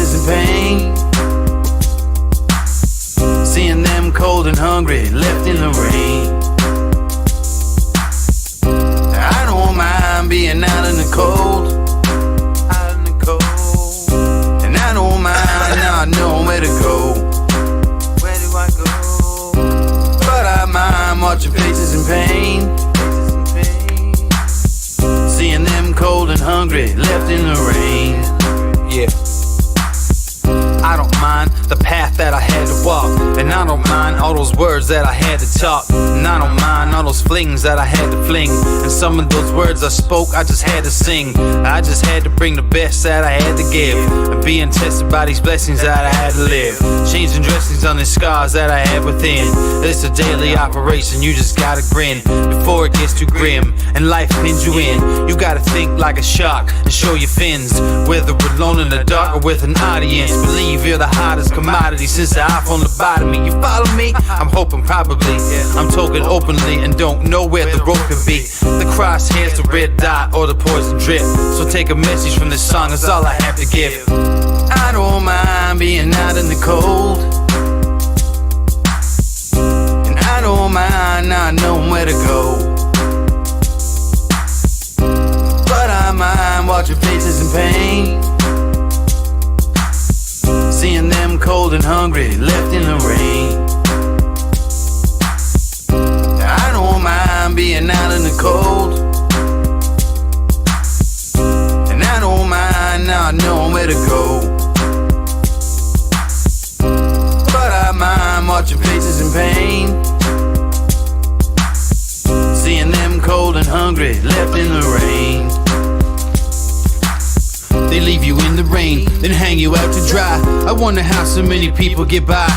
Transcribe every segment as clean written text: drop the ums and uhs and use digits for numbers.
faces in pain. Seeing them cold and hungry, left in the rain. I don't mind being out in the cold. And I don't mind not knowing where to go. Where do I go? But I mind watching faces in pain. Seeing them cold and hungry, left in the rain. Yeah. I don't mind the path that I had to walk, and I don't mind all those words that I had to talk, and I don't mind all those flings that I had to fling, and some of those words I spoke I just had to sing. I just had to bring the best that I had to give, and being tested by these blessings that I had to live. Changing dressings on the scars that I had within. It's a daily operation, you just gotta grin before it gets too grim and life pins you in. You gotta think like a shark and show your fins, whether we're alone in the dark or with an audience. Believe you're the hottest commodity since the iPhone lobotomy. You follow me? I'm hoping probably. I'm talking openly and don't know where the road could be. The crosshairs, the red dot, or the poison drip. So take a message from this song, is all I have to give. I don't mind being out in the cold, and I don't mind not knowing where to go. But I mind watching faces in pain. Seeing them cold and hungry, left in the rain. I don't mind being out in the cold, and I don't mind not knowing where to go. But I mind watching faces in pain. Seeing them cold and hungry, left in the rain. They leave you in the rain, then hang you out to dry. I wonder how so many people get by.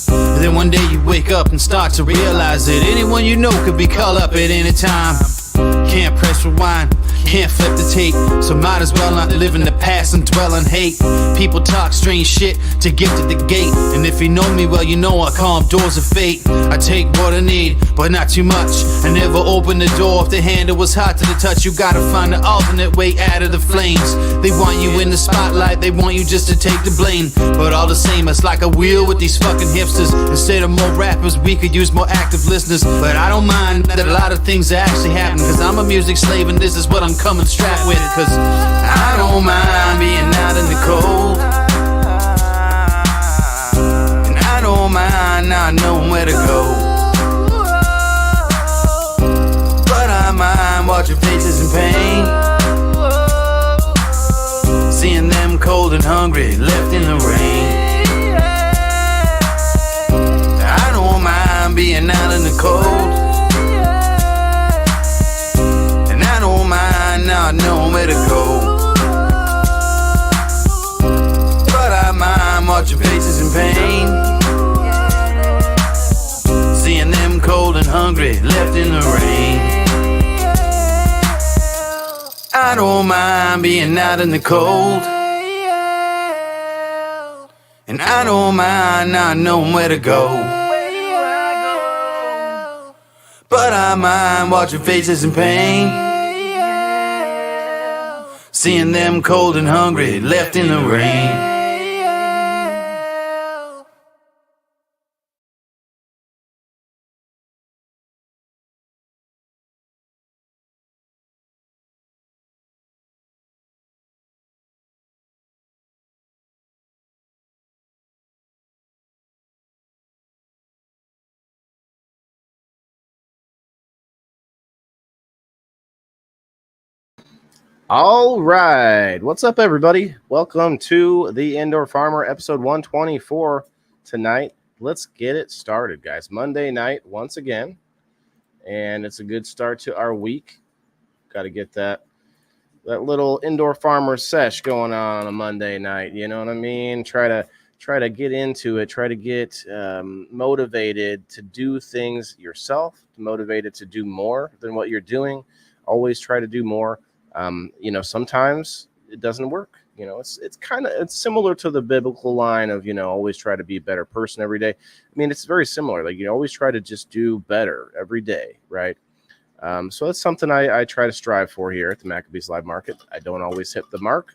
And then one day you wake up and start to realize that anyone you know could be called up at any time. Can't press rewind, can't flip the tape, so might as well not live in the past and dwell on hate. People talk strange shit to get to the gate, and if you know me well, you know I call them doors of fate. I take what I need, but not too much. I never open the door if the handle was hot to the touch. You gotta find an alternate way out of the flames. They want you in the spotlight, they want you just to take the blame. But all the same, it's like a wheel with these fucking hipsters. Instead of more rappers, we could use more active listeners. But I don't mind that a lot of things are actually happening, cause I'm a music slave and this is what I'm coming strapped with. Cause I don't mind being out in the cold, and I don't mind not knowing where to go. But I mind watching faces in pain. Seeing them cold and hungry, left in the rain. I don't mind being out in the cold, not knowing where to go. But I mind watching faces in pain. Seeing them cold and hungry, left in the rain. I don't mind being out in the cold, and I don't mind not knowing where to go. But I mind watching faces in pain. Seeing them cold and hungry, left in the rain. All right. What's up, everybody? Welcome to the Indoor Farmer, episode 124 tonight. Let's get it started, guys. Monday night once again, and it's a good start to our week. Got to get that little Indoor Farmer sesh going on a Monday night. You know what I mean? Try to get into it. Try to get motivated to do things yourself, motivated to do more than what you're doing. Always try to do more. Sometimes it doesn't work. It's similar to the biblical line of, always try to be a better person every day. I mean, it's very similar. Like, always try to just do better every day, right? So that's something I try to strive for here at the Maccabees Live Market. I don't always hit the mark.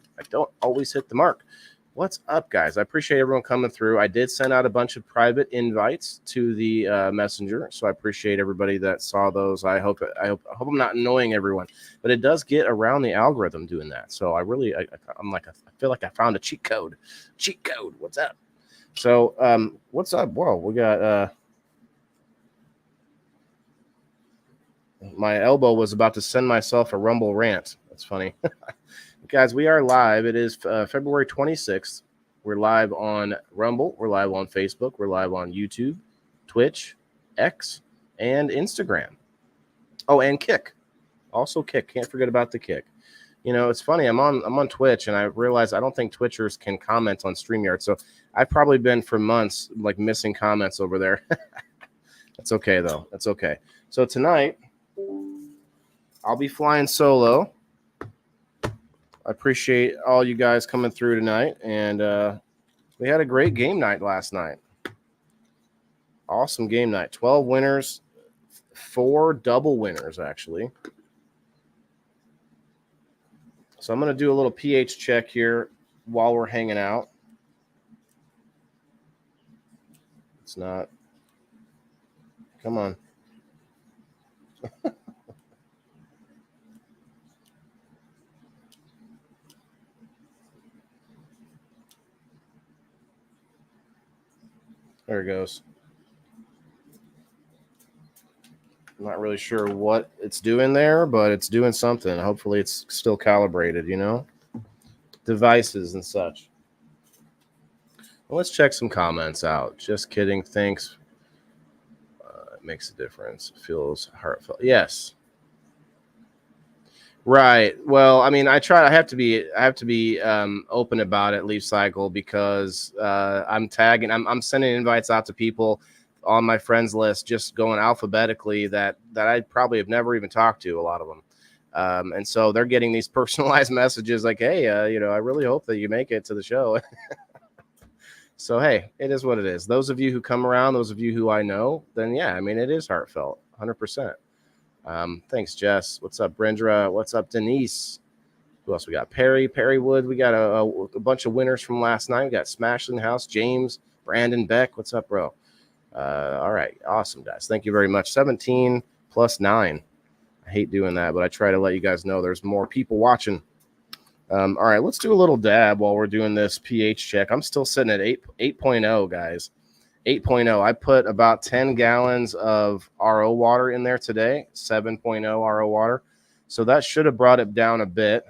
What's up, guys? I appreciate everyone coming through. I did send out a bunch of private invites to the messenger, so I appreciate everybody that saw those. I hope I'm not annoying everyone, but it does get around the algorithm doing that. So I'm like, I feel like I found a cheat code. Cheat code. What's up? So what's up? Whoa, we got my elbow was about to send myself a Rumble rant. That's funny. Guys, we are live. It is February 26th. We're live on Rumble. We're live on Facebook. We're live on YouTube, Twitch, X, and Instagram. Oh, and Kick. Also Kick. Can't forget about the Kick. You know, it's funny. I'm on Twitch, and I realize I don't think Twitchers can comment on StreamYard. So I've probably been for months like missing comments over there. That's okay, though. That's okay. So tonight, I'll be flying solo. I appreciate all you guys coming through tonight, and we had a great game night last night. Awesome game night. 12 winners, 4 double winners, actually. So I'm going to do a little pH check here while we're hanging out. It's not. Come on. There it goes. I'm not really sure what it's doing there, but it's doing something. Hopefully it's still calibrated, you know? Devices and such. Well, let's check some comments out. Just kidding. Thanks. It makes a difference. It feels heartfelt. Yes. Right. Well, I mean, I have to be open about it, Leaf Cycle, because I'm sending invites out to people on my friends list, just going alphabetically that I probably have never even talked to, a lot of them. And so they're getting these personalized messages like, hey, I really hope that you make it to the show. So, hey, it is what it is. Those of you who come around, those of you who I know, then yeah, I mean, it is heartfelt, 100%. Thanks, Jess. What's up, Brendra? What's up, Denise? Who else we got? Perry Wood. We got a bunch of winners from last night. We got Smash in the house. James, Brandon Beck. What's up, bro? All right. Awesome, guys. Thank you very much. 17 plus 9. I hate doing that, but I try to let you guys know there's more people watching. All right. Let's do a little dab while we're doing this pH check. I'm still sitting at 8.0, guys. 8.0. I put about 10 gallons of RO water in there today, 7.0 RO water. So that should have brought it down a bit.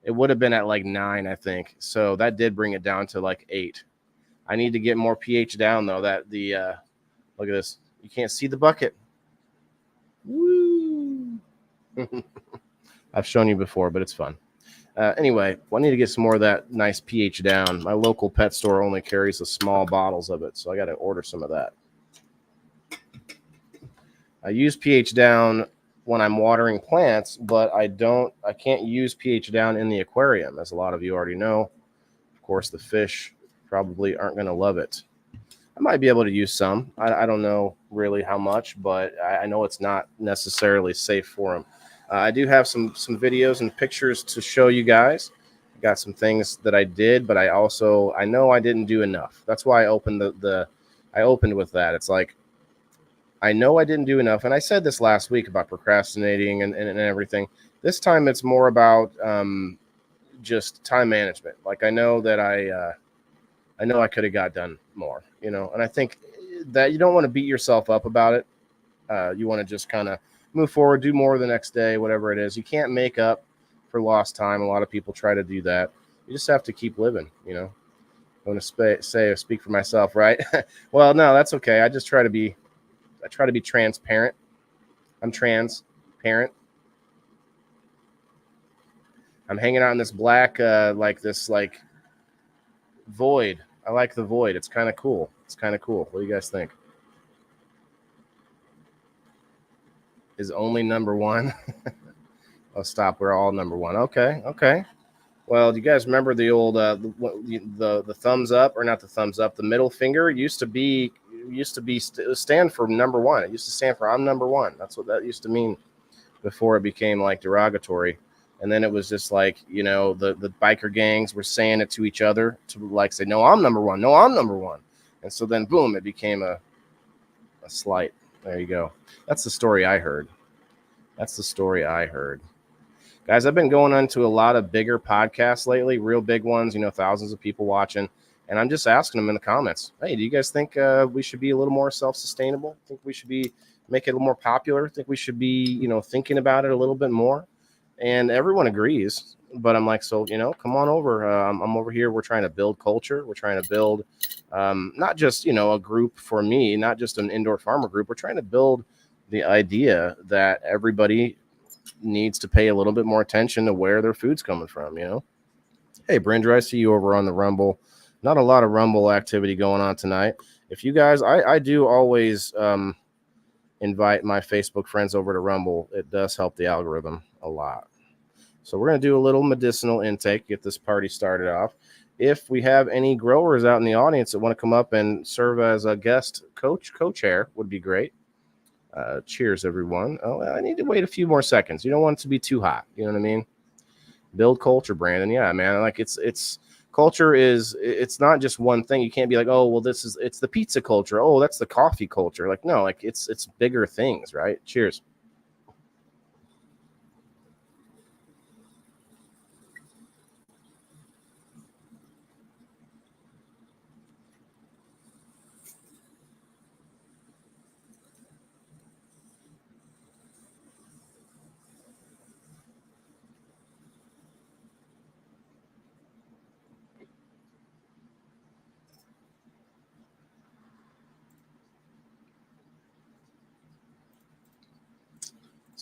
It would have been at like 9, I think. So that did bring it down to like 8. I need to get more pH down, though. Look at this. You can't see the bucket. Woo! I've shown you before, but it's fun. Anyway, I need to get some more of that nice pH down. My local pet store only carries the small bottles of it, so I got to order some of that. I use pH down when I'm watering plants, but I can't use pH down in the aquarium, as a lot of you already know. Of course, the fish probably aren't going to love it. I might be able to use some. I don't know really how much, but I know it's not necessarily safe for them. I do have some videos and pictures to show you guys. I got some things that I did, but I know I didn't do enough. That's why I opened I opened with that. It's like, I know I didn't do enough. And I said this last week about procrastinating and everything. This time it's more about just time management. Like, I know that I could have got done more, and I think that you don't want to beat yourself up about it. You want to just kind of move forward, do more the next day, whatever it is. You can't make up for lost time. A lot of people try to do that. You just have to keep living, I want to speak for myself, right? Well, no, that's okay. I try to be transparent. I'm transparent. I'm hanging out in this black, void. I like the void. It's kind of cool. What do you guys think? Is only number 1? Oh, stop. We're all number 1. Okay. Well, do you guys remember the old the thumbs up, or not the thumbs up? The middle finger used to stand for number 1. It used to stand for I'm number 1. That's what that used to mean before it became like derogatory. And then it was just like, the biker gangs were saying it to each other to like say, no, I'm number one. No, I'm number one. And so then, boom, it became a slight. There you go. That's the story I heard. Guys, I've been going into a lot of bigger podcasts lately, real big ones, thousands of people watching. And I'm just asking them in the comments, hey, do you guys think we should be a little more self-sustainable? Think we should make it a little more popular? Think we should be, thinking about it a little bit more? And everyone agrees. But I'm like, so, come on over. I'm over here. We're trying to build culture. We're trying to build not just, a group for me, not just an indoor farmer group. We're trying to build the idea that everybody needs to pay a little bit more attention to where their food's coming from, Hey, Brinder, I see you over on the Rumble. Not a lot of Rumble activity going on tonight. If you guys, I do always invite my Facebook friends over to Rumble. It does help the algorithm a lot. So we're going to do a little medicinal intake, get this party started off. If we have any growers out in the audience that want to come up and serve as a guest co-chair, would be great. Cheers, everyone. Oh, I need to wait a few more seconds. You don't want it to be too hot. You know what I mean? Build culture, Brandon. Yeah, man. Like it's culture it's not just one thing. You can't be like, oh, well, it's the pizza culture. Oh, that's the coffee culture. Like, no, like it's bigger things, right? Cheers.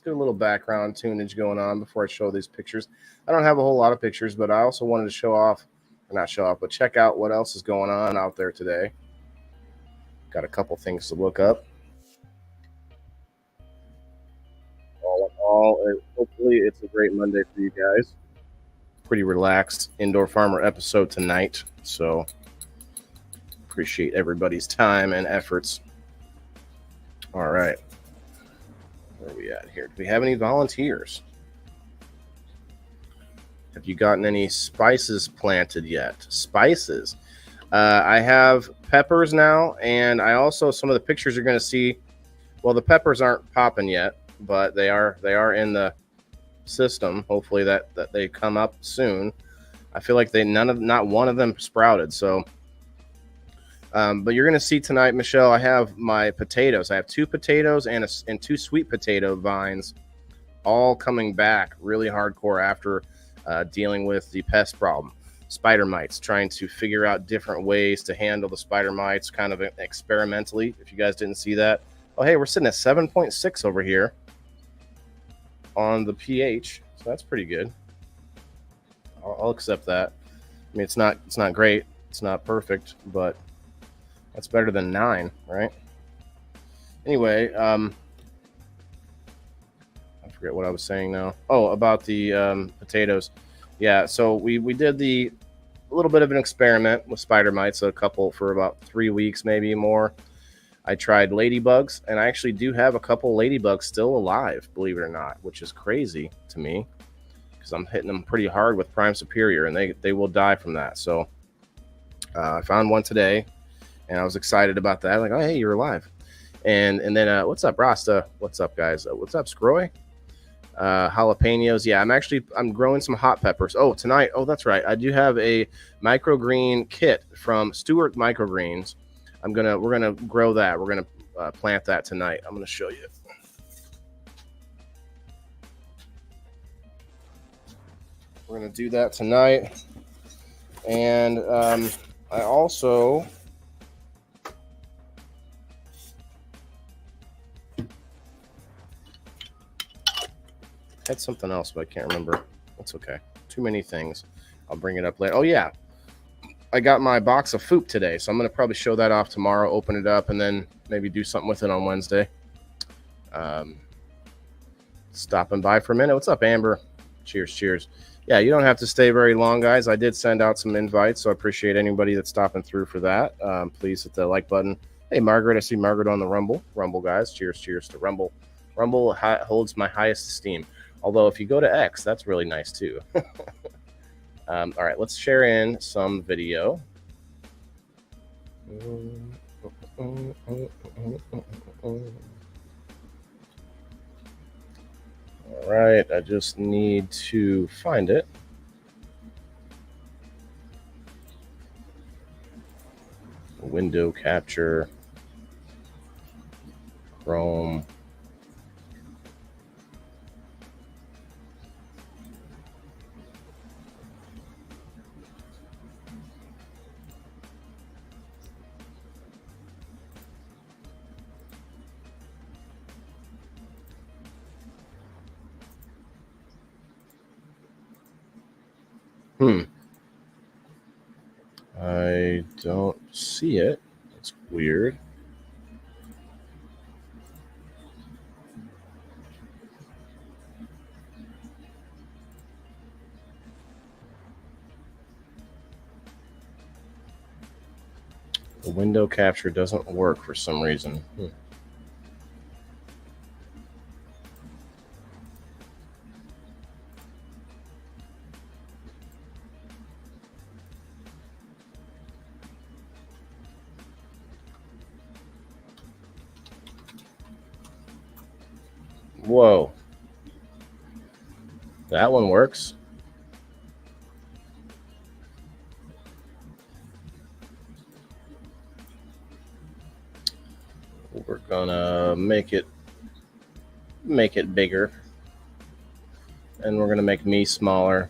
Get a little background tunage going on before I show these pictures. I don't have a whole lot of pictures, but I also wanted to but check out what else is going on out there today. Got a couple things to look up. All in all, hopefully it's a great Monday for you guys. Pretty relaxed indoor farmer episode tonight, so appreciate everybody's time and efforts. All right. Where are we at here? Do we have any volunteers? Have you gotten any spices planted yet? Spices. I have peppers now, and I also, some of the pictures you're going to see, well, the peppers aren't popping yet, but they are in the system. Hopefully that they come up soon. I feel like not one of them sprouted. So, but you're going to see tonight, Michelle, I have my potatoes. I have 2 potatoes and 2 sweet potato vines all coming back really hardcore after dealing with the pest problem. Spider mites, trying to figure out different ways to handle the spider mites kind of experimentally. If you guys didn't see that. Oh, hey, we're sitting at 7.6 over here on the pH. So that's pretty good. I'll accept that. I mean, it's not great. It's not perfect, but that's better than 9, right? Anyway, I forget what I was saying now. Oh, about the potatoes. Yeah, so we did a little bit of an experiment with spider mites, a couple for about 3 weeks, maybe more. I tried ladybugs, and I actually do have a couple ladybugs still alive, believe it or not, which is crazy to me because I'm hitting them pretty hard with Prime Superior, and they will die from that. So I found one today, and I was excited about that. Like, oh, hey, you're alive. And then what's up, Rasta? What's up, guys? What's up, Scroy? Jalapenos. Yeah, I'm growing some hot peppers. Oh, tonight. Oh, that's right. I do have a microgreen kit from Stewart Microgreens. We're gonna grow that. We're gonna plant that tonight. I'm gonna show you. We're gonna do that tonight. And I also had something else, but I can't remember. That's okay. Too many things. I'll bring it up later. Oh, yeah. I got my box of Foop today, so I'm going to probably show that off tomorrow, open it up, and then maybe do something with it on Wednesday. Stopping by for a minute. What's up, Amber? Cheers. Yeah, you don't have to stay very long, guys. I did send out some invites, so I appreciate anybody that's stopping through for that. Please hit the like button. Hey, Margaret. I see Margaret on the Rumble. Rumble, guys. Cheers to Rumble. Rumble holds my highest esteem. Although if you go to X, that's really nice too. All right, let's share in some video. All right, I just need to find it. Window capture, Chrome. I don't see it. It's weird. The window capture doesn't work for some reason. Whoa. That one works. We're gonna make it bigger. And we're gonna make me smaller.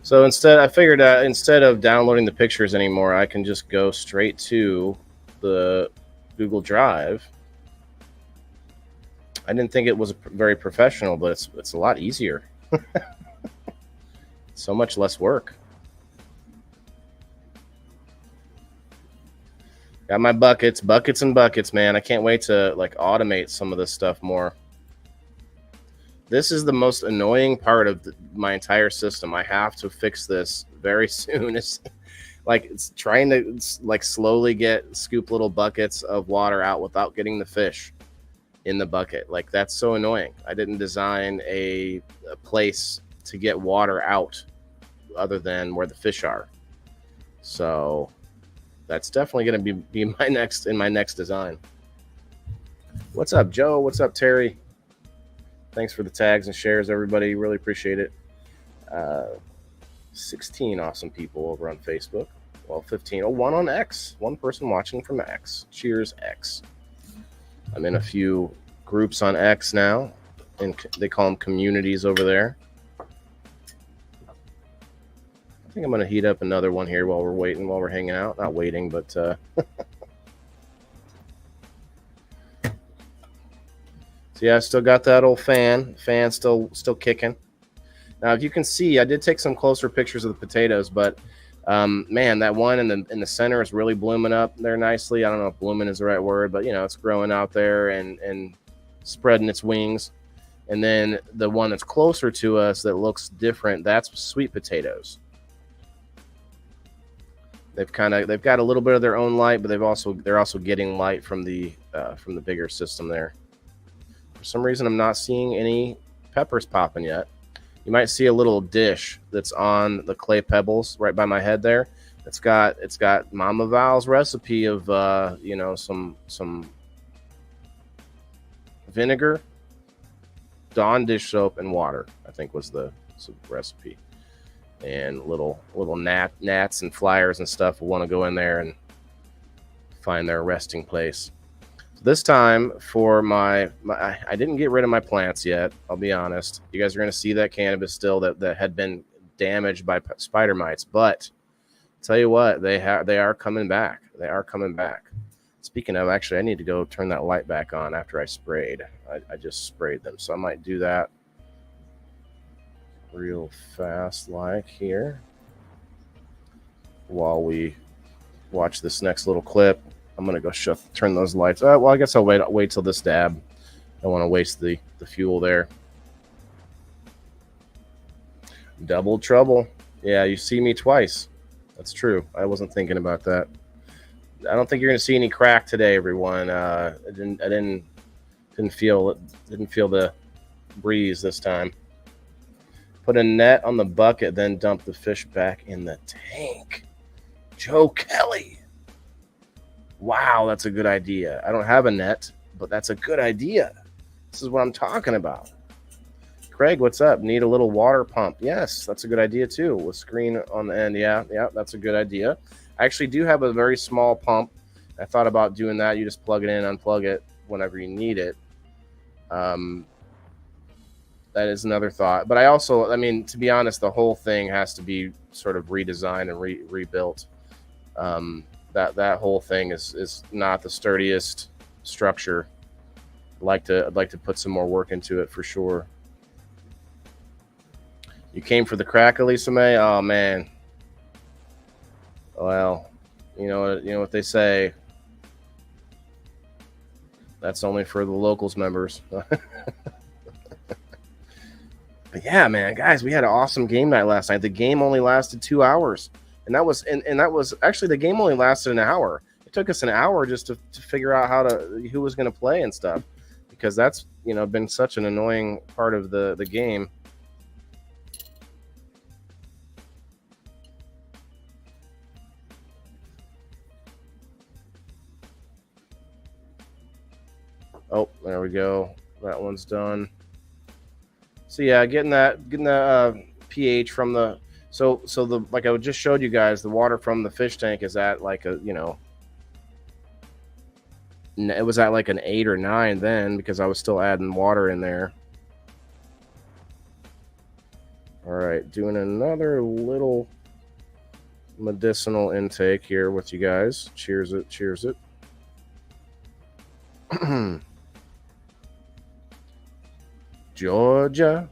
So I figured out instead of downloading the pictures anymore, I can just go straight to the Google Drive. I didn't think it was very professional, but it's a lot easier. So much less work. Got my buckets and buckets, man. I can't wait to like automate some of this stuff more. This is the most annoying part of my entire system. I have to fix this very soon. It's trying to like slowly scoop little buckets of water out without getting the fish in the bucket. Like, that's so annoying. I didn't design a place to get water out other than where the fish are. So that's definitely going to be my next design. What's up, Joe? What's up, Terry? Thanks for the tags and shares, everybody. Really appreciate it. 16 awesome people over on Facebook. Well, 15. Oh, one on X. One person watching from X. Cheers, X. I'm in a few groups on X now, and they call them communities over there. I think I'm going to heat up another one here while we're hanging out. Not waiting, but so yeah, I still got that old fan. Fan still kicking. Now, if you can see, I did take some closer pictures of the potatoes, but man, that one in the center is really blooming up there nicely. I don't know if blooming is the right word, but it's growing out there and spreading its wings. And then the one that's closer to us that looks different, that's sweet potatoes. They've got a little bit of their own light, but they're also getting light from the bigger system there. For some reason, I'm not seeing any peppers popping yet. You might see a little dish that's on the clay pebbles right by my head there. It's got Mama Val's recipe of some vinegar, Dawn dish soap, and water. I think was the recipe. And little gnats and flyers and stuff will want to go in there and find their resting place. This time for my I didn't get rid of my plants yet. I'll be honest. You guys are going to see that cannabis still that had been damaged by spider mites. But tell you what, they are coming back. They are coming back. Speaking of, actually, I need to go turn that light back on after I sprayed. I just sprayed them, so I might do that real fast, like here, while we watch this next little clip. I'm gonna go turn those lights. Well, I guess I'll wait till this dab. I don't want to waste the fuel there. Double trouble. Yeah, you see me twice. That's true. I wasn't thinking about that. I don't think you're going to see any crack today, everyone. Didn't feel the breeze this time. Put a net on the bucket, then dump the fish back in the tank. Joe Kelly. Wow, that's a good idea. I don't have a net, but that's a good idea. This is what I'm talking about. Craig, what's up? Need a little water pump. Yes, that's a good idea too. With screen on the end. Yeah, that's a good idea. I actually do have a very small pump. I thought about doing that. You just plug it in, unplug it whenever you need it. That is another thought. But I also, to be honest, the whole thing has to be sort of redesigned and rebuilt. That whole thing is not the sturdiest structure. I'd like to put some more work into it for sure. You came for the crack, Elisa May? Oh man. Well, you know what they say. That's only for the locals members. But yeah, man, guys, we had an awesome game night last night. The game only lasted 2 hours, and that was actually the game only lasted an hour. It took us an hour just to figure out who was going to play and stuff, because that's been such an annoying part of the game. Oh, there we go. That one's done. So yeah, getting the pH from the so the like I just showed you guys, the water from the fish tank is at like it was at like an 8 or 9 then, because I was still adding water in there. All right, doing another little medicinal intake here with you guys. Cheers it. Georgia.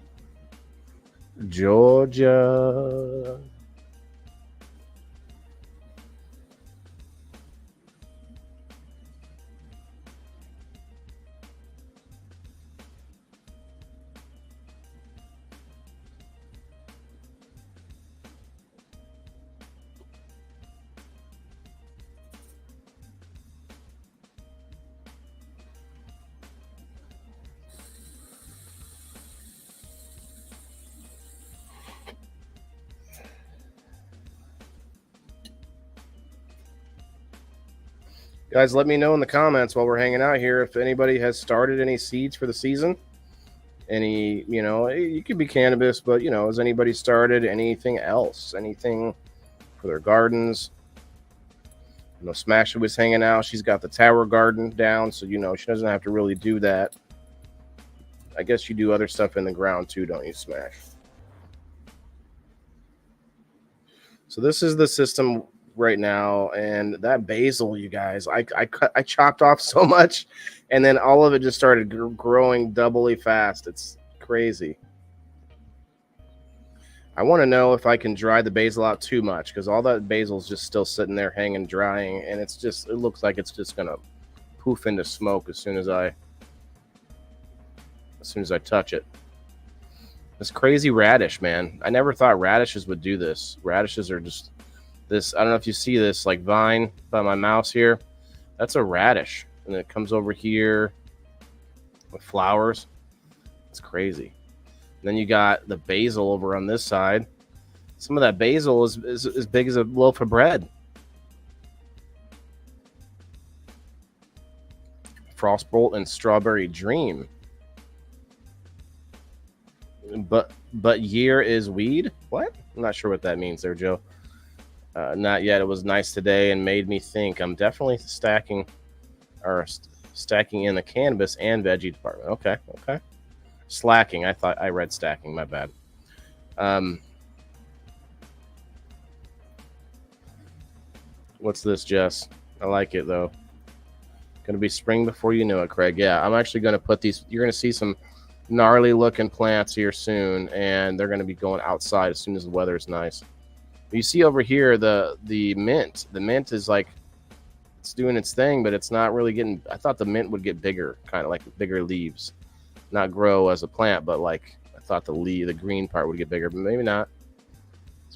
Guys, let me know in the comments while we're hanging out here if anybody has started any seeds for the season. Any, it could be cannabis, but, has anybody started anything else? Anything for their gardens? Smashy was hanging out. She's got the tower garden down, so, she doesn't have to really do that. I guess you do other stuff in the ground too, don't you, Smash? So this is the system right now, and that basil, you guys, I chopped off so much, and then all of it just started growing doubly fast. It's crazy. I want to know if I can dry the basil out too much, because all that basil is just still sitting there hanging, drying, and it looks like it's just gonna poof into smoke as soon as I touch it. This crazy radish, man. I never thought radishes would do this. Radishes are just this. I don't know if you see this, like vine by my mouse here. That's a radish, and it comes over here with flowers. It's crazy. And then you got the basil over on this side. Some of that basil is as big as a loaf of bread. Frostbolt and Strawberry Dream. But year is weed? What? I'm not sure what that means there, Joe. Not yet. It was nice today and made me think. I'm definitely stacking in the cannabis and veggie department. Okay. Slacking. I thought I read stacking. My bad. What's this, Jess? I like it though. Gonna be spring before you know it, Craig. Yeah, I'm actually gonna put these. You're gonna see some gnarly looking plants here soon, and they're going to be going outside as soon as the weather is nice. You see over here the mint. The mint is like, it's doing its thing, but it's not really getting. I thought the mint would get bigger, kind of like bigger leaves, not grow as a plant, but like I thought the green part would get bigger, but maybe not.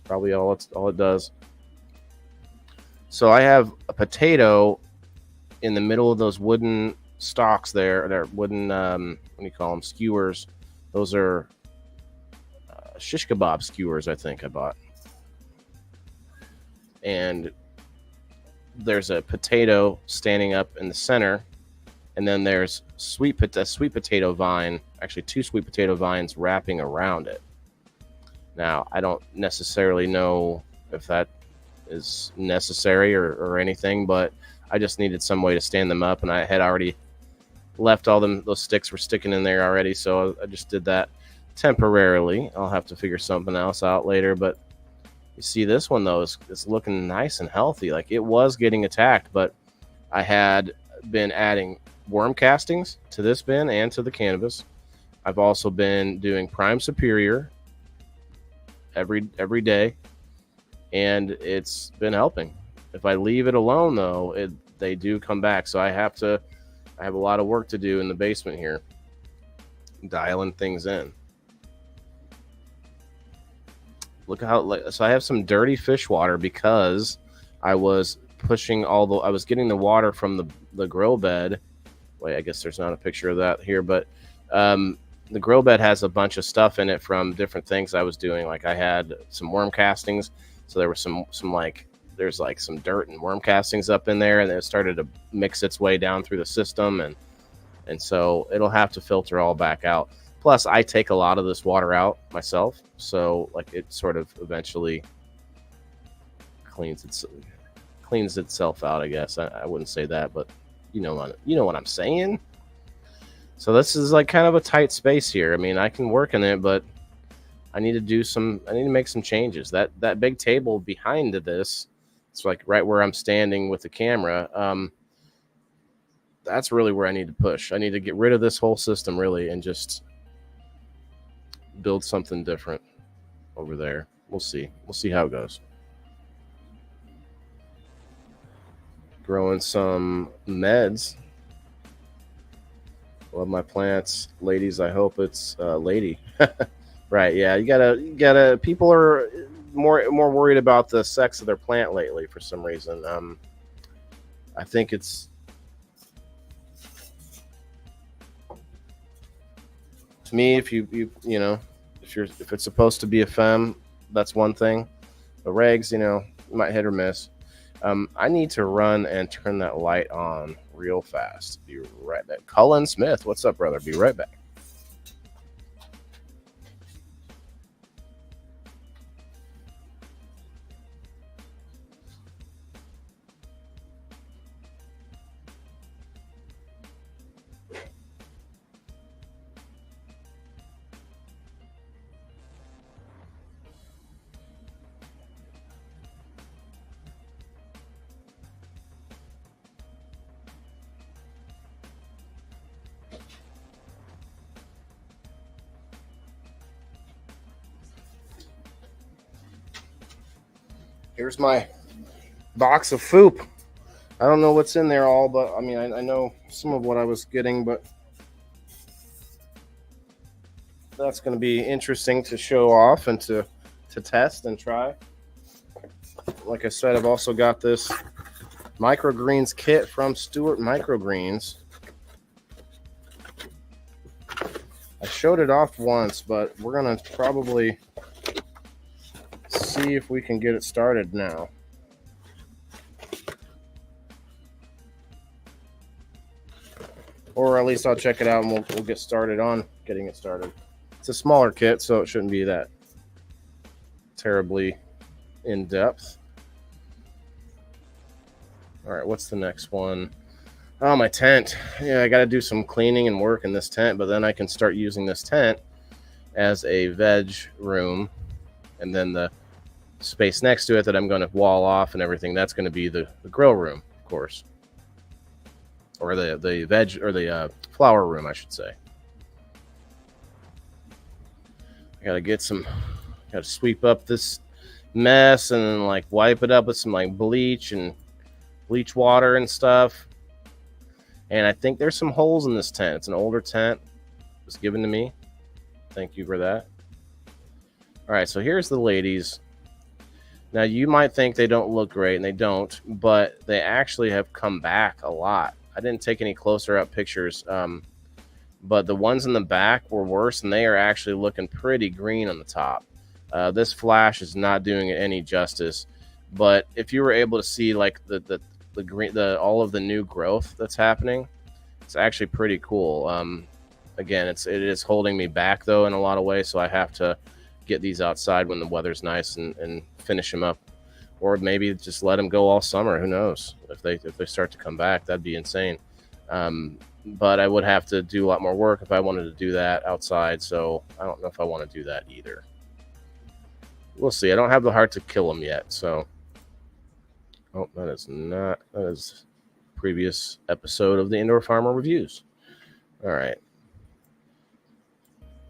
Probably all it does. So I have a potato in the middle of those wooden stalks there. They're wooden, what do you call them? Skewers. Those are shish kebab skewers, I think I bought. And there's a potato standing up in the center. And then there's a sweet potato vine, actually 2 sweet potato vines wrapping around it. Now, I don't necessarily know if that is necessary or anything, but I just needed some way to stand them up, and I had already left those sticks were sticking in there already, so I just did that temporarily. I'll have to figure something else out later, but you see this one, though, is looking nice and healthy. Like, it was getting attacked, but I had been adding worm castings to this bin and to the cannabis. I've also been doing Prime Superior every day, and it's been helping. If I leave it alone, though, they do come back. So I have a lot of work to do in the basement here, dialing things in. Look how, so I have some dirty fish water because I was I was getting the water from the grow bed. Wait, I guess there's not a picture of that here, but the grow bed has a bunch of stuff in it from different things I was doing. Like, I had some worm castings, so there was some there's like some dirt and worm castings up in there, and it started to mix its way down through the system, and so it'll have to filter all back out. Plus, I take a lot of this water out myself, so like it sort of eventually cleans itself out, I guess. I wouldn't say that, but you know what I'm saying. So this is like kind of a tight space here. I mean, I can work in it, but I need to make some changes. That big table behind this, it's like right where I'm standing with the camera. That's really where I need to push. I need to get rid of this whole system really and just build something different over there. We'll see how it goes. Growing some meds. Love my plants, ladies. I hope it's lady. Right? Yeah, you gotta. People are more worried about the sex of their plant lately for some reason. I think it's, to me, if if it's supposed to be a femme, that's one thing. The regs, might hit or miss. I need to run and turn that light on real fast. Be right back. Cullen Smith, what's up, brother? Be right back. Here's my box of foop. I don't know what's in there all, but I mean, I know some of what I was getting, but that's going to be interesting to show off and to test and try. Like I said, I've also got this microgreens kit from Stewart Microgreens. I showed it off once, but we're going to probably see if we can get it started now. Or at least I'll check it out and we'll get started on getting it started. It's a smaller kit, so it shouldn't be that terribly in depth. All right, what's the next one? Oh, my tent. Yeah, I got to do some cleaning and work in this tent, but then I can start using this tent as a veg room, and then the space next to it that I'm going to wall off and everything, that's going to be the grow room, of course, or the veg or the flower room, I should say. I gotta sweep up this mess and then like wipe it up with some like bleach water and stuff. And I think there's some holes in this tent. It's an older tent. It was given to me. Thank you for that. All right, so here's the ladies. Now, you might think they don't look great, and they don't, but they actually have come back a lot. I didn't take any closer up pictures, but the ones in the back were worse, and they are actually looking pretty green on the top. This flash is not doing it any justice, but if you were able to see like the green, all of the new growth that's happening, it's actually pretty cool. Again, it is holding me back though in a lot of ways, so I have to get these outside when the weather's nice and finish them up, or maybe just let them go all summer. Who knows if they start to come back? That'd be insane. But I would have to do a lot more work if I wanted to do that outside, so I don't know if I want to do that either. We'll see. I don't have the heart to kill them yet, so. Oh, that is previous episode of the Indoor Farmer Reviews. All right.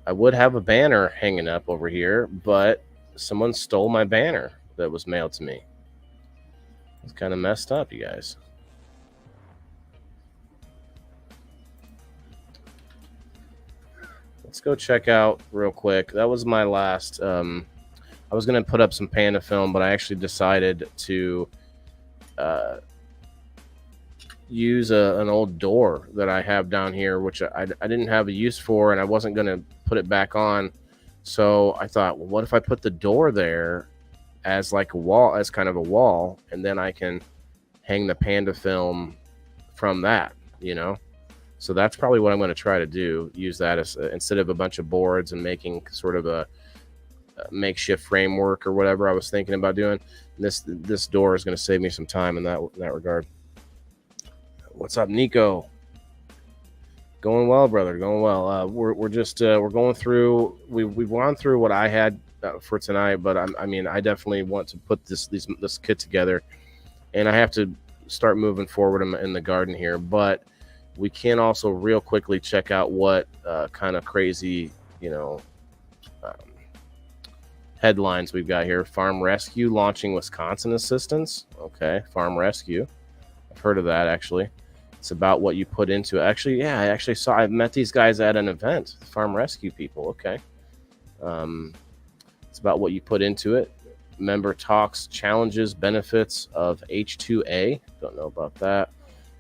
I would have a banner hanging up over here, but someone stole my banner that was mailed to me. It's kind of messed up, you guys. Let's go check out real quick. That was my last. I was going to put up some panda film, but I actually decided to use an old door that I have down here, which I didn't have a use for, and I wasn't going to put it back on. So I thought, well, what if I put the door there as like a wall, as kind of a wall, and then I can hang the panda film from that, you know? So that's probably what I'm going to try to do. Use that as instead of a bunch of boards and making sort of a makeshift framework or whatever I was thinking about doing. This door is going to save me some time in that regard. What's up, Nico? Going well, brother. Going well. We're going through. We've gone through what I had for tonight, but I definitely want to put this kit together, and I have to start moving forward in the garden here. But we can also real quickly check out what kind of crazy, headlines we've got here. Farm Rescue launching Wisconsin assistance. Okay, Farm Rescue. I've heard of that actually. It's about what you put into it. Actually, yeah, I met these guys at an event. Farm Rescue people. Okay. It's about what you put into it. Member talks challenges benefits of H2A. Don't know about that.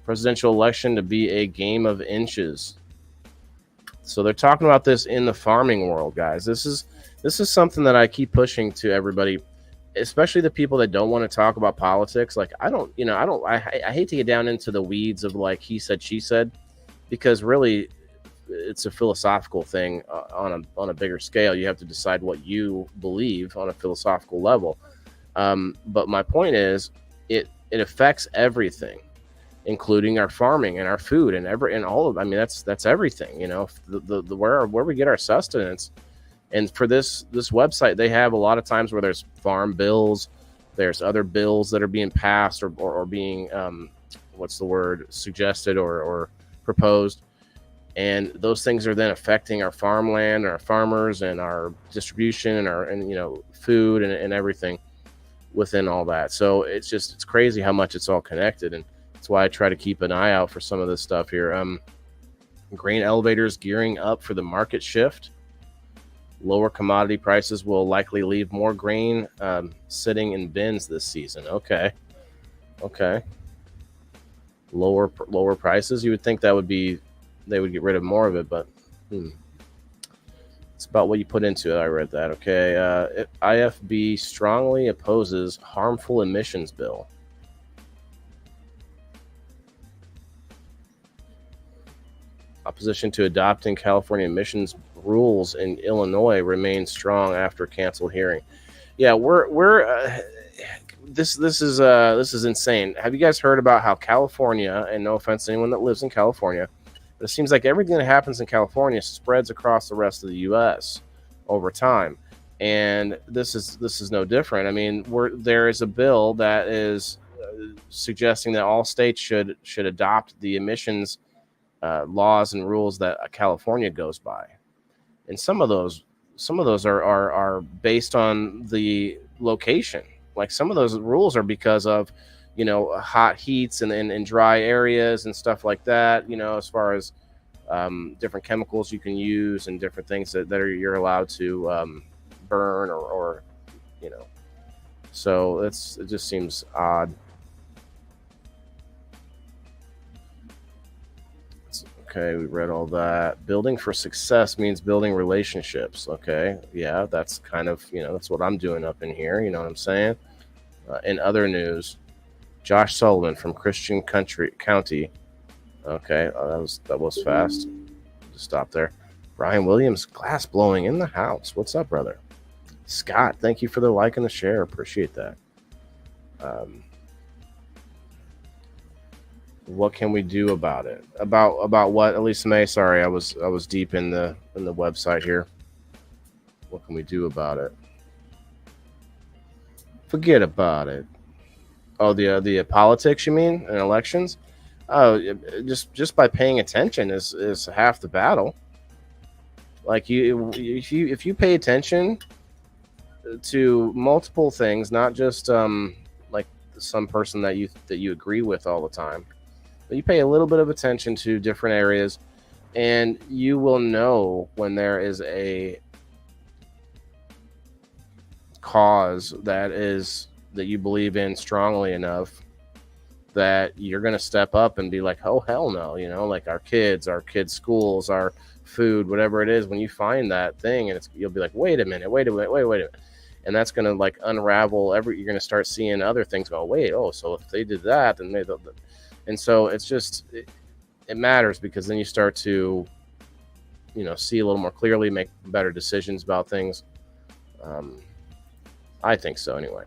Presidential election to be a game of inches. So they're talking about this in the farming world, guys. This is something that I keep pushing to everybody, especially the people that don't want to talk about politics. Like I hate to get down into the weeds of like he said, she said, because really it's a philosophical thing on a bigger scale. You have to decide what you believe on a philosophical level. But my point is it affects everything, including our farming and our food and all of. I mean, that's everything. The where we get our sustenance. And for this website, they have a lot of times where there's farm bills, there's other bills that are being passed or being suggested or proposed, and those things are then affecting our farmland, our farmers, and our distribution and food and everything within all that. So it's crazy how much it's all connected, and that's why I try to keep an eye out for some of this stuff here. Grain elevators gearing up for the market shift. Lower commodity prices will likely leave more grain sitting in bins this season. Okay. Lower prices. You would think they would get rid of more of it, but it's about what you put into it. I read that. Okay. IFB strongly opposes harmful emissions bill. Opposition to adopting California emissions rules in Illinois remains strong after canceled hearing. Yeah, this is insane. Have you guys heard about how California, and no offense to anyone that lives in California, but it seems like everything that happens in California spreads across the rest of the U.S. over time, and this is no different. I mean, there is a bill that is suggesting that all states should adopt the emissions laws and rules that California goes by, and some of those are based on the location. Like some of those rules are because of hot heats and dry areas and stuff like that. As far as different chemicals you can use and different things that you're allowed to burn or So it just seems odd. Okay, we read all that. Building for success means building relationships. Okay, yeah, that's kind of, that's what I'm doing up in here. You know what I'm saying? In other news, Josh Sullivan from Christian County. Okay, that was fast. Just stop there. Brian Williams, glass blowing in the house. What's up, brother? Scott, thank you for the like and the share. Appreciate that. What can we do about it? About what? Elisa May. Sorry, I was deep in the website here. What can we do about it? Forget about it. Oh, the politics, you mean, and elections? Oh, just by paying attention is half the battle. Like if you pay attention to multiple things, not just like some person that you agree with all the time, but you pay a little bit of attention to different areas, and you will know when there is a cause that you believe in strongly enough that you're going to step up and be like, oh hell no, like our kids schools, our food, whatever it is. When you find that thing, and you'll be like, wait a minute, and that's going to like unravel you're going to start seeing other things go, so if they did that, then and so it's just it matters, because then you start to see a little more clearly, make better decisions about things. I think so anyway.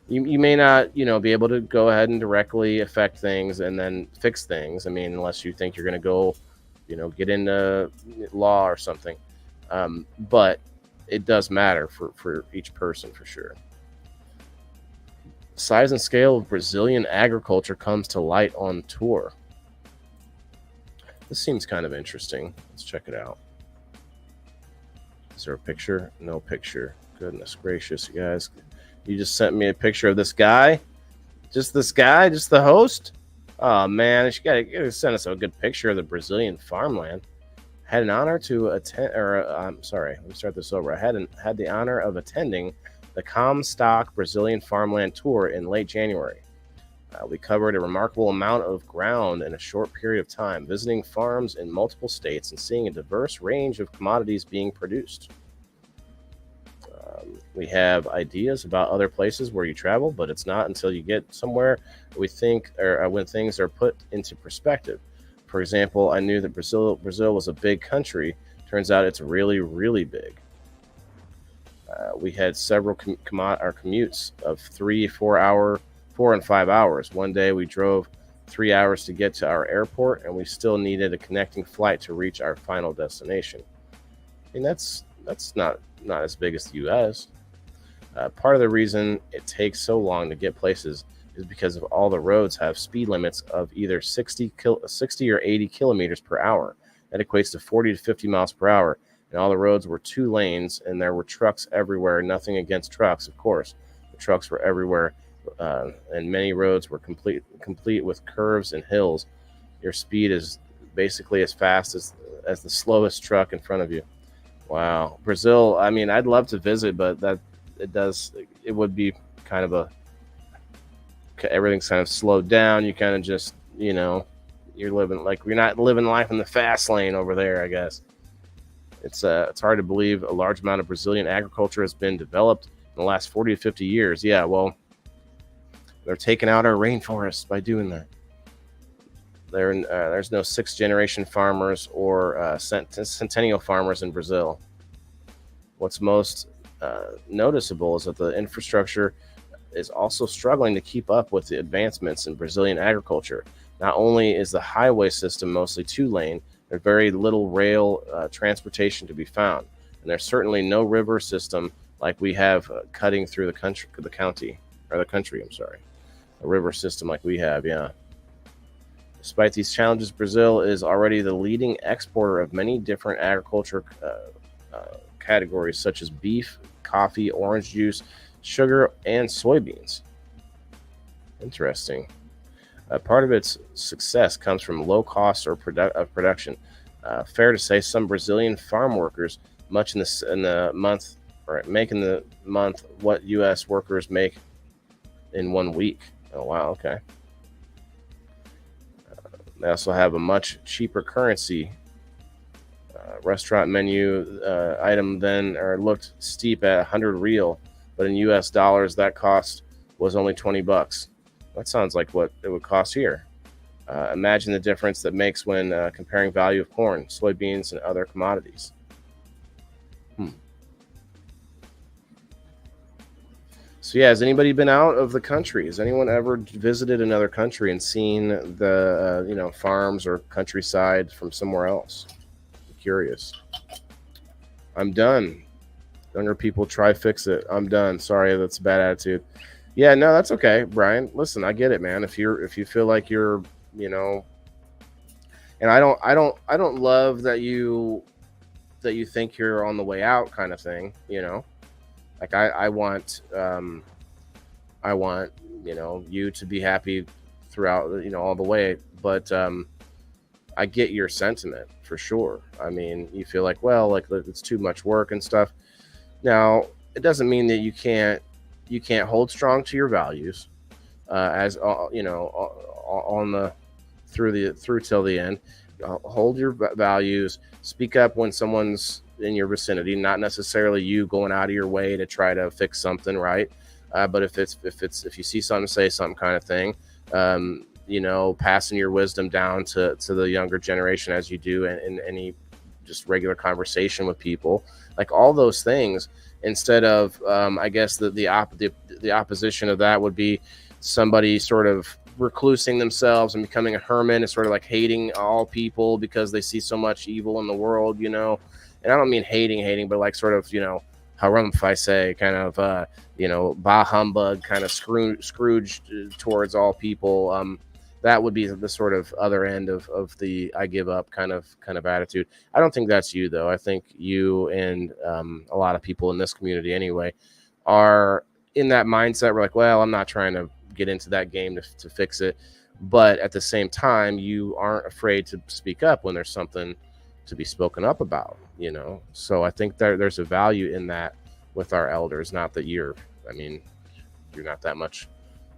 You may not, be able to go ahead and directly affect things and then fix things. I mean, unless you think you're going to go, get into law or something. But it does matter for each person for sure. Size and scale of Brazilian agriculture comes to light on tour. This seems kind of interesting. Let's check it out. Is there a picture? No picture. Goodness gracious, you guys. You just sent me a picture of this guy? Just this guy? Just the host? Oh, man. You gotta send us a good picture of the Brazilian farmland. Had an honor to attend, I'm sorry, let me start this over. I had the honor of attending the Comstock Brazilian Farmland Tour in late January. We covered a remarkable amount of ground in a short period of time, visiting farms in multiple states and seeing a diverse range of commodities being produced. We have ideas about other places where you travel, but it's not until you get somewhere when things are put into perspective. For example, I knew that Brazil was a big country. Turns out it's really, really big. We had several commutes of 4 and 5 hours. One day we drove 3 hours to get to our airport, and we still needed a connecting flight to reach our final destination. I mean, that's not as big as the U.S. Part of the reason it takes so long to get places is because of all the roads have speed limits of either 60 or 80 kilometers per hour. That equates to 40 to 50 miles per hour. And all the roads were 2 lanes, and there were trucks everywhere. Nothing against trucks, of course. The trucks were everywhere, and many roads were complete with curves and hills. Your speed is basically as fast as the slowest truck in front of you. Wow. Brazil, I mean, I'd love to visit, but it would be kind of everything's kind of slowed down. You kind of just, you're not living life in the fast lane over there, I guess. It's hard to believe a large amount of Brazilian agriculture has been developed in the last 40 to 50 years. Yeah, well, they're taking out our rainforests by doing that. There's no 6th-generation farmers or centennial farmers in Brazil. What's most noticeable is that the infrastructure is also struggling to keep up with the advancements in Brazilian agriculture. Not only is the highway system mostly 2-lane, there's very little rail transportation to be found, and there's certainly no river system like we have cutting through the country. I'm sorry, a river system like we have. Yeah. Despite these challenges, Brazil is already the leading exporter of many different agriculture categories, such as beef, coffee, orange juice, sugar, and soybeans. Interesting. Part of its success comes from low cost of production. Fair to say, some Brazilian farm workers, much in the month right, making the month what U.S. workers make in 1 week. Oh, wow, okay. They also have a much cheaper currency. Restaurant menu item then looked steep at 100 real, but in U.S. dollars, that cost was only $20. That sounds like what it would cost here. Imagine the difference that makes when comparing value of corn, soybeans, and other commodities. So yeah, has anybody been out of the country? Has anyone ever visited another country and seen the farms or countryside from somewhere else? I'm curious. I'm done. Younger people try fix it. I'm done. Sorry, that's a bad attitude. Yeah, no, that's okay, Brian. Listen, I get it, man. If you feel like you're, and I don't love that you think you're on the way out, kind of thing. Like I want you to be happy throughout, all the way. But I get your sentiment for sure. I mean, you feel like, well, like it's too much work and stuff. Now, it doesn't mean that you can't hold strong to your values, as through till the end. Hold your values. Speak up when someone's in your vicinity, not necessarily you going out of your way to try to fix something, right? But if you see something, say something, kind of thing. Passing your wisdom down to the younger generation, as you do in any just regular conversation with people, like all those things. Instead of, I guess the opposition of that would be somebody sort of reclusing themselves and becoming a hermit and sort of like hating all people because they see so much evil in the world, And I don't mean hating, but like sort of, harumph, I say, kind of, bah humbug, kind of Scrooge towards all people. That would be the sort of other end of the I give up kind of attitude. I don't think that's you, though. I think you and a lot of people in this community anyway are in that mindset. We're like, well, I'm not trying to get into that game to fix it. But at the same time, you aren't afraid to speak up when there's something to be spoken up about, So I think there's a value in that with our elders. Not that you're not that much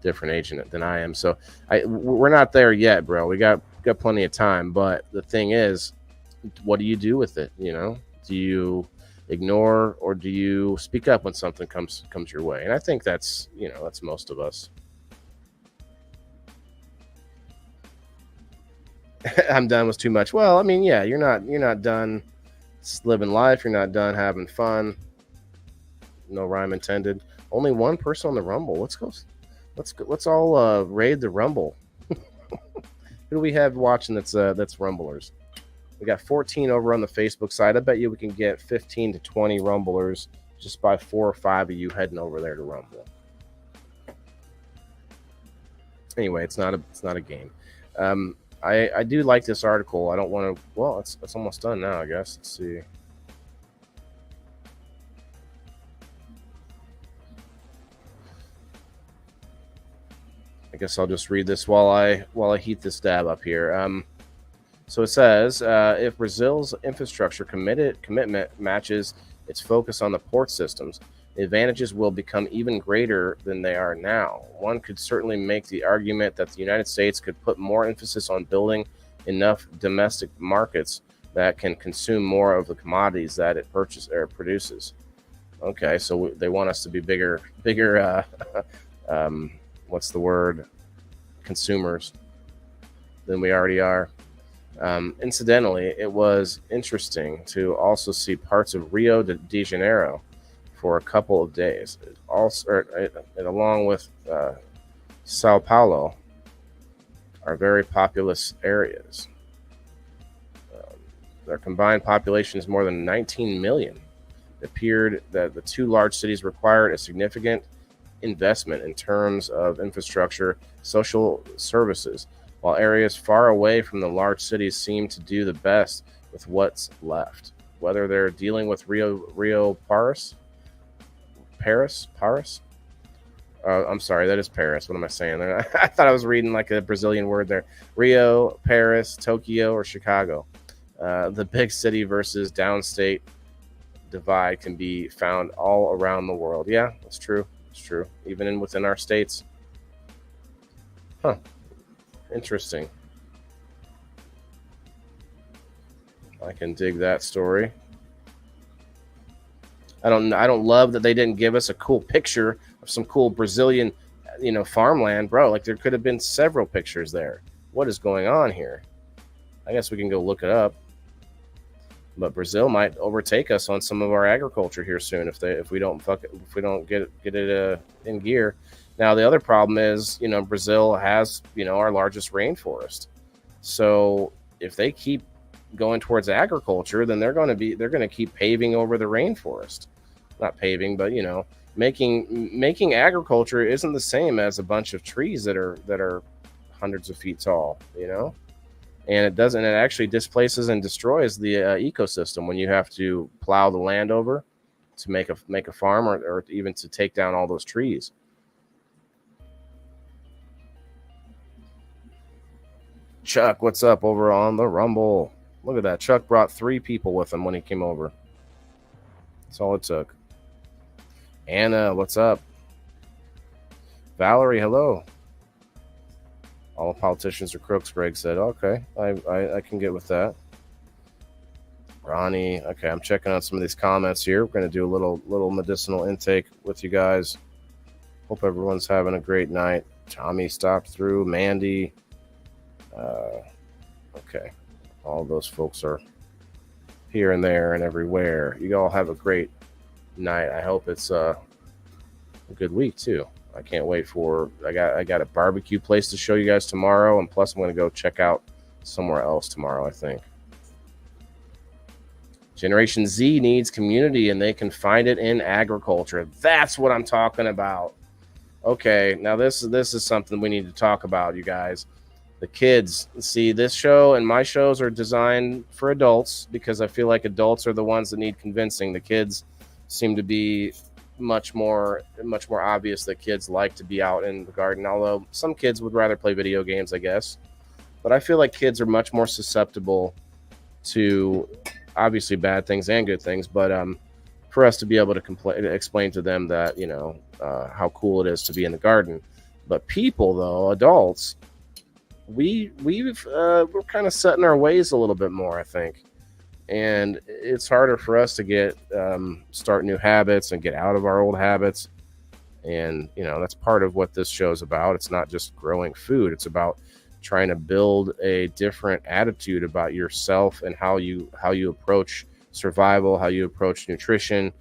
different age than I am. So we're not there yet, bro. We got plenty of time. But the thing is, what do you do with it? Do you ignore or do you speak up when something comes your way? And I think that's most of us. I'm done was too much. Well, I mean, yeah, you're not done living life. You're not done having fun. No rhyme intended. Only one person on the Rumble. Let's all raid the Rumble. Who do we have watching that's Rumblers? We got 14 over on the Facebook side. I bet you we can get 15 to 20 Rumblers just by 4 or 5 of you heading over there to Rumble. Anyway, it's not a game. I do like this article. I don't want to. Well, it's almost done now, I guess. Let's see. I guess I'll just read this while I heat this dab up here. So it says, if Brazil's infrastructure commitment matches its focus on the port systems, the advantages will become even greater than they are now. One could certainly make the argument that the United States could put more emphasis on building enough domestic markets that can consume more of the commodities that it produces. Okay, so they want us to be bigger what's the word? Consumers than we already are. Incidentally, it was interesting to also see parts of Rio de Janeiro for a couple of days. Along with Sao Paulo, are very populous areas. Their combined population is more than 19 million. It appeared that the two large cities required a significant investment in terms of infrastructure, social services, while areas far away from the large cities seem to do the best with what's left. Whether they're dealing with Rio Paris. I'm sorry, that is Paris. What am I saying there? I thought I was reading like a Brazilian word there. Rio, Paris, Tokyo, or Chicago. The big city versus downstate divide can be found all around the world. Yeah, that's true. It's true. Even within our states. Huh. Interesting. I can dig that story. I don't love that they didn't give us a cool picture of some cool Brazilian, farmland, bro. Like there could have been several pictures there. What is going on here? I guess we can go look it up. But Brazil might overtake us on some of our agriculture here soon if we don't get it in gear. Now the other problem is, Brazil has, our largest rainforest. So if they keep going towards agriculture, then they're going to keep paving over the rainforest. Not paving, but making agriculture isn't the same as a bunch of trees that are hundreds of feet tall, and it actually displaces and destroys the ecosystem when you have to plow the land over to make a farm or even to take down all those trees. Chuck, what's up over on the Rumble? Look at that. Chuck brought 3 people with him when he came over. That's all it took. Anna, what's up? Valerie, hello. All the politicians are crooks, Greg said. Okay, I can get with that. Ronnie, okay, I'm checking on some of these comments here. We're going to do a little medicinal intake with you guys. Hope everyone's having a great night. Tommy stopped through. Mandy. Okay. All those folks are here and there and everywhere. You all have a great night. I hope it's a good week too. I can't wait I got a barbecue place to show you guys tomorrow, and plus I'm going to go check out somewhere else tomorrow, I think. Generation Z needs community, and they can find it in agriculture. That's what I'm talking about. Okay, now this is something we need to talk about, you guys. The kids, see, this show and my shows are designed for adults because I feel like adults are the ones that need convincing. The kids seem to be much more obvious that kids like to be out in the garden, although some kids would rather play video games, I guess. But I feel like kids are much more susceptible to obviously bad things and good things, but for us to be able to explain to them that, how cool it is to be in the garden. But people, though, adults, we're kind of set in our ways a little bit more, I think. And it's harder for us to start new habits and get out of our old habits. And, that's part of what this show's about. It's not just growing food. It's about trying to build a different attitude about yourself and how you approach survival, how you approach nutrition,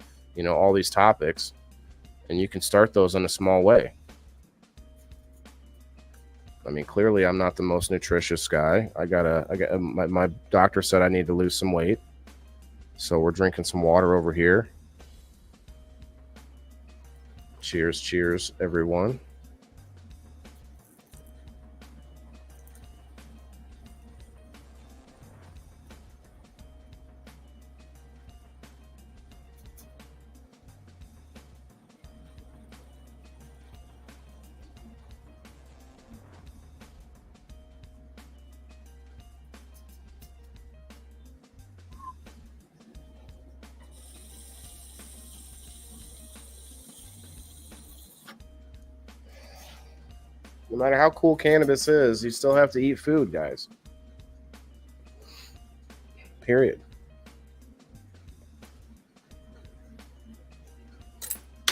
all these topics. And you can start those in a small way. I mean, clearly I'm not the most nutritious guy. My doctor said I need to lose some weight. So we're drinking some water over here. Cheers, everyone. No matter how cool cannabis is, you still have to eat food, guys. Period.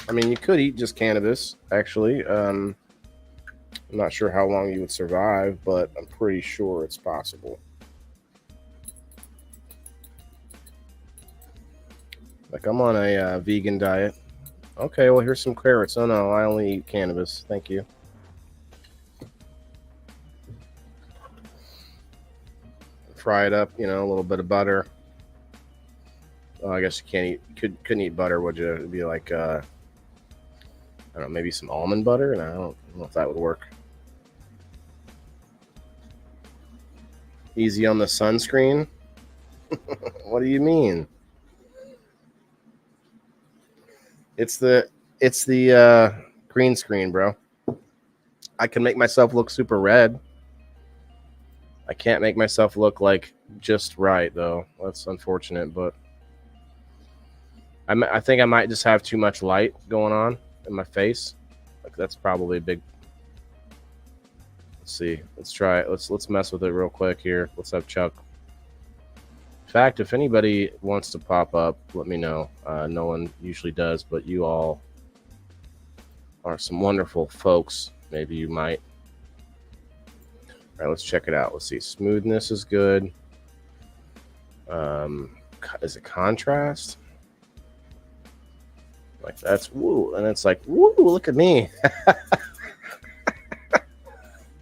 I mean, you could eat just cannabis, actually. I'm not sure how long you would survive, but I'm pretty sure it's possible. Like, I'm on a vegan diet. Okay, well, here's some carrots. Oh, no, I only eat cannabis. Thank you. Fry it up, a little bit of butter. Oh, I guess couldn't eat butter, would you? It'd be like, I don't know, maybe some almond butter, and I don't know if that would work. Easy on the sunscreen? What do you mean? It's the green screen, bro. I can make myself look super red. I can't make myself look like just right, though. That's unfortunate, but I think I might just have too much light going on in my face. Like that's probably a big. Let's see. Let's try it. Let's mess with it real quick here. What's up, Chuck? In fact, if anybody wants to pop up, let me know. No one usually does, but you all are some wonderful folks. Maybe you might. All right, let's check it out. Let's see. Smoothness is good. Is it contrast? Like that's woo, and it's like woo. Look at me. I'm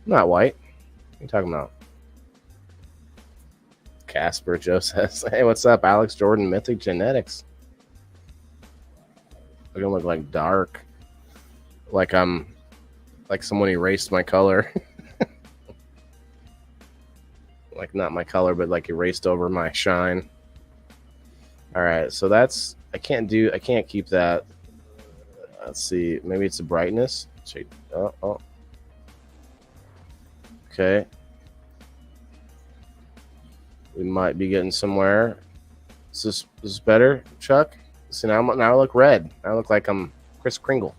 not white. What are you talking about? Casper Joe says, "Hey, what's up, Alex Jordan? Mythic Genetics. We're gonna look like dark, like I'm, like someone erased my color." Like not my color, but like erased over my shine. All right, so that's I can't keep that. Let's see, maybe it's the brightness. Oh. Okay. We might be getting somewhere. Is this better, Chuck? See now I look red. I look like I'm Kris Kringle.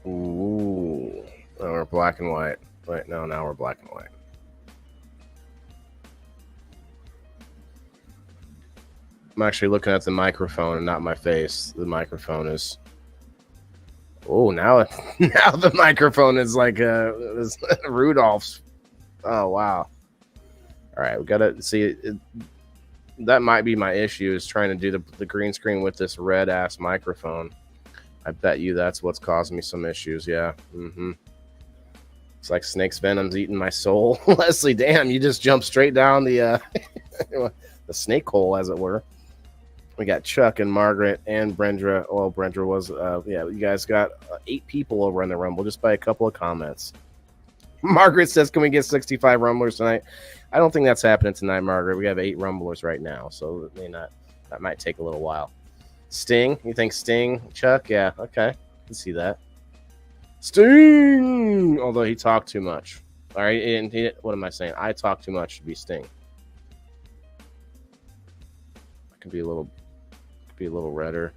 Ooh. Now we're black and white. Wait, no, now we're black and white. I'm actually looking at the microphone and not my face. The microphone is. Oh, now the microphone is like Rudolph's. Oh wow! All right, we gotta see. That might be my issue is trying to do the green screen with this red ass microphone. I bet you that's what's causing me some issues. Yeah. Mm-hmm. It's like Snake's venom's eating my soul. Leslie, damn, you just jumped straight down the the snake hole, as it were. We got Chuck and Margaret and Brenda. Oh, Brenda was, you guys got 8 people over on the Rumble just by a couple of comments. Margaret says, can we get 65 Rumblers tonight? I don't think that's happening tonight, Margaret. We have 8 Rumblers right now, so that might take a little while. Sting? You think Sting, Chuck? Yeah, okay. I can see that. Sting! Although he talked too much. All right, and what am I saying? I talk too much to be Sting. I can be a little redder.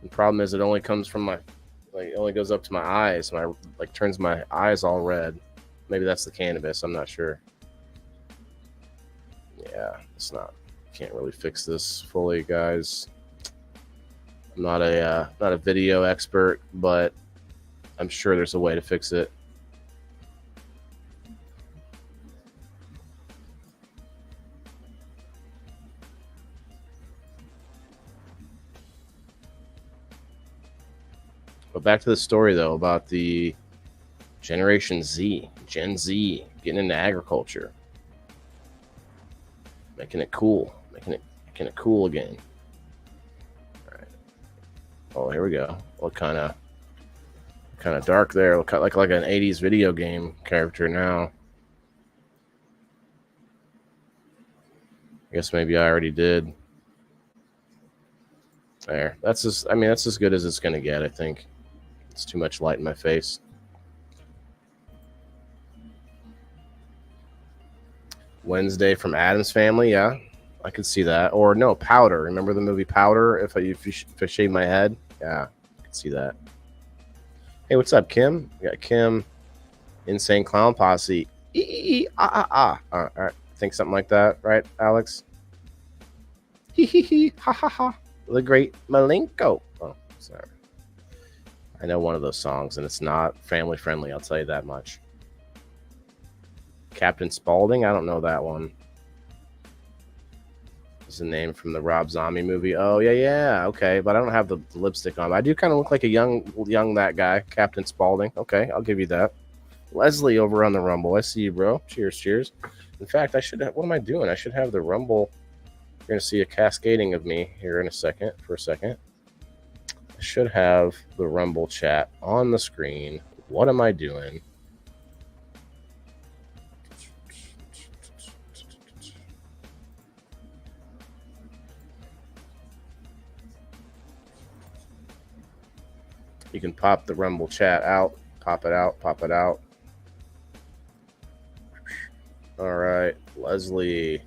The problem is it only comes from it only goes up to my eyes. Turns my eyes all red. Maybe that's the cannabis. I'm not sure. Yeah, it's not. Can't really fix this fully, guys. I'm not a video expert, but I'm sure there's a way to fix it. But back to the story, though, about the Generation Z, Gen Z, getting into agriculture, making it cool, making it cool again. All right. Oh, here we go. What kind of dark there? Look like an 80s video game character now. I guess maybe I already did. There. That's as good as it's gonna get, I think. It's too much light in my face. Wednesday from Addams Family, yeah, I could see that. Or no, Powder. Remember the movie Powder? If I shave my head, yeah, I could see that. Hey, what's up, Kim? We got Kim, Insane Clown Posse. All right, I think something like that, right, Alex? Ha ha ha. The Great Malenko. Oh, sorry. I know one of those songs, and it's not family friendly. I'll tell you that much. Captain Spaulding? I don't know that one. It's a name from the Rob Zombie movie. Oh, yeah. Okay, but I don't have the lipstick on. I do kind of look like a young that guy, Captain Spaulding. Okay, I'll give you that. Leslie over on the Rumble. I see you, bro. Cheers. In fact, I should have... What am I doing? I should have the Rumble... You're going to see a cascading of me here in a second. I should have the Rumble chat on the screen. What am I doing? You can pop the Rumble chat out. Pop it out. All right, Leslie.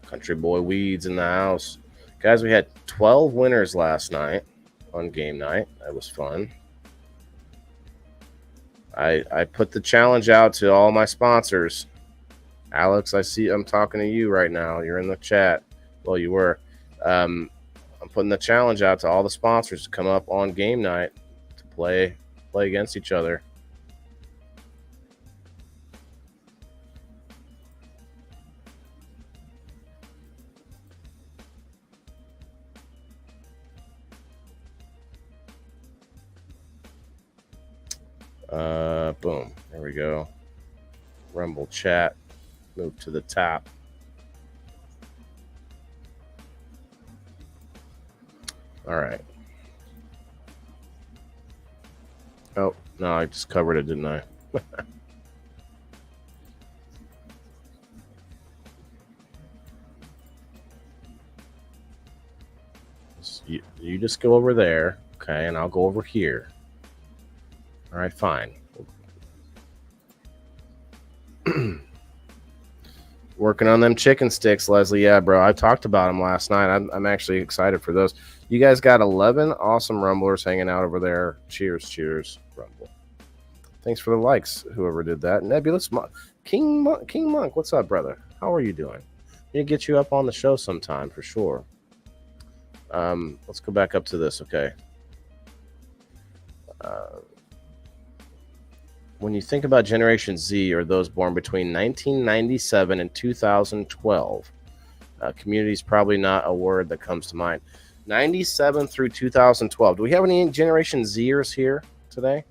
Country Boy Weeds in the house. Guys, we had 12 winners last night on game night. That was fun. I put the challenge out to all my sponsors. Alex, I see I'm talking to you right now. You're in the chat. Well, you were. I'm putting the challenge out to all the sponsors to come up on game night to play against each other. Boom. There we go. Rumble chat. Move to the top. All right. Oh, no, I just covered it, didn't I? You just go over there, okay, and I'll go over here. All right, fine. Working on them chicken sticks, Leslie. Yeah, bro, I talked about them last night. I'm actually excited for those. You guys got 11 awesome rumblers hanging out over there. Cheers, Rumble. Thanks for the likes, whoever did that. Nebulous King Monk, what's up, brother? How are you doing? We need to get you up on the show sometime for sure. Let's go back up to this, okay? When you think about Generation Z or those born between 1997 and 2012, community is probably not a word that comes to mind. 97 through 2012. Do we have any Generation Zers here today?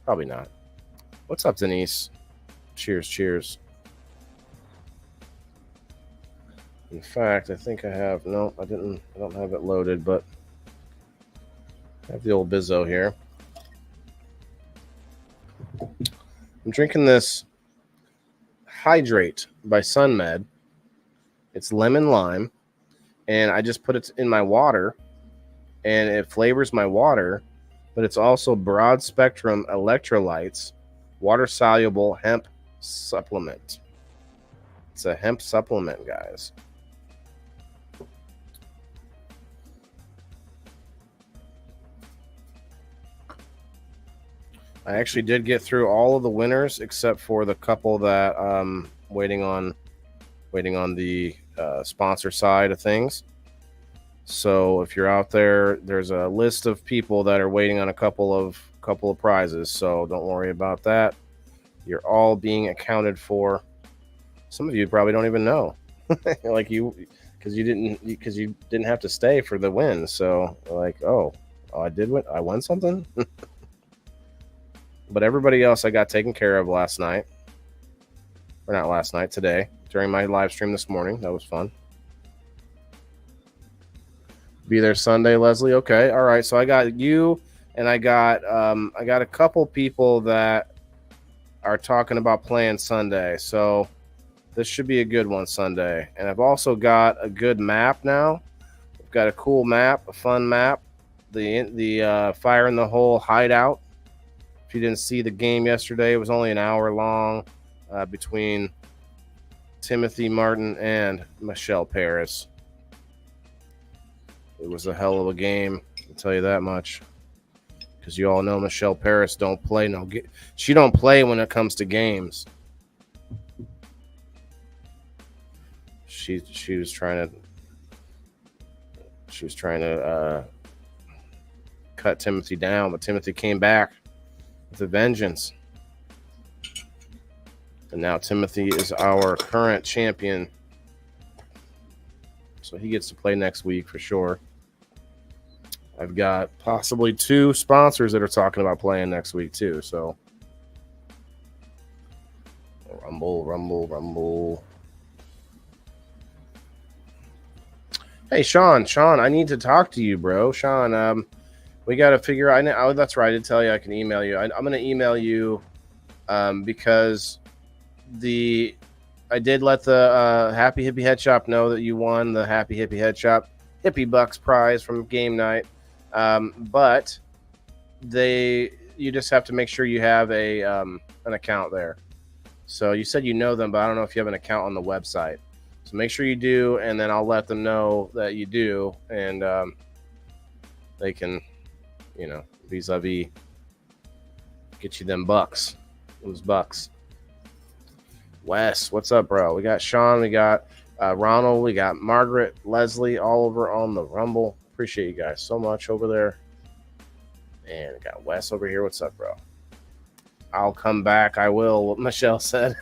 Probably not. What's up, Denise? Cheers. In fact, I think I have. No, I didn't. I don't have it loaded, but I have the old Bizzo here. I'm drinking this Hydrate by SunMed. It's lemon lime, and I just put it in my water, and it flavors my water, but it's also broad spectrum electrolytes, water soluble hemp supplement. It's a hemp supplement, guys. I actually did get through all of the winners except for the couple that waiting on the sponsor side of things. So if you're out there, there's a list of people that are waiting on a couple of prizes. So don't worry about that. You're all being accounted for. Some of you probably don't even know, like because you didn't have to stay for the win. So like, oh, I did win. I won something. But everybody else I got taken care of last night. Or not last night, today. During my live stream this morning. That was fun. Be there Sunday, Leslie. Okay. All right. So I got you, and I got a couple people that are talking about playing Sunday. So this should be a good one Sunday. And I've also got a good map now. I've got a cool map, a fun map. The Fire in the Hole hideout. If you didn't see the game yesterday, it was only an hour long between Timothy Martin and Michelle Paris. It was a hell of a game, I'll tell you that much. Because you all know Michelle Paris don't play she don't play when it comes to games. She was trying to cut Timothy down, but Timothy came back with a vengeance. And now Timothy is our current champion. So he gets to play next week for sure. I've got possibly 2 sponsors that are talking about playing next week too. So rumble. Hey, Sean, I need to talk to you, bro. Sean, we got to figure out. Oh, that's right. I did tell you I can email you. I'm going to email you because I did let the Happy Hippie Head Shop know that you won the Happy Hippie Head Shop Hippie Bucks prize from game night. But you just have to make sure you have an account there. So you said you know them, but I don't know if you have an account on the website. So make sure you do, and then I'll let them know that you do, and they can, vis-a-vis, get you them bucks. Those bucks. Wes, what's up, bro? We got Sean, we got Ronald, we got Margaret, Leslie, all over on the Rumble. Appreciate you guys so much over there. And we got Wes over here. What's up, bro? I'll come back. I will, Michelle said.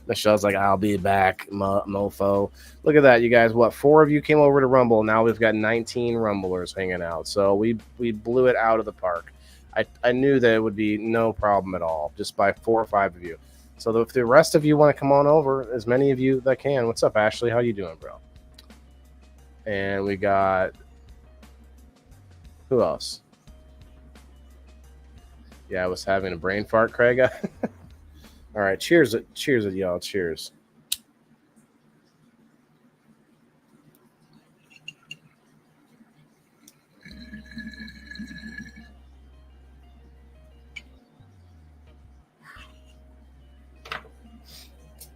Michelle's like, I'll be back, mofo. Look at that, you guys. What, 4 of you came over to Rumble. Now we've got 19 Rumblers hanging out. So we blew it out of the park. I knew that it would be no problem at all, just by 4 or 5 of you. So if the rest of you want to come on over, as many of you that can. What's up, Ashley? How you doing, bro? And we got, who else? Yeah, I was having a brain fart, Craig. All right, cheers, y'all. Cheers.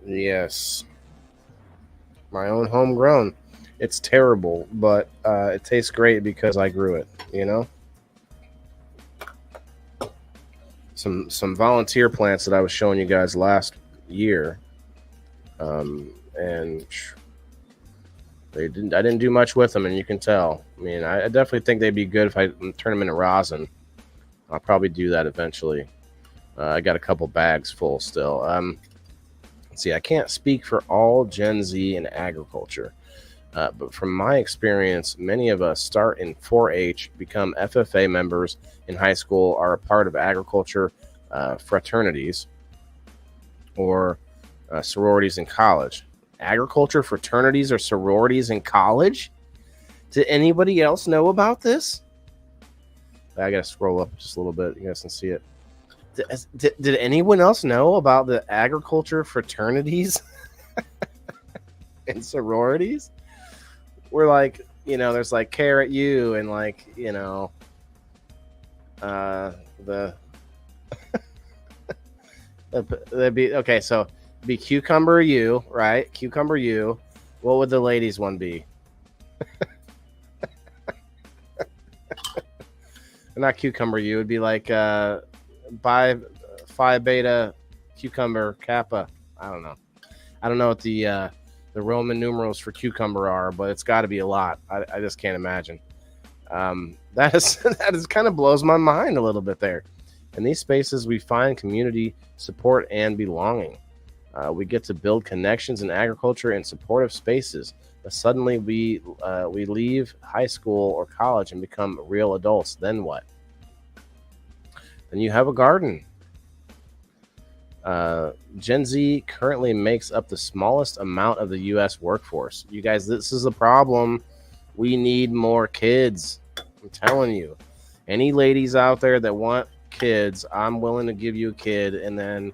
Yes. My own homegrown. It's terrible, but it tastes great because I grew it, Some volunteer plants that I was showing you guys last year. And I didn't do much with them, and you can tell. I mean, I definitely think they'd be good if I turn them into rosin. I'll probably do that eventually. I got a couple bags full still. Let's see, I can't speak for all Gen Z in agriculture, but from my experience, many of us start in 4-H, become FFA members in high school, are a part of agriculture fraternities or sororities in college. Agriculture fraternities or sororities in college? Did anybody else know about this? I gotta scroll up just a little bit. You guys can see it. Did anyone else know about the agriculture fraternities and sororities? We're like, there's like Carrot U and like, that'd be okay. So be Cucumber U, right? Cucumber U. What would the ladies one be? Not Cucumber U. It'd be like Phi Beta Cucumber Kappa. I don't know. I don't know what the Roman numerals for cucumber are, but it's got to be a lot. I just can't imagine. That is kind of blows my mind a little bit there. In these spaces, we find community support and belonging. We get to build connections in agriculture and supportive spaces. But suddenly we leave high school or college and become real adults. Then what? Then you have a garden. Gen Z currently makes up the smallest amount of the U.S. workforce. You guys, this is a problem. We need more kids. I'm telling you. Any ladies out there that want kids, I'm willing to give you a kid, and then,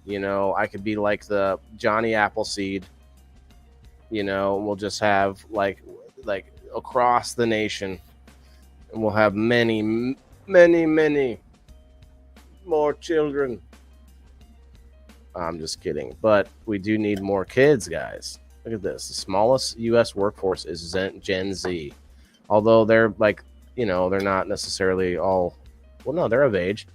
I could be like the Johnny Appleseed. We'll just have like across the nation, and we'll have many, many, many more children. I'm just kidding, but we do need more kids, guys. Look at this. The smallest U.S. workforce is Gen Z. Although they're like, they're not necessarily all, well, no, they're of age.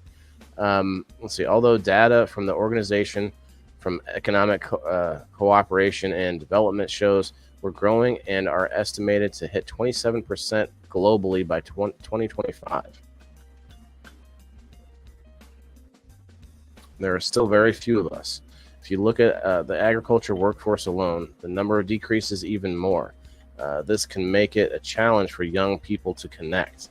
Let's see. Although data from the Organization from Economic Cooperation and Development shows we're growing and are estimated to hit 27% globally by 2025. There are still very few of us. If you look at the agriculture workforce alone, the number decreases even more. This can make it a challenge for young people to connect.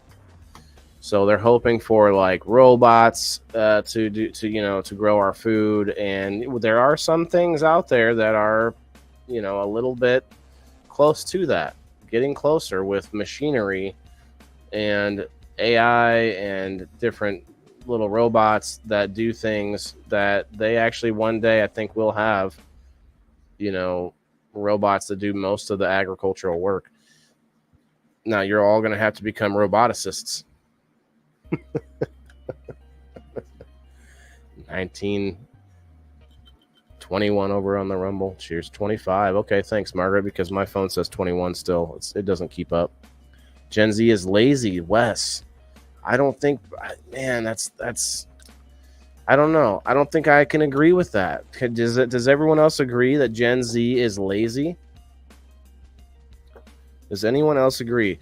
So they're hoping for like robots to grow our food, and there are some things out there that are, a little bit close to that, getting closer with machinery and AI and different little robots that do things that they actually one day I think will have, robots that do most of the agricultural work. Now you're all going to have to become roboticists. 1921 over on the Rumble. Cheers. 25. Okay, thanks, Margaret, because my phone says 21 still. It doesn't keep up. Gen Z is lazy. Wes. I don't think, man, that's I don't know. I don't think I can agree with that. Does everyone else agree that Gen Z is lazy? Does anyone else agree?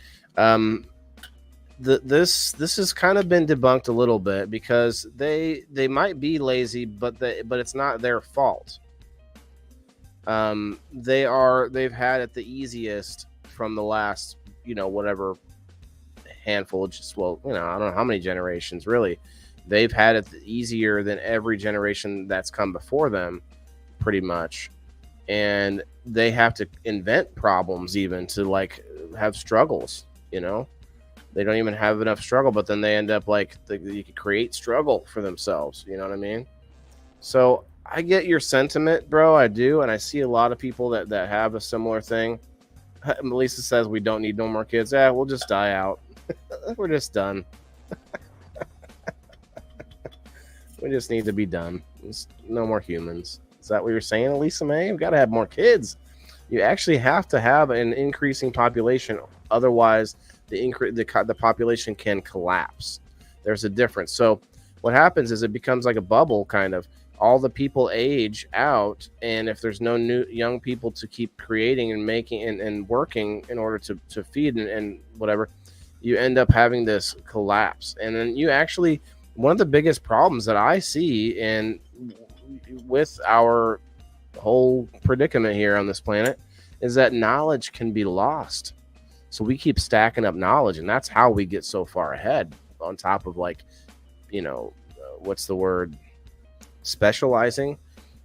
This has kind of been debunked a little bit because they might be lazy, but it's not their fault. They've had it the easiest from the last, whatever handful, just, I don't know how many generations really. They've had it easier than every generation that's come before them, pretty much. And they have to invent problems even to like have struggles, They don't even have enough struggle, but then they end up like you could create struggle for themselves. You know what I mean? So I get your sentiment, bro. I do. And I see a lot of people that have a similar thing. Melissa says we don't need no more kids. We'll just die out. We're just done. We just need to be done. Just no more humans. Is that what you're saying, Elisa May? We've got to have more kids. You actually have to have an increasing population. Otherwise, the population can collapse. There's a difference. So what happens is it becomes like a bubble, kind of. All the people age out, and if there's no new young people to keep creating and making and working in order to feed and whatever, you end up having this collapse. And then you actually, one of the biggest problems that I see with our whole predicament here on this planet is that knowledge can be lost. So we keep stacking up knowledge, and that's how we get so far ahead, on top of what's the word? Specializing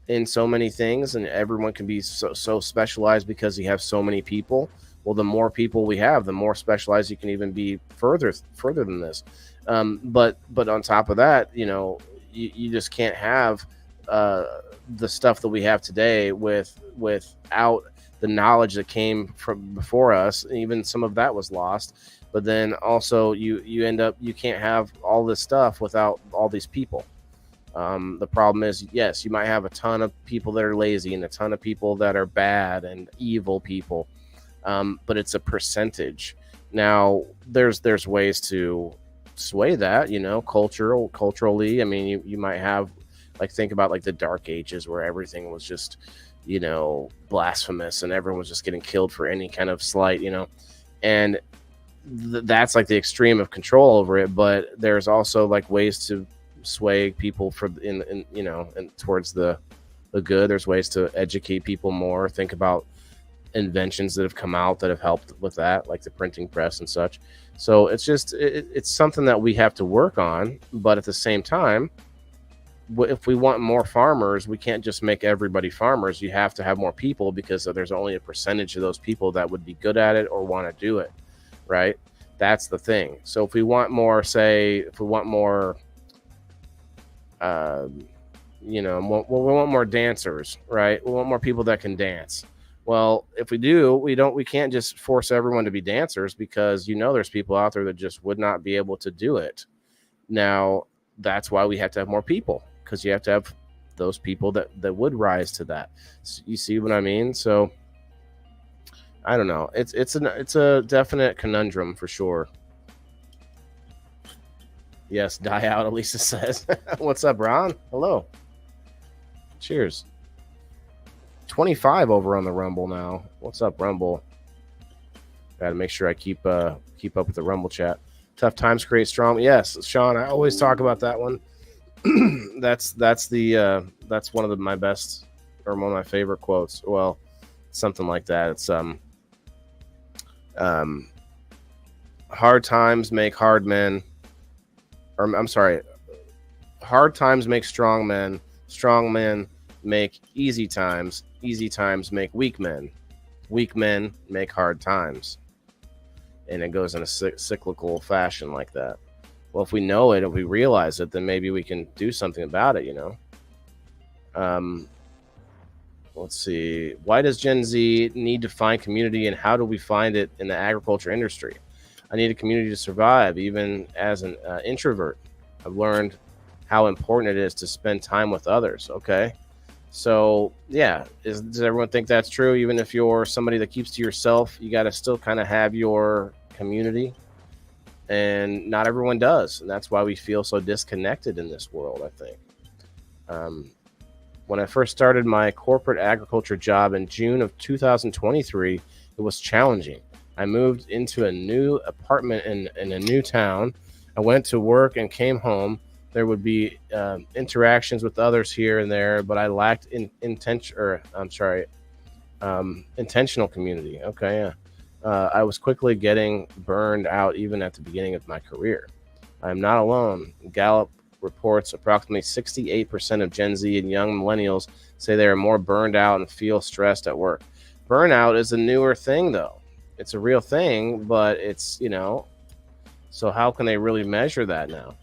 in so many things, and everyone can be so specialized because you have so many people. Well, the more people we have, the more specialized you can even be further than this. But on top of that, you just can't have the stuff that we have today without the knowledge that came from before us. Even some of that was lost. But then also you end up, you can't have all this stuff without all these people. The problem is, yes, you might have a ton of people that are lazy and a ton of people that are bad and evil people, but it's a percentage. Now, there's ways to sway that, culturally. I mean, you might have, think about the Dark Ages, where everything was just, blasphemous and everyone was just getting killed for any kind of slight, and that's the extreme of control over it. But there's also ways to sway people in towards the good. There's ways to educate people more. Think about inventions that have come out that have helped with that, like the printing press and such. So it's just it's something that we have to work on. But at the same time, if we want more farmers, we can't just make everybody farmers. You have to have more people, because there's only a percentage of those people that would be good at it or want to do it, right? That's the thing. So if we want more, we want more dancers, right? We want more people that can dance. Well, if we do, we can't just force everyone to be dancers, because there's people out there that just would not be able to do it. Now, that's why we have to have more people, because you have to have those people that would rise to that. So you see what I mean? So I don't know. It's a definite conundrum for sure. Yes, die out, Elisa says. What's up, Ron? Hello. Cheers. 25 over on the Rumble now. What's up, Rumble? Got to make sure I keep up with the Rumble chat. Tough times create strong. Yes, Sean, I always talk about that one. that's one of my best, or one of my favorite quotes. Well, something like that. It's hard times make hard men. Or I'm sorry, hard times make strong men make easy times make weak men make hard times. And it goes in a cyclical fashion like that. Well, if we know it, if we realize it, then maybe we can do something about it, Let's see. Why does Gen Z need to find community, and how do we find it in the agriculture industry? I need a community to survive, even as an introvert. I've learned how important it is to spend time with others. Okay. So yeah, does everyone think that's true? Even if you're somebody that keeps to yourself, you got to still kind of have your community, and not everyone does, and that's why we feel so disconnected in this world. I think when I first started my corporate agriculture job in June of 2023, it was challenging. I moved into a new apartment in a new town. I went to work and came home. There would be interactions with others here and there, but I lacked intentional community. Okay, yeah. I was quickly getting burned out even at the beginning of my career. I am not alone. Gallup reports approximately 68% of Gen Z and young millennials say they are more burned out and feel stressed at work. Burnout is a newer thing, though. It's a real thing, but it's, so how can they really measure that now?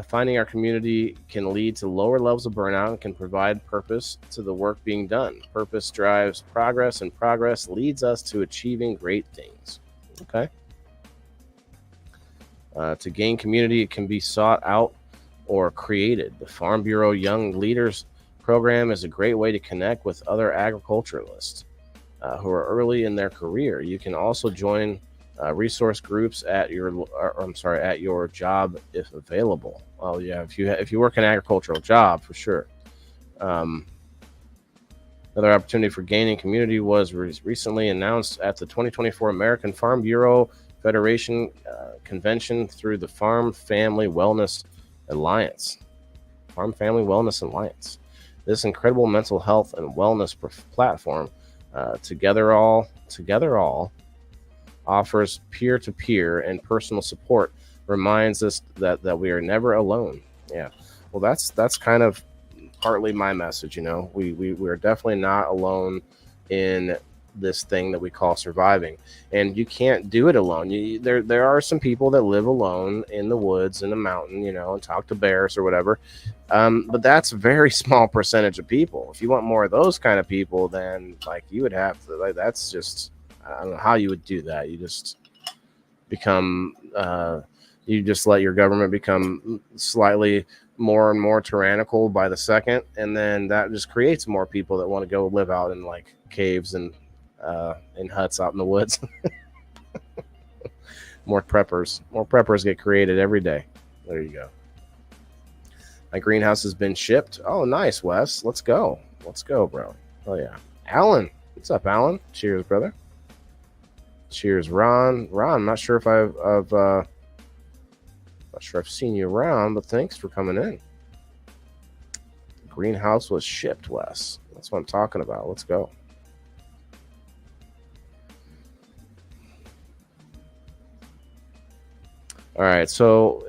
Finding our community can lead to lower levels of burnout and can provide purpose to the work being done. Purpose drives progress, and progress leads us to achieving great things. Okay. To gain community, it can be sought out or created. The Farm Bureau Young Leaders Program is a great way to connect with other agriculturalists who are early in their career. You can also join resource groups at your job if available. Well, yeah, if you work an agricultural job, for sure. Another opportunity for gaining community was recently announced at the 2024 American Farm Bureau Federation convention through the Farm Family Wellness Alliance. Farm Family Wellness Alliance. This incredible mental health and wellness platform, Together All, offers peer-to-peer and personal support, reminds us that we are never alone. Yeah, well, that's kind of partly my message. We're definitely not alone in this thing that we call surviving, and you can't do it alone. There are some people that live alone in the woods, in the mountain, and talk to bears or whatever, but that's a very small percentage of people. If you want more of those kind of people, then you would have to, that's just, I don't know how you would do that. You just become, you just let your government become slightly more and more tyrannical by the second, and then that just creates more people that want to go live out in caves and in huts out in the woods. More preppers get created every day. There you go. My greenhouse has been shipped. Oh, nice, Wes. Let's go, bro. Oh yeah, Alan. What's up, Alan? Cheers, brother. Cheers, Ron. I'm not sure if I've seen you around, but thanks for coming in. Greenhouse was shipped, Wes. That's what I'm talking about. Let's go. All right, so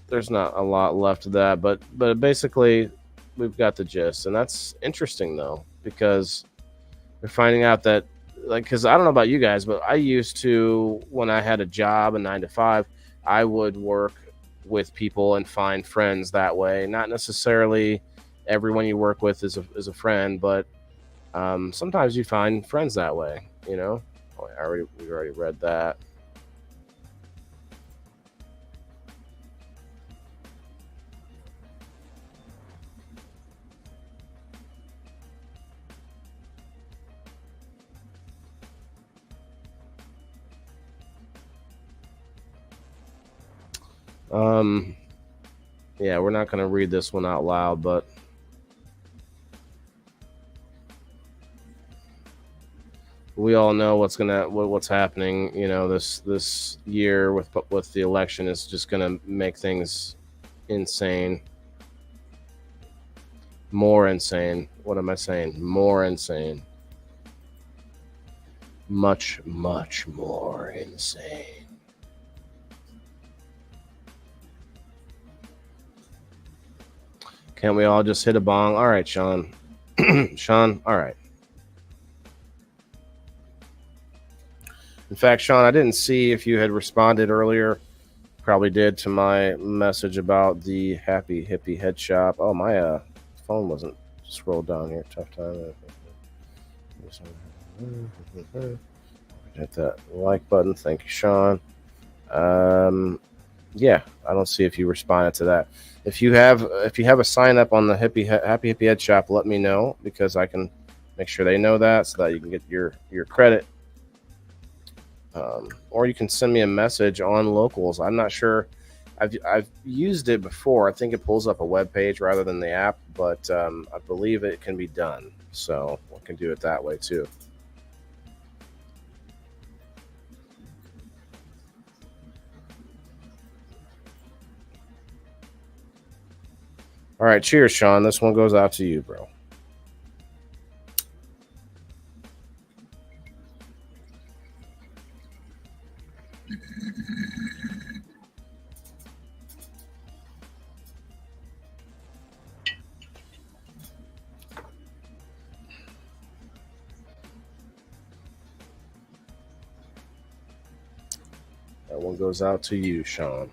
there's not a lot left of that, but basically we've got the gist, and that's interesting though, because we're finding out that, because I don't know about you guys, but I used to, when I had a job, a 9 to 5, I would work with people and find friends that way. Not necessarily everyone you work with is a friend, but sometimes you find friends that way. We already read that. Yeah, we're not going to read this one out loud, but we all know what's happening. This year with the election is just going to make things insane. More insane. What am I saying? More insane. Much, much more insane. Can't we all just hit a bong? All right, Sean. Sean, all right. In fact, Sean, I didn't see if you had responded earlier. Probably did to my message about the Happy Hippie Head Shop. Oh, my phone wasn't scrolled down here. Tough time. Hit that like button. Thank you, Sean. Yeah, I don't see if you responded to that. If you have a sign up on the Happy Hippie Head Shop, let me know because I can make sure they know that so that you can get your credit. Or you can send me a message on Locals. I'm not sure. I've used it before. I think it pulls up a web page rather than the app, but I believe it can be done. So we can do it that way too. All right, cheers, Sean. This one goes out to you, bro. That one goes out to you, Sean.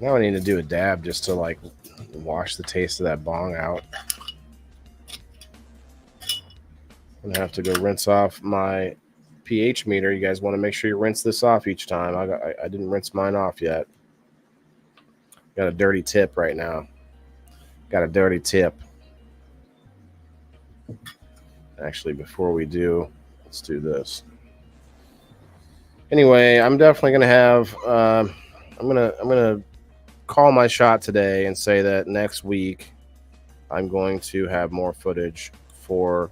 Now I need to do a dab just to like wash the taste of that bong out. I'm gonna have to go rinse off my pH meter. You guys want to make sure you rinse this off each time. I didn't rinse mine off yet. Got a dirty tip right now. Got a dirty tip. Actually, before we do, let's do this. Anyway, I'm definitely gonna have. I'm gonna call my shot today and say that next week I'm going to have more footage for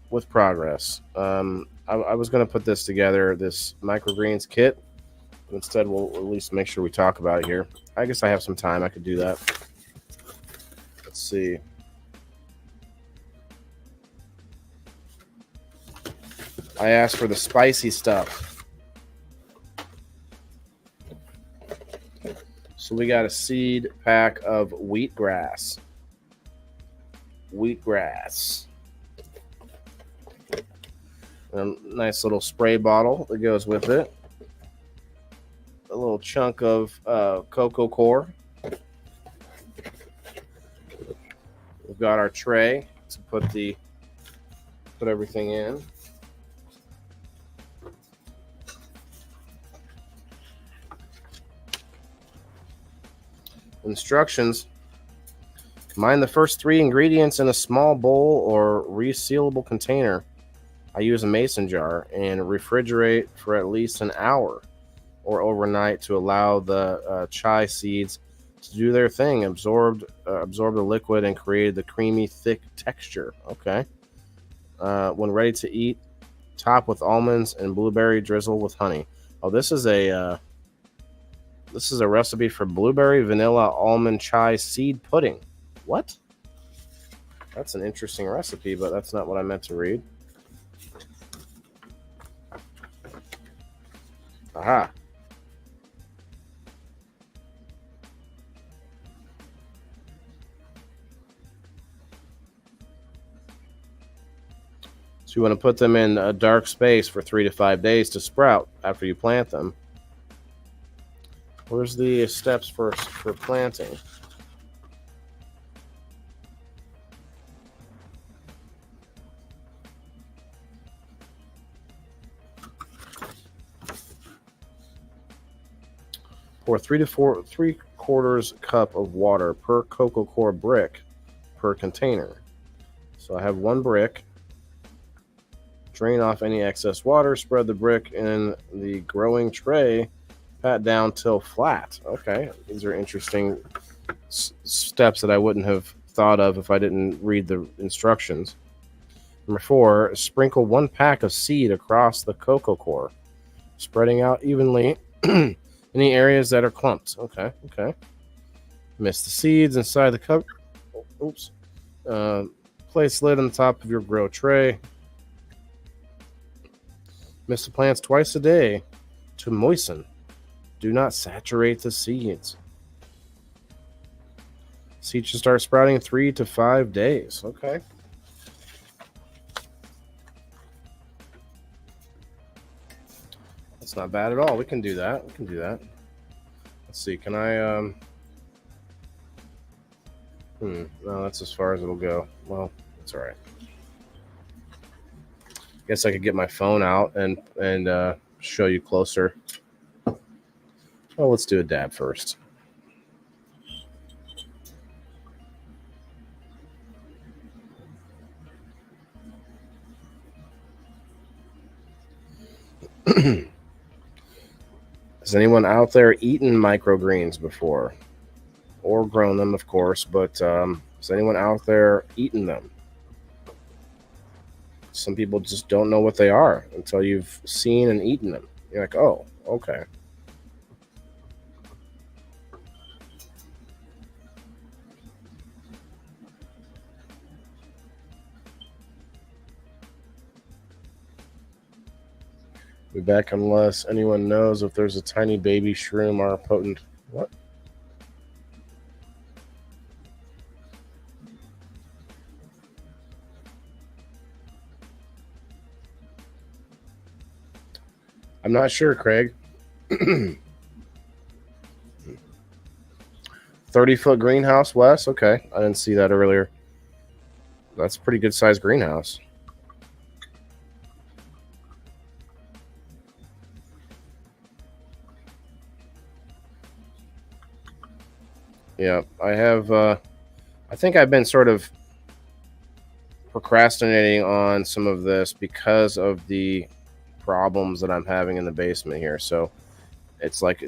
with progress. I was going to put this together, this microgreens kit. Instead, we'll at least make sure we talk about it here. I guess I have some time. I could do that. Let's see. I asked for the spicy stuff. So we got a seed pack of wheatgrass. Wheatgrass. A nice little spray bottle that goes with it. A little chunk of cocoa core. We've got our tray to put everything in. Instructions. Mind the first 3 ingredients in a small bowl or resealable container. I use a mason jar and refrigerate for at least an hour or overnight to allow the chai seeds to do their thing, absorb the liquid and create the creamy, thick texture. Okay. When ready to eat, top with almonds and blueberry drizzle with honey. Oh, this is a recipe for blueberry vanilla almond chai seed pudding. What? That's an interesting recipe, but that's not what I meant to read. Aha. So you want to put them in a dark space for 3 to 5 days to sprout after you plant them. Where's the steps for planting? Pour 3/4 cup of water per cocoa core brick per container. So I have 1 brick. Drain off any excess water. Spread the brick in the growing tray. Pat down till flat. Okay, these are interesting steps that I wouldn't have thought of if I didn't read the instructions. Number 4, sprinkle 1 pack of seed across the cocoa core, spreading out evenly any areas that are clumped. Okay. Mix the seeds inside the cup. Oops. Place lid on the top of your grow tray. Mix the plants twice a day to moisten. Do not saturate the seeds. Seeds should start sprouting in 3 to 5 days. Okay. That's not bad at all. We can do that. Let's see. Can I... No, that's as far as it'll go. Well, that's all right. Guess I could get my phone out and show you closer. Well, let's do a dab first. Has anyone out there eaten microgreens before? Or grown them, of course, but has anyone out there eaten them? Some people just don't know what they are until you've seen and eaten them. You're like, oh, okay. Be back unless anyone knows if there's a tiny baby shroom or a potent... What? I'm not sure, Craig. 30-foot greenhouse, Wes? Okay, I didn't see that earlier. That's a pretty good sized greenhouse. Yeah, I have. I think I've been sort of procrastinating on some of this because of the problems that I'm having in the basement here. So it's like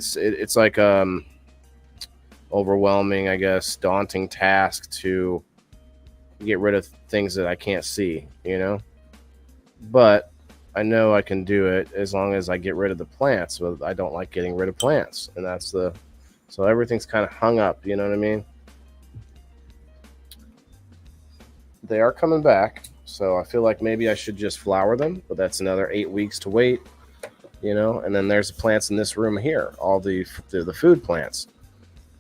overwhelming, I guess, daunting task to get rid of things that I can't see, you know. But I know I can do it as long as I get rid of the plants. But I don't like getting rid of plants, and that's the... So everything's kind of hung up, you know what I mean? They are coming back, so I feel like maybe I should just flower them, but that's another 8 weeks to wait, you know? And then there's the plants in this room here, all the food plants.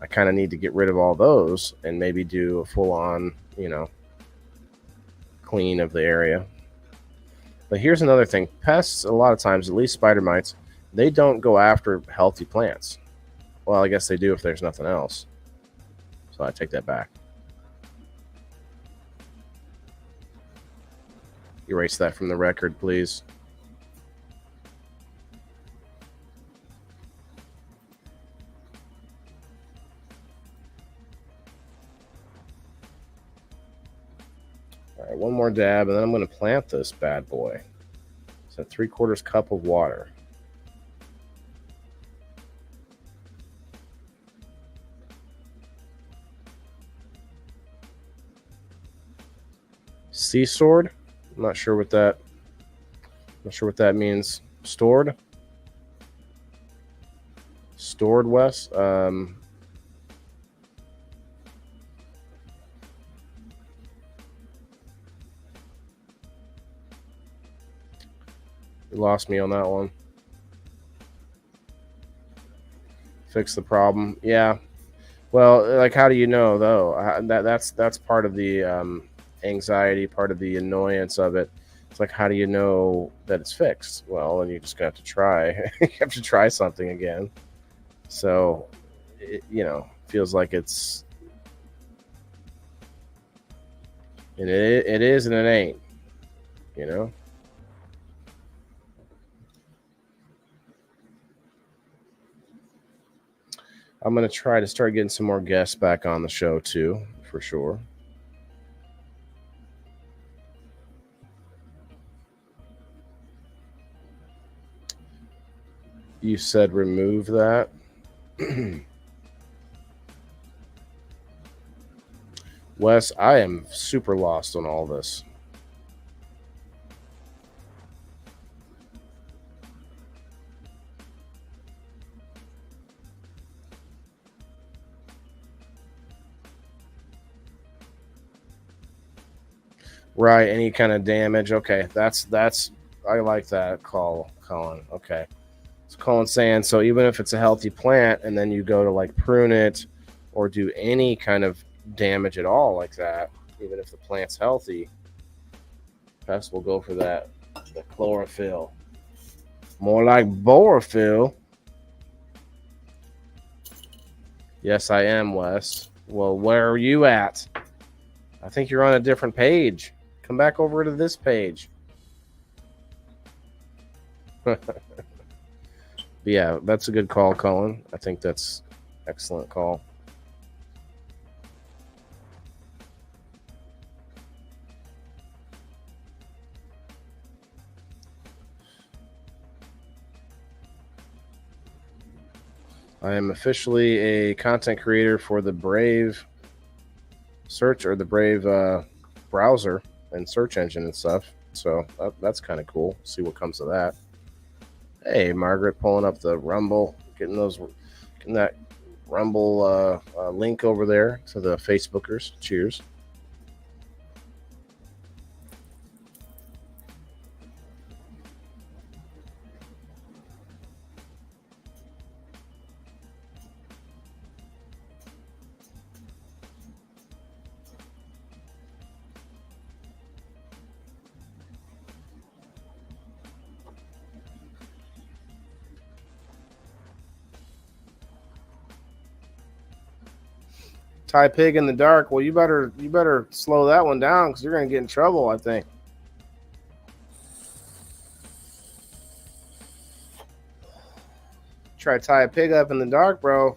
I kind of need to get rid of all those and maybe do a full-on, you know, clean of the area. But here's another thing. Pests, a lot of times, at least spider mites, they don't go after healthy plants. Well, I guess they do if there's nothing else. So I take that back. Erase that from the record, please. All right, one more dab, and then I'm going to plant this bad boy. It's a 3/4 cup of water. Sea sword? I'm not sure what that means. Stored? Stored, Wes? You lost me on that one. Fix the problem. Yeah. Well, like, how do you know, though? That's part of the anxiety, part of the annoyance of it. It's like, how do you know that it's fixed? Well, and you just got to try. You have to try something again. So, you know, feels like it's... And it is and it ain't, you know? I'm going to try to start getting some more guests back on the show, too, for sure. You said remove that. Wes, I am super lost on all this. Right, any kind of damage. Okay, that's I like that call, Colin. Okay. So Colin's saying, so even if it's a healthy plant and then you go to like prune it or do any kind of damage at all like that, even if the plant's healthy, pests will go for that, the chlorophyll. More like borophyll. Yes, I am, Wes. Well, where are you at? I think you're on a different page. Come back over to this page. Yeah, that's a good call, Colin. I think that's excellent call. I am officially a content creator for the Brave search or the Brave browser and search engine and stuff. So that's kind of cool. See what comes of that. Hey, Margaret, pulling up the Rumble, getting that Rumble link over there to the Facebookers. Cheers. Tie pig in the dark. Well, you better slow that one down because you're gonna get in trouble, I think. Try to tie a pig up in the dark, bro.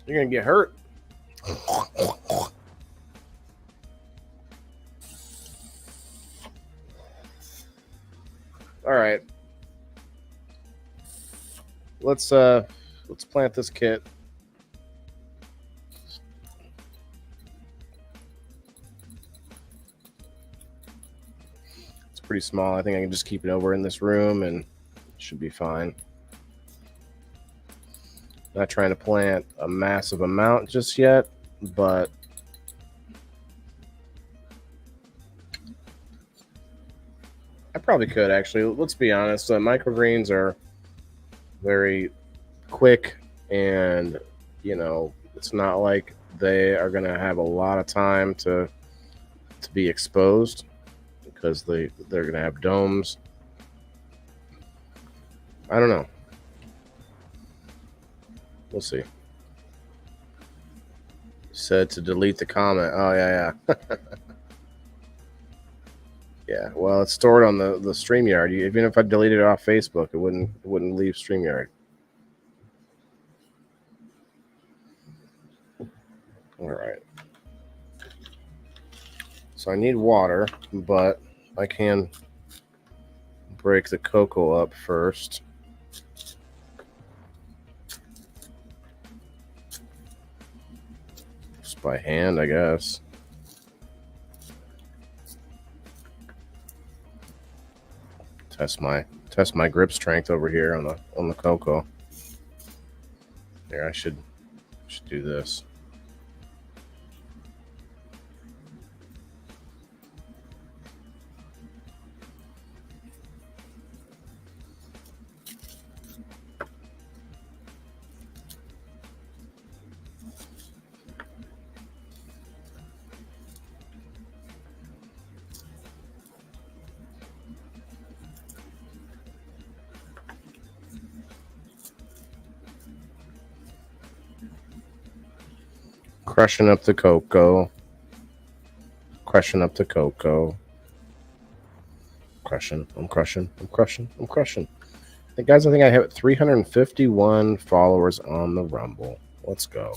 You're gonna get hurt. All right. Let's plant this kit. It's pretty small. I think I can just keep it over in this room and it should be fine. Not trying to plant a massive amount just yet, but I probably could actually. Let's be honest. Microgreens are very quick, and it's not like they are going to have a lot of time to be exposed because they're going to have domes. I don't know. We'll see. Said to delete the comment. Oh yeah. Yeah. Well, it's stored on the StreamYard. Even if I deleted it off Facebook, it wouldn't leave StreamYard. All right. So I need water, but I can break the cocoa up first. Just by hand, I guess. Test my grip strength over here on the cocoa. Here, I should do this. Crushing up the cocoa. Crushing up the cocoa. Crushing. I'm crushing. Hey guys, I think I have 351 followers on the Rumble. Let's go.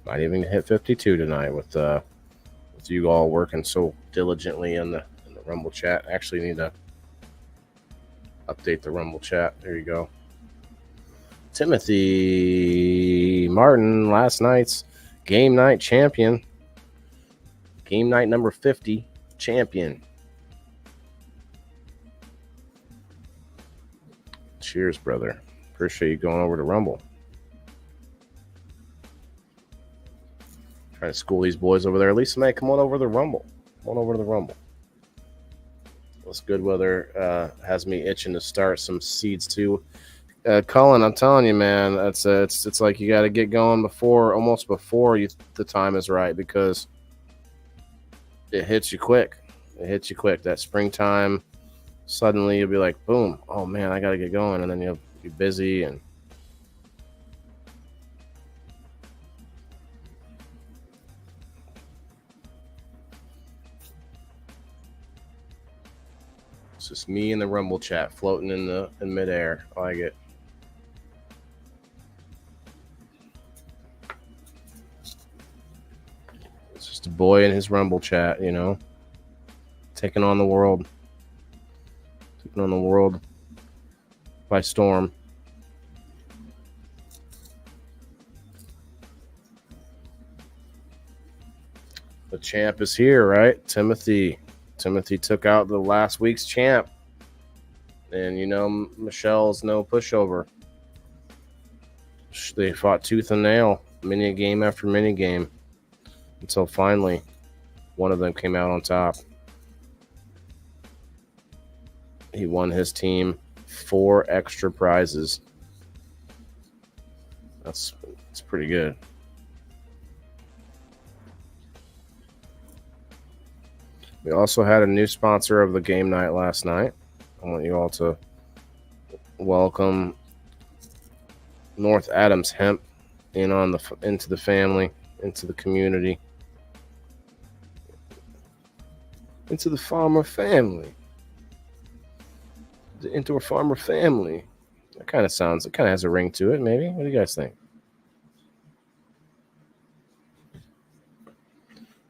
Might even hit 52 tonight with you all working so diligently in the Rumble chat. I actually need to update the Rumble chat. There you go. Timothy Martin, last night's game night champion. Game night number 50 champion. Cheers, brother. Appreciate you going over to Rumble. Trying to school these boys over there. At least somebody come on over to the Rumble. Come on over to the Rumble. This good weather has me itching to start some seeds too. Colin, I'm telling you, man, it's like you got to get going almost before the time is right, because it hits you quick. That springtime, suddenly you'll be like, boom, oh man, I got to get going, and then you'll be busy and. It's just me and the Rumble chat floating in midair. I like it. It's just a boy in his Rumble chat, you know, taking on the world. Taking on the world by storm. The champ is here, right? Timothy took out the last week's champ. And, you know, Michelle's no pushover. They fought tooth and nail, mini game after mini game, until finally one of them came out on top. He won his team 4 extra prizes. That's pretty good. We also had a new sponsor of the game night last night. I want you all to welcome North Adams Hemp into the family, into the community, into the farmer family, into a farmer family. It kind of has a ring to it, maybe. What do you guys think?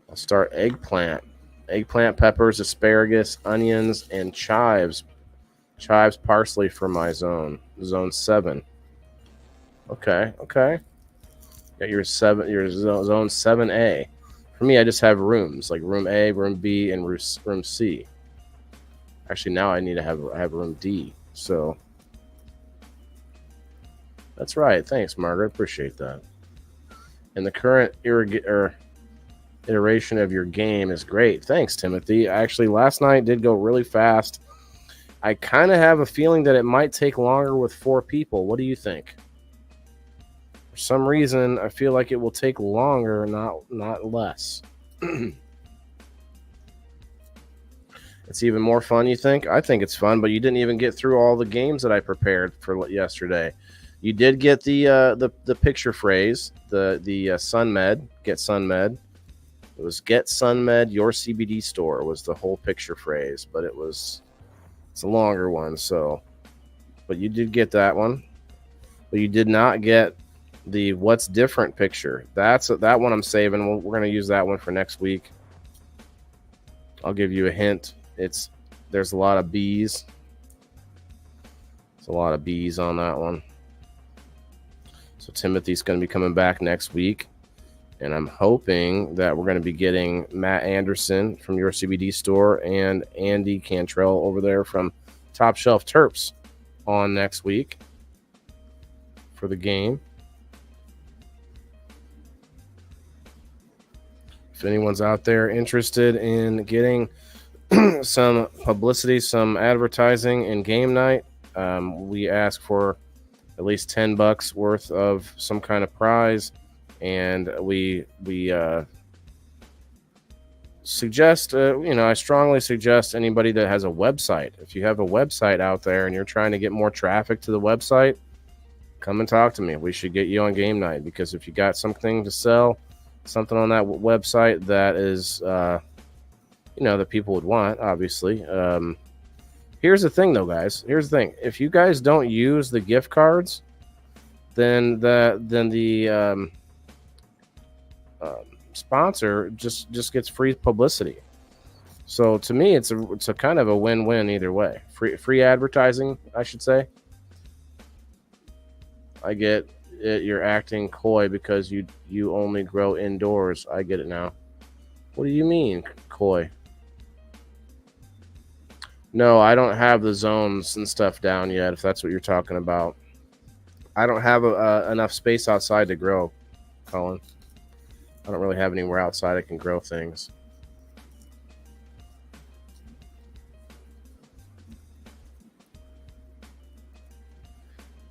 I'll start eggplant, peppers, asparagus, onions, and chives. Chives, parsley for my zone 7. Okay. Got your zone 7A. For me, I just have rooms, like room A, room B, and room C. Actually, now I need to have room D. So that's right. Thanks, Margaret. Appreciate that. And the current iteration of your game is great. Thanks, Timothy. Actually, last night did go really fast. I kind of have a feeling that it might take longer with 4 people. What do you think? For some reason, I feel like it will take longer, not less. It's even more fun, you think? I think it's fun, but you didn't even get through all the games that I prepared for yesterday. You did get the picture phrase, the SunMed, get SunMed. It was get SunMed, your CBD store was the whole picture phrase, but it's a longer one. So, but you did get that one, but you did not get the what's different picture. That one I'm saving. We're going to use that one for next week. I'll give you a hint. There's a lot of bees. There's a lot of bees on that one. So Timothy's going to be coming back next week. And I'm hoping that we're going to be getting Matt Anderson from your CBD store and Andy Cantrell over there from Top Shelf Terps on next week for the game. If anyone's out there interested in getting some publicity, some advertising in game night, we ask for at least $10 worth of some kind of prize. And we suggest, I strongly suggest anybody that has a website. If you have a website out there and you're trying to get more traffic to the website, come and talk to me. We should get you on game night, because if you got something to sell, something on that website that is, that people would want, obviously. Here's the thing, though, guys. Here's the thing. If you guys don't use the gift cards, then the sponsor just gets free publicity. So to me, it's a kind of a win-win either way. Free advertising, I should say. I get it. You're acting coy because you only grow indoors. I get it now. What do you mean coy? No, I don't have the zones and stuff down yet, if that's what you're talking about. I don't have enough space outside to grow, Colin. I don't really have anywhere outside I can grow things.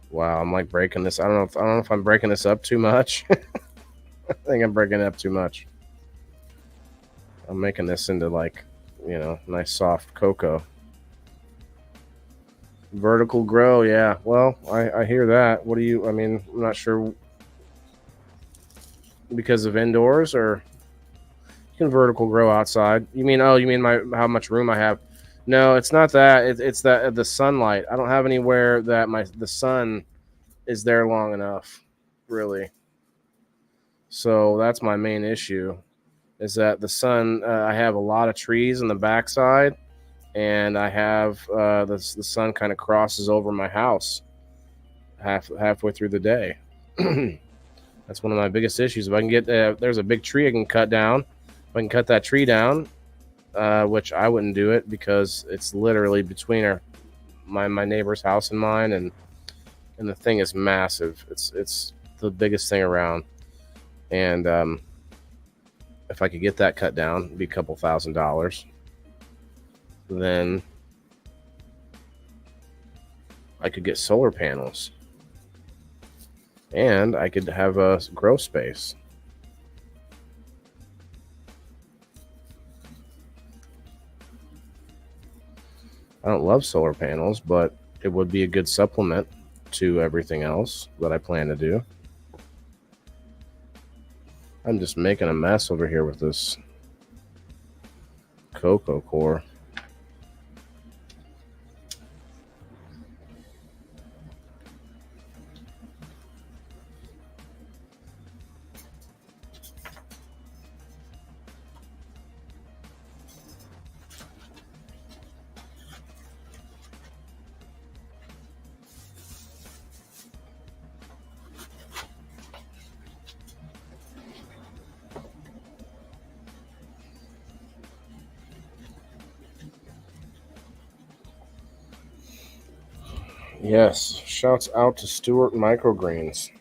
Wow, I'm like breaking this. I don't know if I'm breaking this up too much. I think I'm breaking it up too much. I'm making this into nice soft cocoa. Vertical grow, yeah. Well, I hear that. I'm not sure. Because of indoors, or you can vertical grow outside? You mean how much room I have? No, it's not that. It's that the sunlight. I don't have anywhere that the sun is there long enough, really. So that's my main issue. Is that the sun? I have a lot of trees in the backside, and I have the sun kind of crosses over my house halfway through the day. That's one of my biggest issues. If I can get there's a big tree I can cut down. If I can cut that tree down, which I wouldn't do it because it's literally between my neighbor's house and mine, and the thing is massive. It's the biggest thing around, and if I could get that cut down, it'd be a couple $1,000. Then I could get solar panels, and I could have a grow space. I don't love solar panels, but it would be a good supplement to everything else that I plan to do. I'm just making a mess over here with this cocoa core. Yes, shouts out to Stuart Microgreens.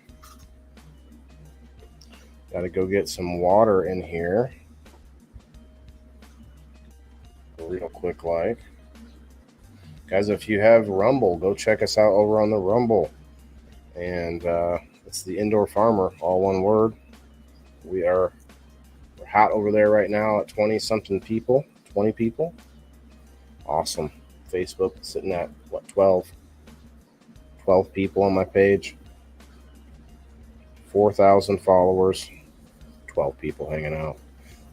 Got to go get some water in here. Real quick, like. Guys, if you have Rumble, go check us out over on the Rumble. And it's the Indoor Farmer, all one word. We're hot over there right now at 20-something people, 20 people. Awesome. Facebook sitting at, 12 people on my page. 4,000 followers. 12 people hanging out.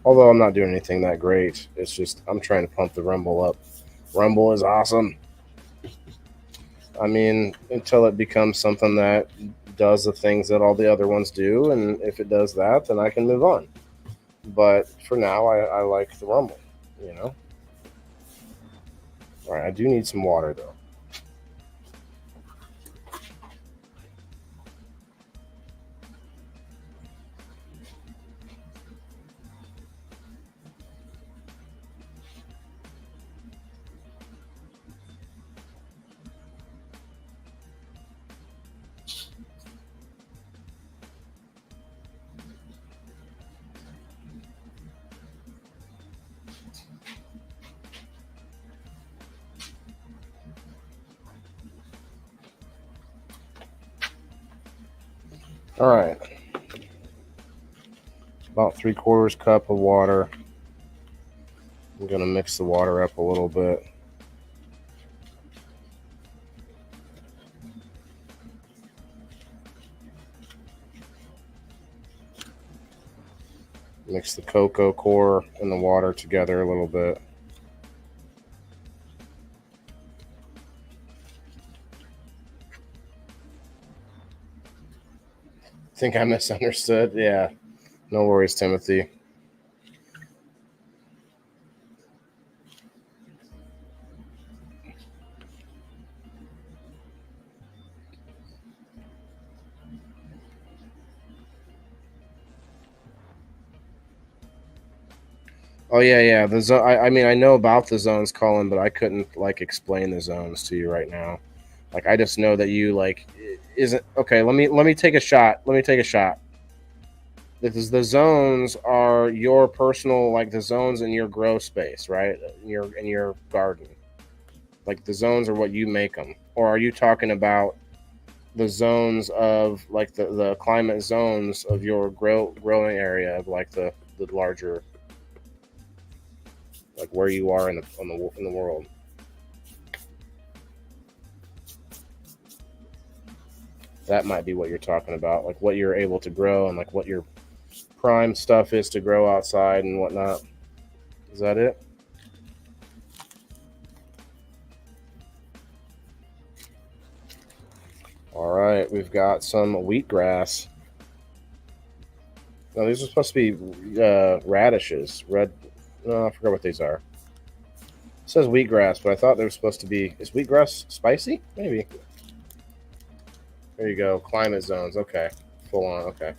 Although I'm not doing anything that great. It's just I'm trying to pump the Rumble up. Rumble is awesome. I mean, until it becomes something that does the things that all the other ones do, and if it does that, then I can move on. But for now, I like the Rumble, you know? All right, I do need some water, though. All right. About 3/4 cup of water. I'm going to mix the water up a little bit. Mix the cocoa core and the water together a little bit. Think I misunderstood? Yeah. No worries, Timothy. Oh yeah. The zone. I mean, I know about the zones, Colin, but I couldn't explain the zones to you right now. I just know that you isn't okay. Let me take a shot. Because the zones are your personal, the zones in your grow space, right? In your garden. The zones are what you make them. Or are you talking about the zones of the climate zones of your growing area of the larger, where you are in the world? That might be what you're talking about, what you're able to grow and what your prime stuff is to grow outside and whatnot. Is that it? All right, we've got some wheatgrass. No, these are supposed to be radishes. No, I forgot what these are. It says wheatgrass, but I thought they were supposed to be. Is wheatgrass spicy? Maybe. There you go. Climate zones. Okay. Full on. Okay.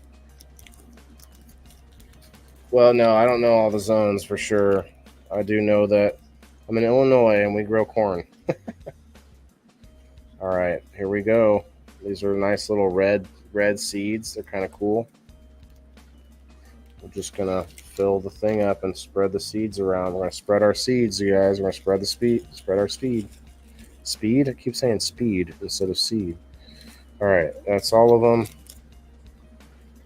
Well, no, I don't know all the zones for sure. I do know that I'm in Illinois and we grow corn. All right, here we go. These are nice little red seeds. They're kind of cool. We're just gonna fill the thing up and spread the seeds around. We're gonna spread our seeds, you guys. We're gonna spread the speed. Spread our speed. Speed? I keep saying speed instead of seed. All right, that's all of them.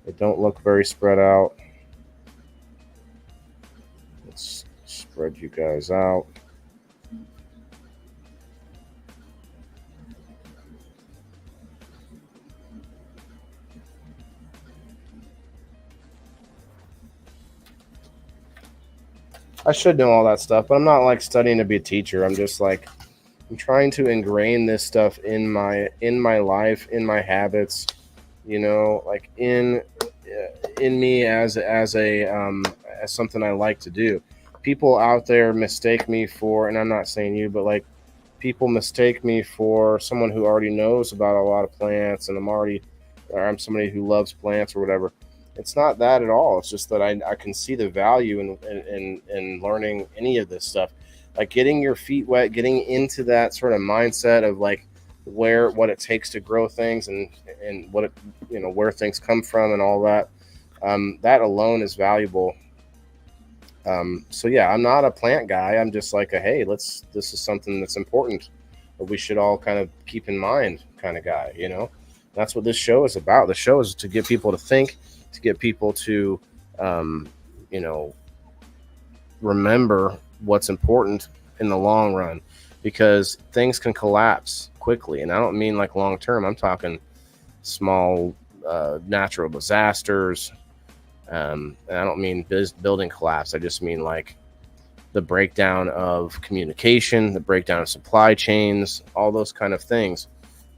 They don't look very spread out. Let's spread you guys out. I should know all that stuff, but I'm not like studying to be a teacher. I'm just like I'm trying to ingrain this stuff in my life, in my habits, you know, like in me as something I like to do. People out there mistake me for, and I'm not saying you, but like people mistake me for someone who already knows about a lot of plants, and I'm somebody who loves plants or whatever. It's not that at all. It's just that I can see the value in learning any of this stuff, like getting your feet wet, getting into that sort of mindset of like what it takes to grow things and what it, you know, where things come from and all that. That alone is valuable. So yeah, I'm not a plant guy. I'm just like hey, this is something that's important that we should all kind of keep in mind kind of guy, you know. That's what this show is about. The show is to get people to think, to get people to, you know, remember what's important in the long run, because things can collapse quickly. And I don't mean like long term. I'm talking small natural disasters. And I don't mean building collapse. I just mean like the breakdown of communication, the breakdown of supply chains, all those kind of things.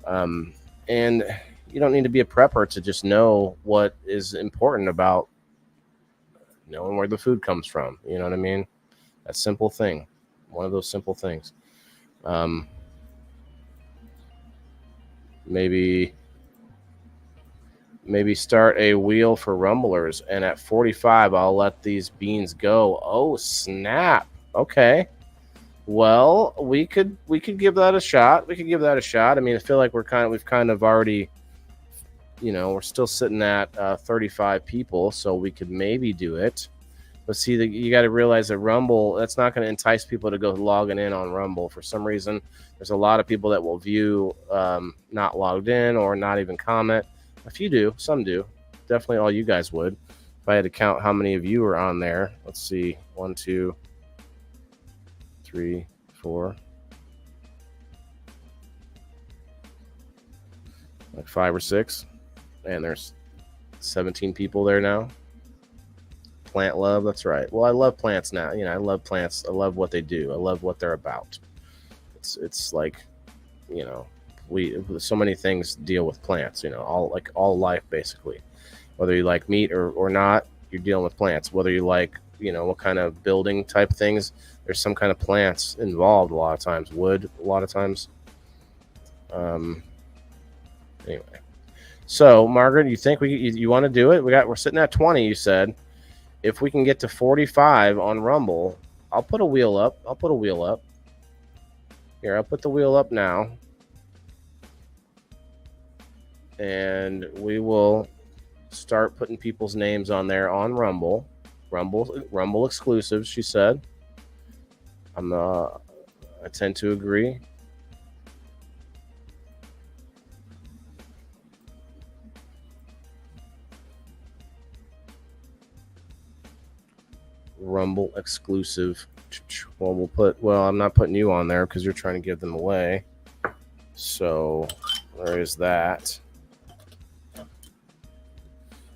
And you don't need to be a prepper to just know what is important about knowing where the food comes from. You know what I mean? That simple thing. One of those simple things. Maybe start a wheel for rumblers, and at 45 I'll let these beans go. Oh snap. Okay. Well, we could give that a shot. I mean, I feel like we've kind of already, you know, we're still sitting at 35 people, so we could maybe do it. But see, you got to realize that Rumble, that's not going to entice people to go logging in on Rumble. For some reason, there's a lot of people that will view not logged in or not even comment. A few do, some do. Definitely all you guys would. If I had to count how many of you are on there, let's see, 1, 2, 3, 4, like 5 or 6, and there's 17 people there now. Plant love, that's right. Well, I love plants now. You know, I love plants. I love what they do. I love what they're about. It's like, you know, so many things deal with plants. You know, all life basically. Whether you like meat or not, you're dealing with plants. Whether you like, you know, what kind of building type things, there's some kind of plants involved a lot of times. Wood a lot of times. Anyway, so Margaret, you think you want to do it? We're sitting at 20. You said if we can get to 45 on Rumble, I'll put a wheel up. Here, I'll put the wheel up now, and we will start putting people's names on there on Rumble. Rumble exclusives, she said. I tend to agree. Rumble exclusive. Well, I'm not putting you on there because you're trying to give them away. So there is that.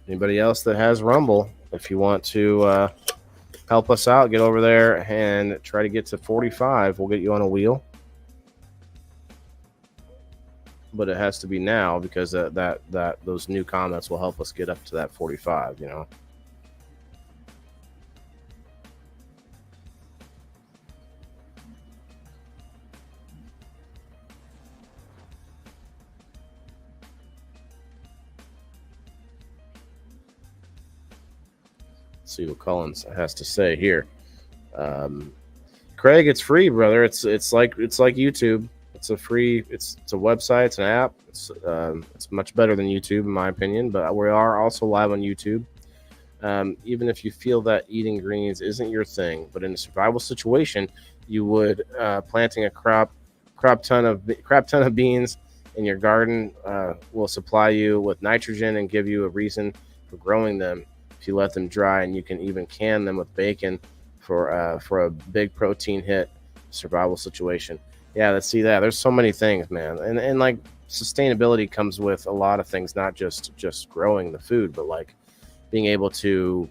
Anybody else that has Rumble, if you want to help us out, get over there and try to get to 45. We'll get you on a wheel. but it has to be now because that those new comments will help us get up to that 45. Let's see what Collins has to say here. Craig, it's free, brother. It's like YouTube. It's a website. It's an app. It's much better than YouTube in my opinion. But we are also live on YouTube. Even if you feel that eating greens isn't your thing, but in a survival situation, you would planting a crop ton of beans in your garden will supply you with nitrogen and give you a reason for growing them. If you let them dry, and you can even can them with bacon for a big protein hit survival situation. Yeah, let's see that. There's so many things, man, and like sustainability comes with a lot of things, not just growing the food, but like being able to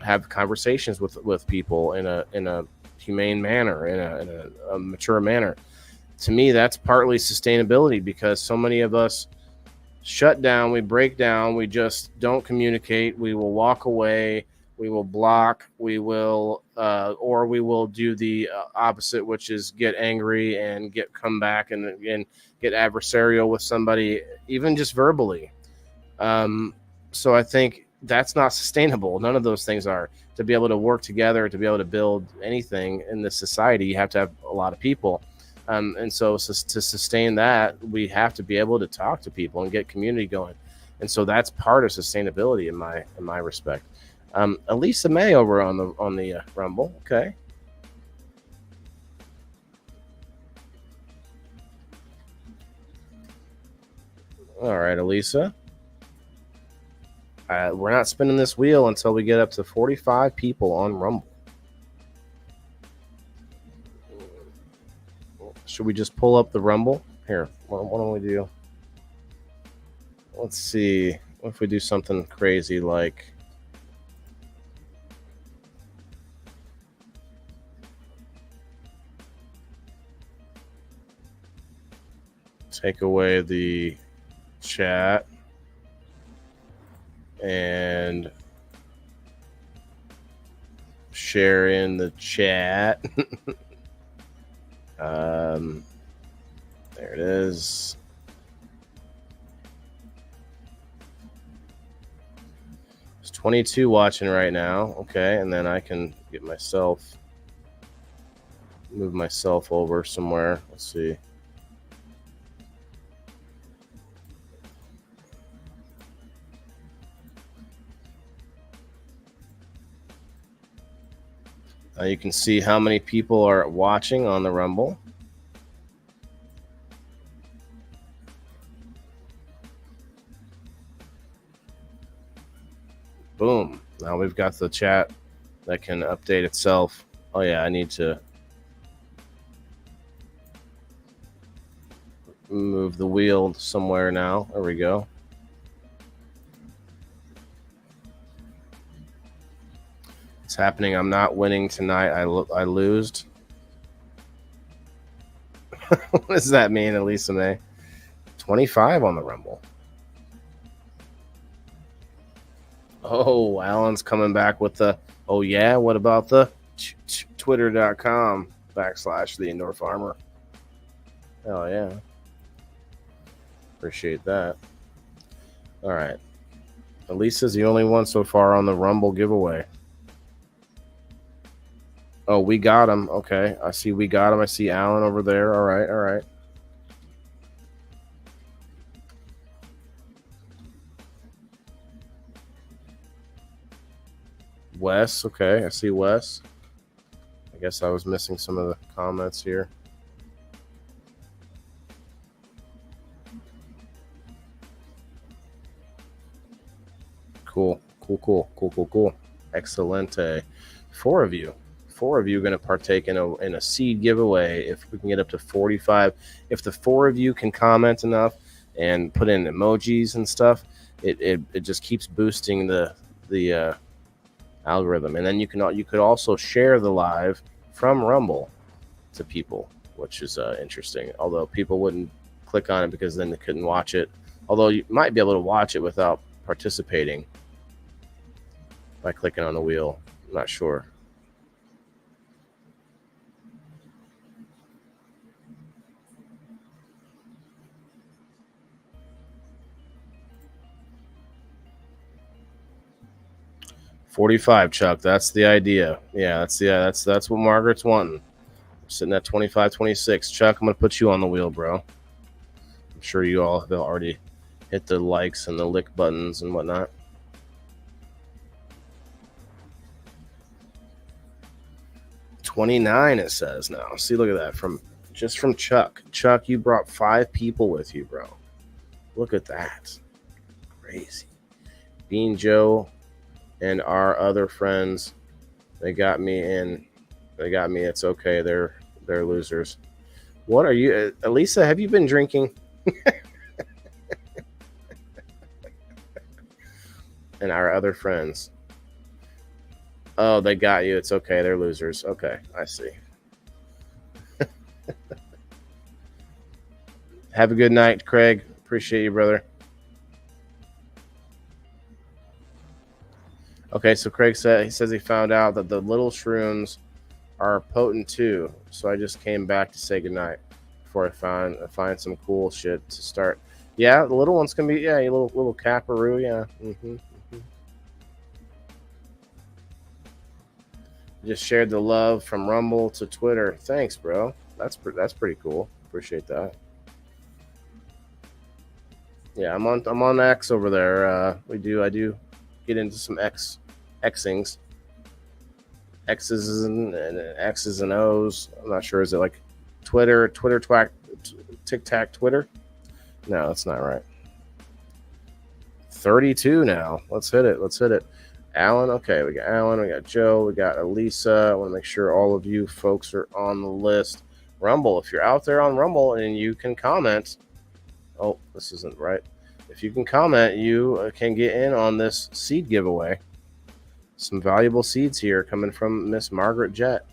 have conversations with people in a humane manner, in a mature manner. To me, that's partly sustainability, because so many of us shut down, we break down, we just don't communicate, we will walk away, we will block, we will or we will do the opposite, which is get angry and come back and get adversarial with somebody, even just verbally. So I think that's not sustainable. None of those things are. To be able to work together, to be able to build anything in this society, you have to have a lot of people. And so to sustain that, we have to be able to talk to people and get community going. And so that's part of sustainability in my respect. Elisa May over on the Rumble. Okay. All right, Elisa. We're not spinning this wheel until we get up to 45 people on Rumble. Should we just pull up the Rumble? Here, what don't we do? Let's see. What if we do something crazy like... take away the chat and share in the chat. There it is. There's 22 watching right now. Okay, and then I can move myself over somewhere. Let's see. You can see how many people are watching on the Rumble. Boom. Now we've got the chat that can update itself. Oh, yeah, I need to move the wheel somewhere now. There we go. It's happening. I'm not winning tonight. I lose. What does that mean, Elisa May? 25 on the Rumble. Oh, Alan's coming back with the, oh yeah, what about the twitter.com/the indoor farmer? Oh yeah. Appreciate that. All right. Elisa's the only one so far on the Rumble giveaway. Oh, we got him. Okay. I see we got him. I see Alan over there. All right. All right. Wes. Okay. I see Wes. I guess I was missing some of the comments here. Cool. Excelente. Four of you are going to partake in a seed giveaway if we can get up to 45. If the four of you can comment enough and put in emojis and stuff, it just keeps boosting the algorithm. And then you could also share the live from Rumble to people, which is interesting. Although people wouldn't click on it because then they couldn't watch it. Although you might be able to watch it without participating by clicking on the wheel. I'm not sure. $45, Chuck. That's the idea. Yeah, that's what Margaret's wanting. Sitting at 25, 26. Chuck, I'm gonna put you on the wheel, bro. I'm sure you all have already hit the likes and the lick buttons and whatnot. 29, it says now. See, look at that. From Chuck. Chuck, you brought 5 people with you, bro. Look at that. Crazy. Bean Joe and our other friends, they got me in. They got me. It's okay. They're losers. What are you, Elisa? Have you been drinking? And our other friends. Oh, they got you. It's okay. They're losers. Okay, I see. Have a good night, Craig. Appreciate you, brother. Okay, so Craig says he found out that the little shrooms are potent too. So I just came back to say goodnight before I find some cool shit to start. Yeah, the little ones can be, yeah, a little caparoo, yeah. Just shared the love from Rumble to Twitter. Thanks, bro. That's pretty cool. Appreciate that. Yeah, I'm on X over there. I do get into some Xings. X's and X's and O's. I'm not sure. Is it like Twitter, TikTok, Twitter? No, that's not right. 32 now. Let's hit it. Alan. Okay, we got Alan. We got Joe. We got Elisa. I want to make sure all of you folks are on the list. Rumble. If you're out there on Rumble and you can comment. Oh, this isn't right. If you can comment, you can get in on this seed giveaway. Some valuable seeds here coming from Miss Margaret Jett.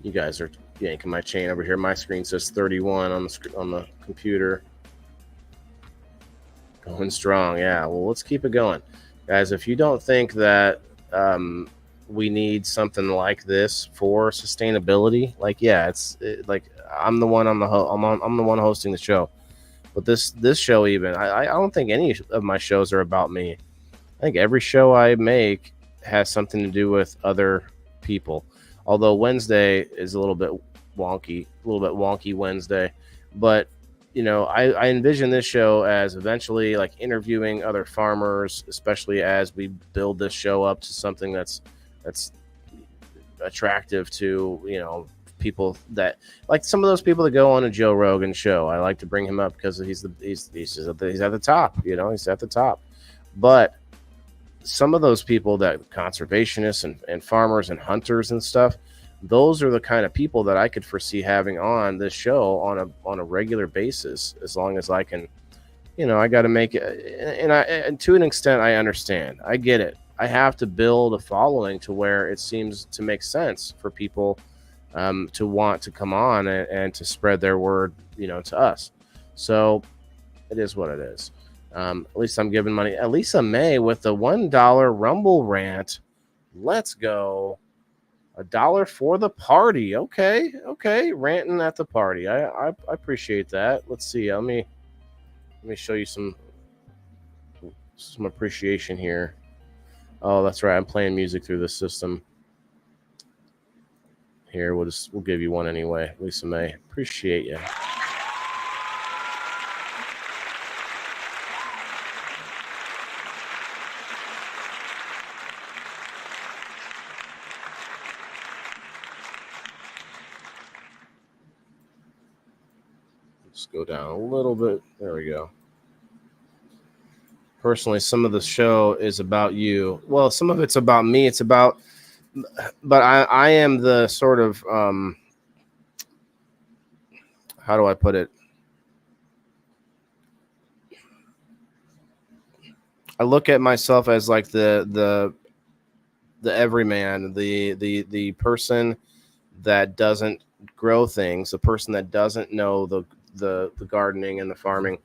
You guys are yanking my chain over here. My screen says 31 on the computer. Going strong, yeah. Well, let's keep it going, guys. If you don't think that we need something like this for sustainability, like, yeah, like I'm the one I'm the one hosting the show. But this show, even I don't think any of my shows are about me. I think every show I make has something to do with other people. Although Wednesday is a little bit wonky Wednesday, but you know, I envision this show as eventually like interviewing other farmers, especially as we build this show up to something that's attractive to, you know, people that like some of those people that go on a Joe Rogan show. I like to bring him up because he's at the top, you know, he's at the top. But some of those people that conservationists and farmers and hunters and stuff, those are the kind of people that I could foresee having on this show on a regular basis, as long as I can, you know, I got to make it. And to an extent, I understand. I get it. I have to build a following to where it seems to make sense for people to want to come on and to spread their word, you know, to us. So it is what it is. At least I'm giving money. Elisa May with the $1 Rumble rant. Let's go. $1 for the party. Okay. Ranting at the party. I appreciate that. Let's see. Let me show you some appreciation here. Oh, that's right. I'm playing music through the system. Here, we'll give you one anyway. Lisa May. Appreciate you. Go down a little bit. There we go. Personally, some of the show is about you. Well, some of it's about me. It's about, but I am the sort of, how do I put it? I look at myself as like the everyman, the person that doesn't grow things, the person that doesn't know the gardening and the farming,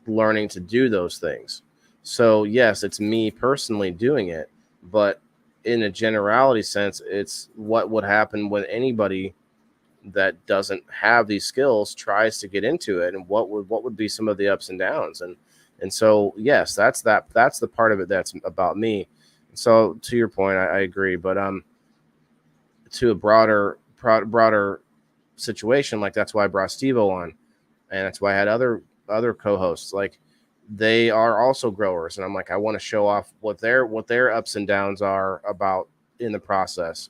learning to do those things. So yes, it's me personally doing it, but in a generality sense, it's what would happen when anybody that doesn't have these skills tries to get into it, and what would be some of the ups and downs. And so yes, that's the part of it that's about me. So to your point, I agree, but to a broader situation, like that's why I brought Steve-O on, and that's why I had other co-hosts. Like they are also growers, and I'm like, I want to show off what their ups and downs are about in the process.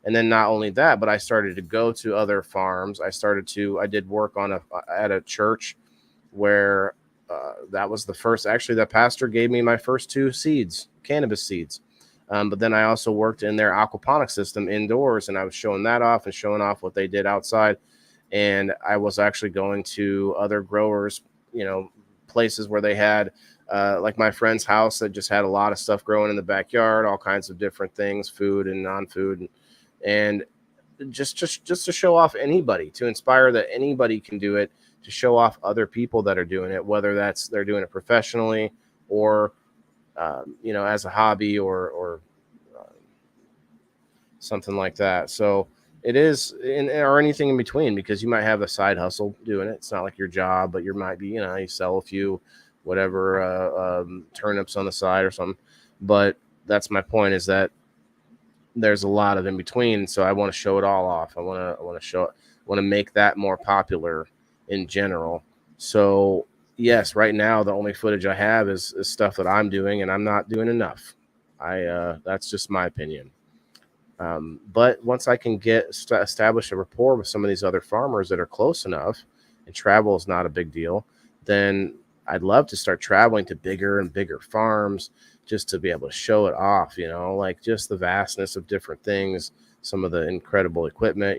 And then not only that, but I started to go to other farms. I did work at a church where that was the first. Actually, the pastor gave me my first 2 seeds, cannabis seeds. But then I also worked in their aquaponics system indoors, and I was showing that off and showing off what they did outside. And I was actually going to other growers, places where they had, like my friend's house that just had a lot of stuff growing in the backyard, all kinds of different things, food and non-food, and just to show off anybody, to inspire that anybody can do it, to show off other people that are doing it, whether that's they're doing it professionally or as a hobby or something like that. So it is, or anything in between, because you might have a side hustle doing it. It's not like your job, but you might be, you sell a few turnips on the side or something. But that's my point, is that there's a lot of in between. So I want to show it all off. I want to make that more popular in general. So yes, right now the only footage I have is stuff that I'm doing, and I'm not doing enough. That's just my opinion. But once I can establish a rapport with some of these other farmers that are close enough, and travel is not a big deal, then I'd love to start traveling to bigger and bigger farms just to be able to show it off, like just the vastness of different things, some of the incredible equipment.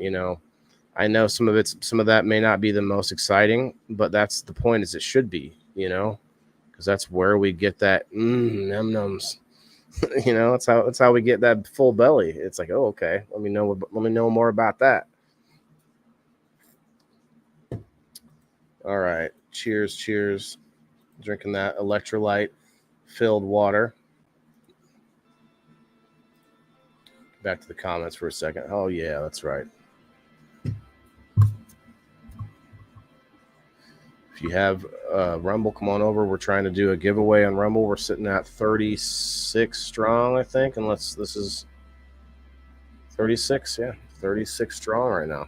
I know some of that may not be the most exciting, but that's the point, is it should be, because that's where we get that num-nums. That's how we get that full belly. It's like, oh, okay, let me know more about that. All right, cheers. Drinking that electrolyte filled water. Back to the comments for a second. Oh yeah, that's right. If you have Rumble, come on over. We're trying to do a giveaway on Rumble. We're sitting at 36 strong, I think, unless this is 36. Yeah, 36 strong right now.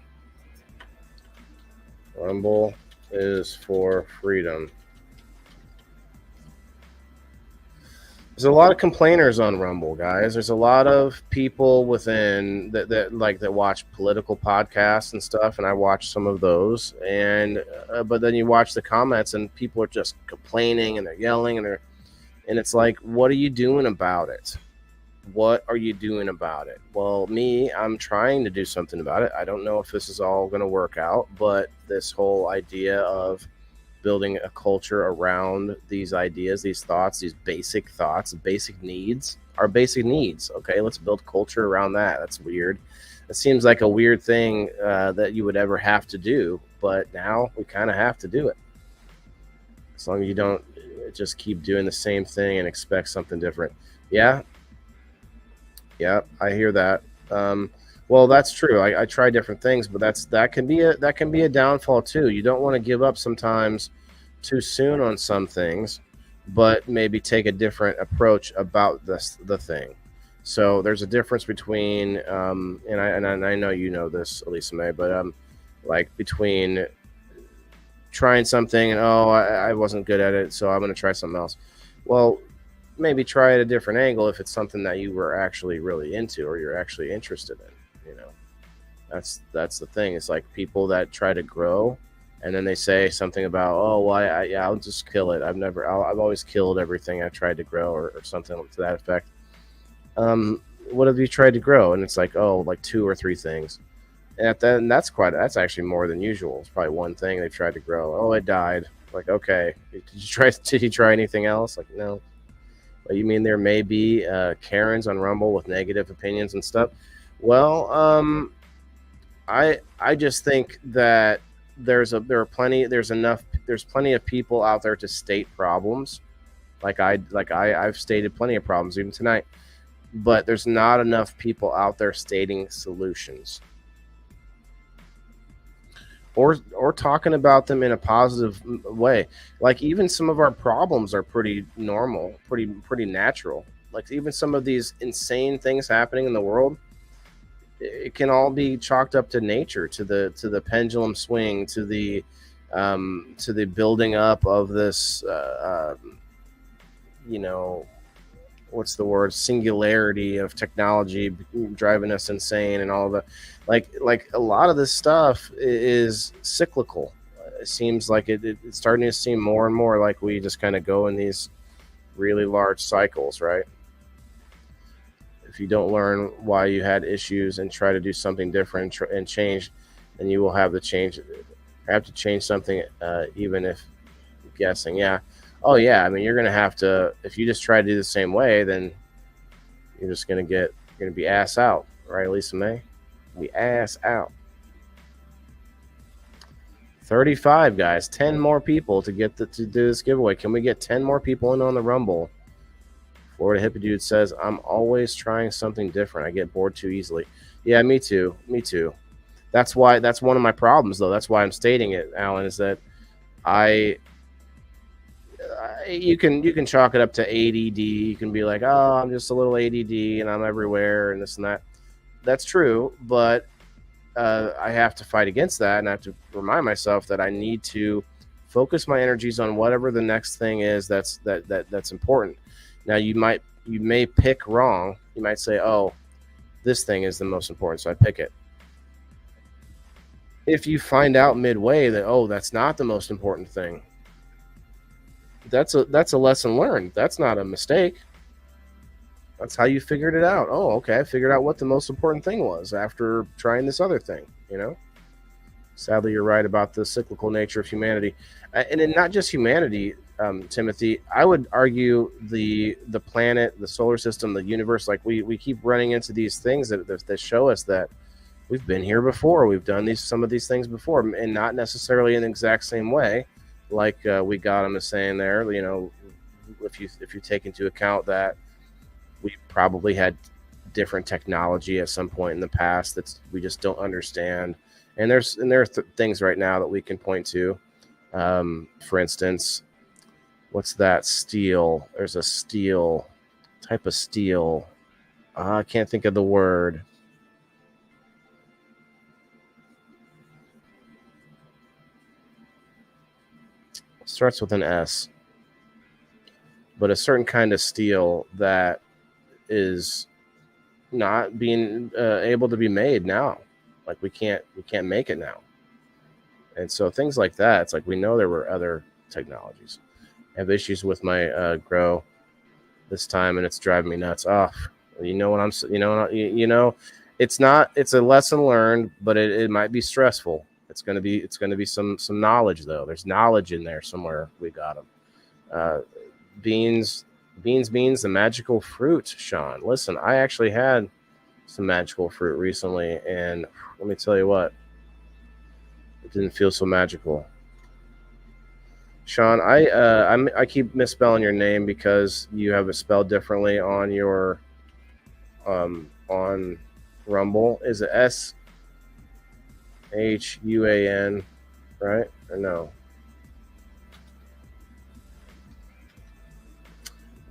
Rumble is for freedom. There's a lot of complainers on Rumble, guys. There's a lot of people within that watch political podcasts and stuff, and I watch some of those. And but then you watch the comments, and people are just complaining, and they're yelling, and it's like, what are you doing about it? What are you doing about it? Well, I'm trying to do something about it. I don't know if this is all going to work out, but this whole idea of building a culture around these ideas, these thoughts, these basic thoughts, basic needs, our basic needs. Okay, let's build culture around that. That's weird. It seems like a weird thing that you would ever have to do, but now we kind of have to do it. As long as you don't just keep doing the same thing and expect something different. Yeah, I hear that. Well, that's true. I try different things, but that can be a downfall too. You don't want to give up sometimes too soon on some things, but maybe take a different approach about the thing. So there's a difference between and I know you know this, Elisa May, but like between trying something and I wasn't good at it, so I'm going to try something else. Well, maybe try it a different angle if it's something that you were actually really into or you're actually interested in. That's the thing. It's like people that try to grow and then they say something about, I'll just kill it. I've always killed everything I tried to grow or something to that effect. What have you tried to grow? And it's like, like 2 or 3 things. And that's actually more than usual. It's probably one thing they've tried to grow. It died. Like, okay, did you try anything else? Like, no. But you mean there may be Karens on Rumble with negative opinions and stuff? Well, I just think that there's plenty of people out there to state problems. I've stated plenty of problems even tonight, but there's not enough people out there stating solutions or talking about them in a positive way. Like, even some of our problems are pretty normal, pretty natural. Like, even some of these insane things happening in the world, it can all be chalked up to nature, to the pendulum swing, to the building up of this you know, what's the word, singularity of technology driving us insane, and all the like a lot of this stuff is cyclical. It seems like it's starting to seem more and more like we just kind of go in these really large cycles, right? If you don't learn why you had issues and try to do something different and change, then you will have to change something, even if guessing. Yeah. Oh yeah, I mean, you're gonna have to, if you just try to do the same way, then you're just gonna be ass out, right, Lisa May? Be ass out. 35 guys, 10 more people to do this giveaway. Can we get 10 more people in on the Rumble? Florida Hippie Dude says, I'm always trying something different. I get bored too easily. Yeah, me too. That's one of my problems, though. That's why I'm stating it, Alan, is that you can chalk it up to ADD. You can be like, oh, I'm just a little ADD and I'm everywhere and this and that. That's true, but I have to fight against that, and I have to remind myself that I need to focus my energies on whatever the next thing is that's important. Now, you may pick wrong. You might say, oh, this thing is the most important, so I pick it. If you find out midway that, oh, that's not the most important thing, that's a lesson learned. That's not a mistake. That's how you figured it out. Oh, okay, I figured out what the most important thing was after trying this other thing, Sadly, you're right about the cyclical nature of humanity. And not just humanity, Timothy. I would argue the planet, the solar system, the universe, like we keep running into these things that show us that we've been here before. We've done some of these things before, and not necessarily in the exact same way. Like we got him as saying there, if you take into account that we probably had different technology at some point in the past that we just don't understand, and there are things right now that we can point to. For instance, what's that steel? There's a type of steel. I can't think of the word. Starts with an S, but a certain kind of steel that is not being able to be made now. Like we can't make it now. And so things like that, it's like we know there were other technologies. I have issues with my grow this time, and it's driving me nuts. Oh, it's a lesson learned, but it might be stressful. It's gonna be some knowledge, though. There's knowledge in there somewhere. We got them. Beans, the magical fruit, Sean. Listen, I actually had some magical fruit recently, and let me tell you what, it didn't feel so magical. Sean, I keep misspelling your name because you have it spelled differently on your on Rumble. Is it SHUAN, right? Or no?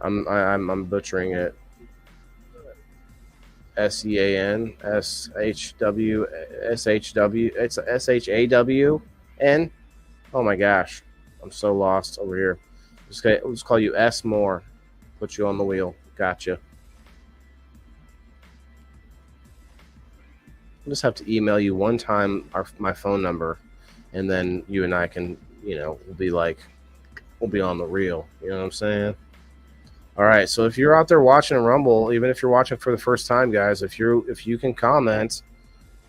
I'm butchering it. SEAN SHW. It's SHAWN. Oh my gosh, I'm so lost over here. Let's call you S Moore. Put you on the wheel. Gotcha. I'll just have to email you one time my phone number, and then you and I can, we'll be on the reel. You know what I'm saying? All right. So if you're out there watching a Rumble, even if you're watching for the first time, guys, if you can comment,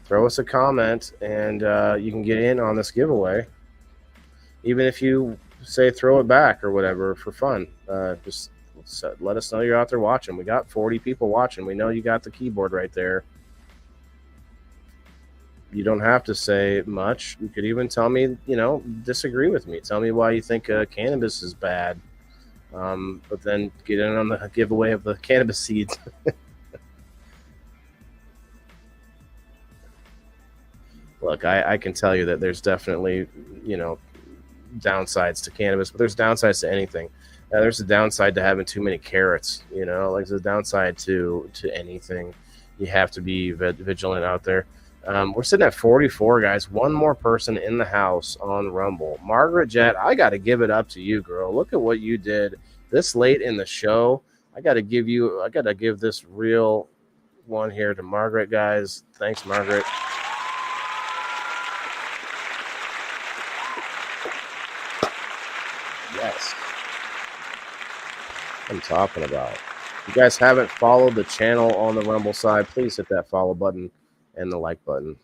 throw us a comment, and you can get in on this giveaway. Even if you say throw it back or whatever for fun, just let us know you're out there watching. We got 40 people watching. We know you got the keyboard right there. You don't have to say much. You could even tell me, disagree with me. Tell me why you think cannabis is bad. But then get in on the giveaway of the cannabis seeds. Look, I can tell you that there's definitely, downsides to cannabis, but there's downsides to anything. There's a downside to having too many carrots, like there's a downside to anything. You have to be vigilant out there. We're sitting at 44, guys. One more person in the house on Rumble. Margaret Jett, I got to give it up to you, girl. Look at what you did this late in the show. I got to give this real one here to Margaret, guys. Thanks, Margaret. Yes. I'm talking about. If you guys haven't followed the channel on the Rumble side, please hit that follow button and the like button.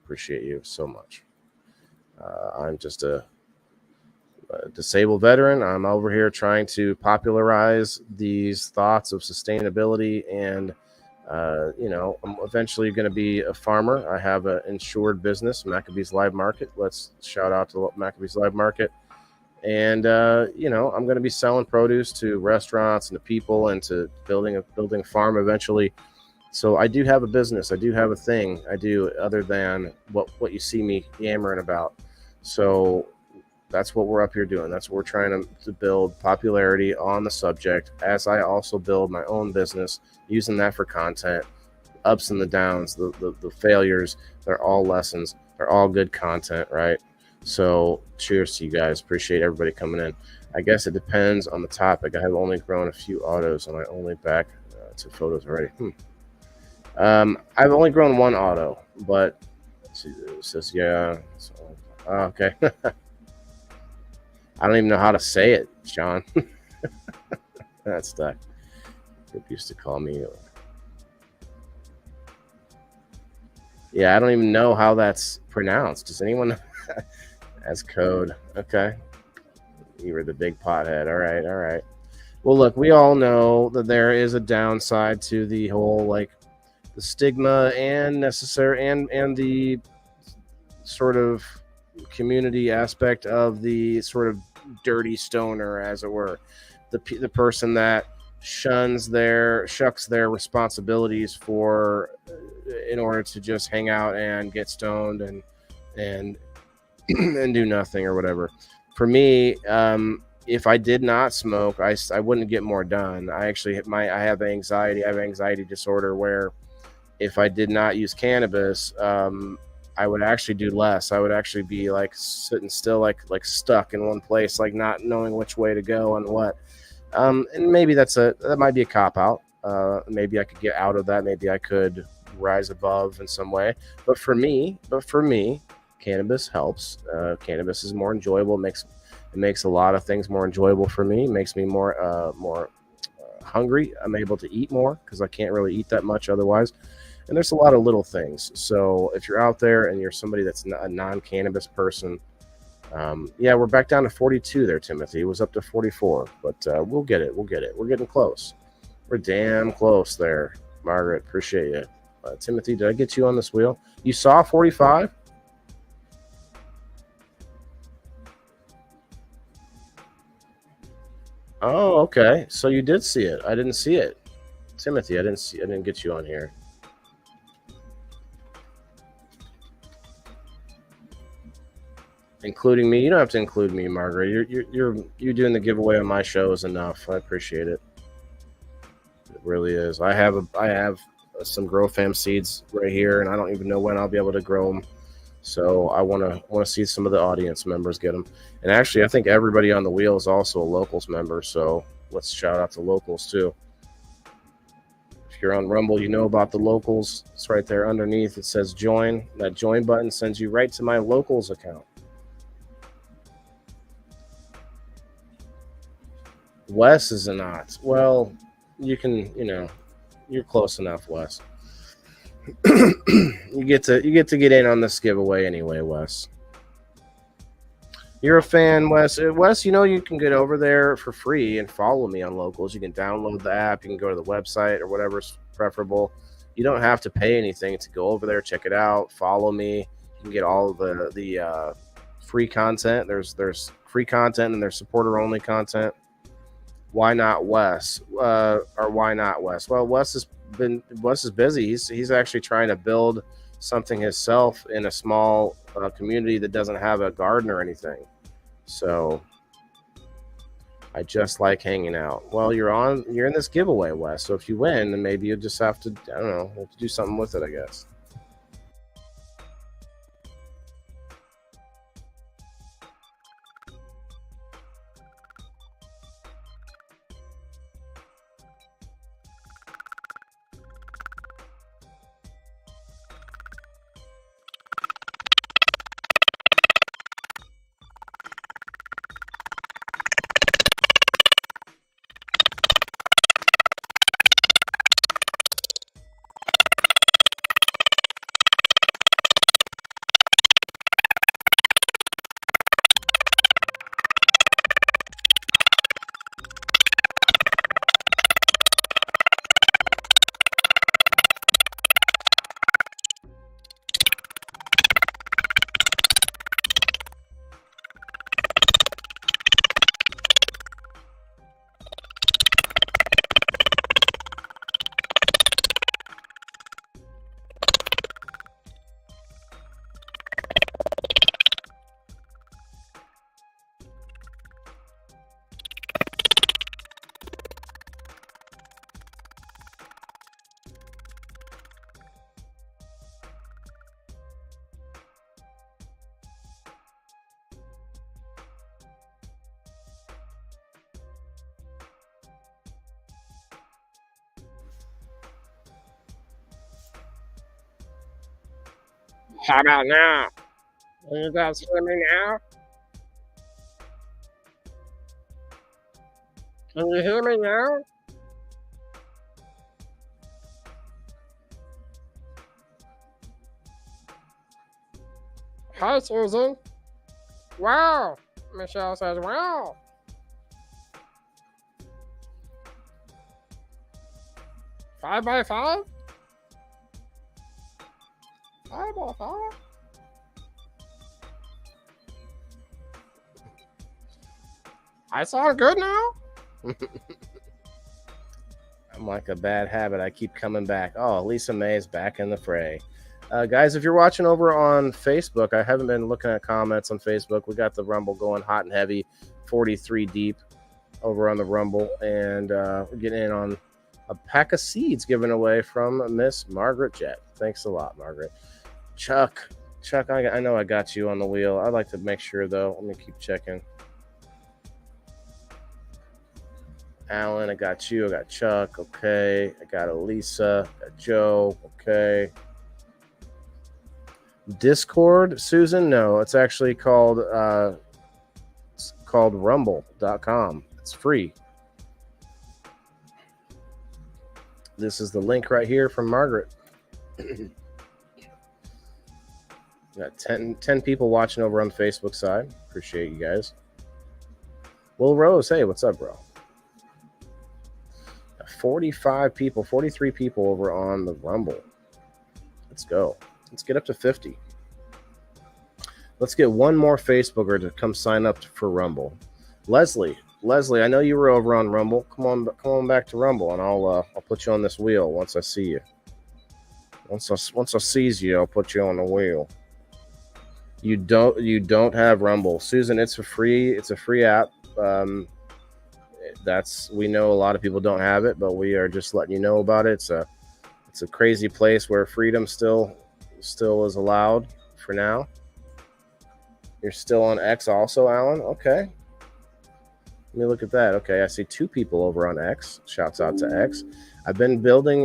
Appreciate you so much. I'm just a disabled veteran. I'm over here trying to popularize these thoughts of sustainability, and I'm eventually going to be a farmer. I have an insured business, Maccabees Live Market. Let's shout out to Maccabees Live Market. And I'm going to be selling produce to restaurants and to people, and to building a farm eventually. So I do have a business. I do have a thing I do other than what you see me yammering about. So that's what we're up here doing. That's what we're trying to build popularity on the subject, as I also build my own business, using that for content. Ups and the downs, the failures, they're all lessons. They're all good content, right? So cheers to you guys. Appreciate everybody coming in. I guess it depends on the topic. I have only grown a few autos, and I only back to photos already. I've only grown one auto, but it says, yeah. So, okay. I don't even know how to say it, Sean. That's stuck. Group used to call me. Yeah, I don't even know how that's pronounced. Does anyone know? As code? Okay. You were the big pothead. All right. Well, look, we all know that there is a downside to the whole, like, the stigma and necessary and the sort of community aspect of the sort of dirty stoner, as it were, the person that shucks their responsibilities in order to just hang out and get stoned and do nothing or whatever. For me, if I did not smoke, I wouldn't get more done. I have anxiety. I have anxiety disorder where if I did not use cannabis, I would actually do less. I would actually be like sitting still, like stuck in one place, like not knowing which way to go and what. And maybe that might be a cop out. Maybe I could get out of that. Maybe I could rise above in some way. But for me, cannabis helps. Cannabis is more enjoyable. It makes a lot of things more enjoyable for me. It makes me more hungry. I'm able to eat more because I can't really eat that much otherwise. And there's a lot of little things. So if you're out there and you're somebody that's a non-cannabis person, we're back down to 42 there, Timothy. It was up to 44, but we'll get it. We're getting close. We're damn close there, Margaret. Appreciate you. Timothy, did I get you on this wheel? You saw 45? Oh, okay. So you did see it. I didn't see it. Timothy, I didn't get you on here. Including me. You don't have to include me, Margaret. You're doing the giveaway on my show is enough. I appreciate it. It really is. I have some Grow Fam seeds right here, and I don't even know when I'll be able to grow them. So I want to see some of the audience members get them. And actually, I think everybody on the wheel is also a locals member. So let's shout out to locals too. If you're on Rumble, you know about the locals. It's right there underneath. It says join. That join button sends you right to my locals account. Wes is not. Well, you can, you're close enough, Wes. you get to get in on this giveaway anyway, Wes. You're a fan, Wes. Wes, you can get over there for free and follow me on locals. You can download the app. You can go to the website or whatever's preferable. You don't have to pay anything to go over there, check it out, follow me. can get all of the free content. There's free content and there's supporter only content. Why not Wes? Or why not Wes? Well, Wes is busy. He's actually trying to build something himself in a small community that doesn't have a garden or anything. So I just like hanging out. Well, you're in this giveaway, Wes. So if you win, then maybe you just have to, I don't know, have to do something with it, I guess. How about now? Can you guys hear me now? Can you hear me now? Hi, Susan. Wow. Michelle says, wow. Five by five? 5x5? I sound good now? I'm like a bad habit. I keep coming back. Oh, Lisa May is back in the fray. Guys, if you're watching over on Facebook, I haven't been looking at comments on Facebook. We got the Rumble going hot and heavy, 43 deep over on the Rumble. And we're getting in on a pack of seeds given away from Miss Margaret Jett. Thanks a lot, Margaret. Chuck, I know I got you on the wheel. I'd like to make sure, though. Let me keep checking. Alan, I got you. I got Chuck. Okay. I got Elisa. I got Joe. Okay. Discord, Susan? No, it's actually called rumble.com. It's free. This is the link right here from Margaret. Got 10 people watching over on the Facebook side. Appreciate you guys. Will Rose, hey, what's up, bro? 45 people, 43 people over on the Rumble. Let's go. Let's get up to 50. Let's get one more Facebooker to come sign up for Rumble. Leslie, I know you were over on Rumble. Come on back to Rumble, and I'll put you on this wheel once I see you. Once I seize you, I'll put you on the wheel. You don't have Rumble, Susan. It's a free app. We know a lot of people don't have it, but we are just letting you know about it. It's a crazy place where freedom still is allowed for now. You're still on X also, Alan? Okay. Let me look at that. Okay, I see 2 people over on X. Shouts out to X. I've been building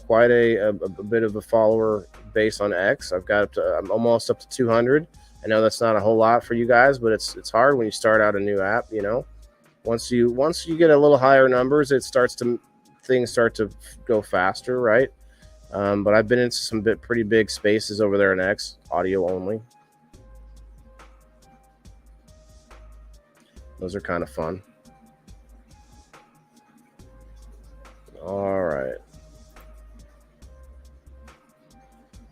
quite a bit of a follower base on X. I'm almost up to 200. I know that's not a whole lot for you guys, but it's hard when you start out a new app, you know. Once you get a little higher numbers, things start to go faster, right? But I've been into some pretty big spaces over there in X, audio only. Those are kind of fun. All right.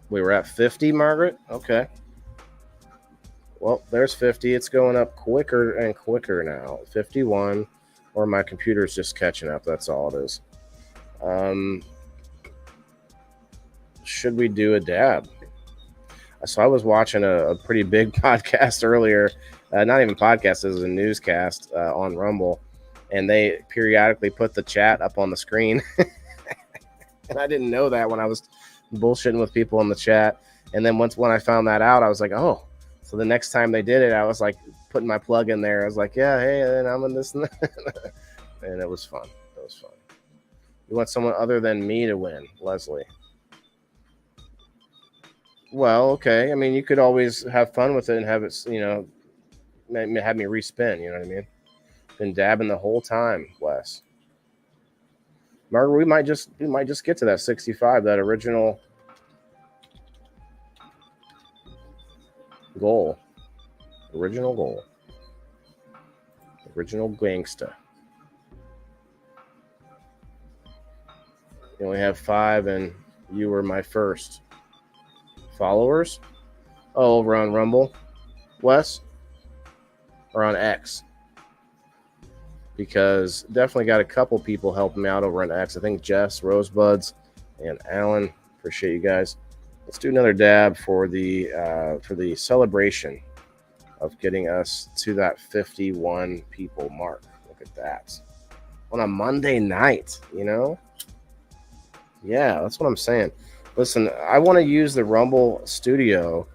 We were at 50, Margaret? Okay. Well, there's 50. It's going up quicker and quicker now. 51, or my computer's just catching up. That's all it is. Should we do a dab? So I was watching a pretty big podcast earlier. Not even podcast, it was a newscast on Rumble. And they periodically put the chat up on the screen. And I didn't know that when I was bullshitting with people in the chat. And then when I found that out, I was like, oh. So the next time they did it, I was like putting my plug in there. I was like, yeah, hey, and I'm in this and that. And it was fun. It was fun. You want someone other than me to win, Leslie? Well, okay. I mean, you could always have fun with it and have it, have me respin. You know what I mean? Been dabbing the whole time, Wes. Margaret, we might just get to that 65, that original goal. Original gangsta. You only have 5, and you were my first followers. Oh, over on Rumble, Wes, or on X? Because definitely got a couple people helping me out over on X. I think Jess, Rosebuds, and Alan. Appreciate you guys. Let's do another dab for the celebration of getting us to that 51 people mark. Look at that. On a Monday night, Yeah, that's what I'm saying. Listen, I want to use the Rumble Studio,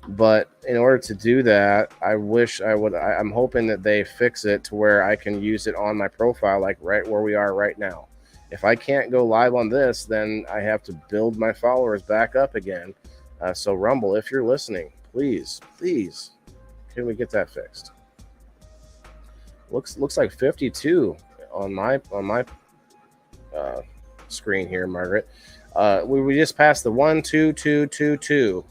but in order to do that, I'm hoping that they fix it to where I can use it on my profile, like right where we are right now. If I can't go live on this, then I have to build my followers back up again. So Rumble, if you're listening, please, can we get that fixed? Looks like 52 on my screen here, Margaret. We just passed the 1 2 2 2 2.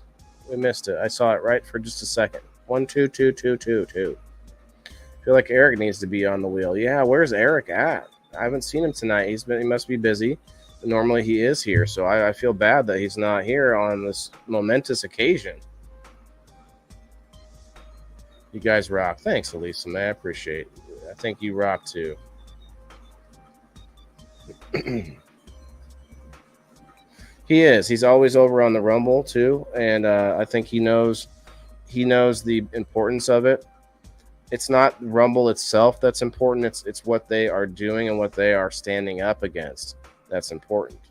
We missed it. I saw it right for just a second. 1 2 2 2 2 2. I feel like Eric needs to be on the wheel. Yeah, where's Eric at? I haven't seen him tonight. He must be busy. Normally he is here, so I feel bad that he's not here on this momentous occasion. You guys rock. Thanks, Elisa, man. I appreciate it. I think you rock too. He is. He's always over on the Rumble too, and I think he knows the importance of it. It's not Rumble itself that's important. It's what they are doing and what they are standing up against that's important.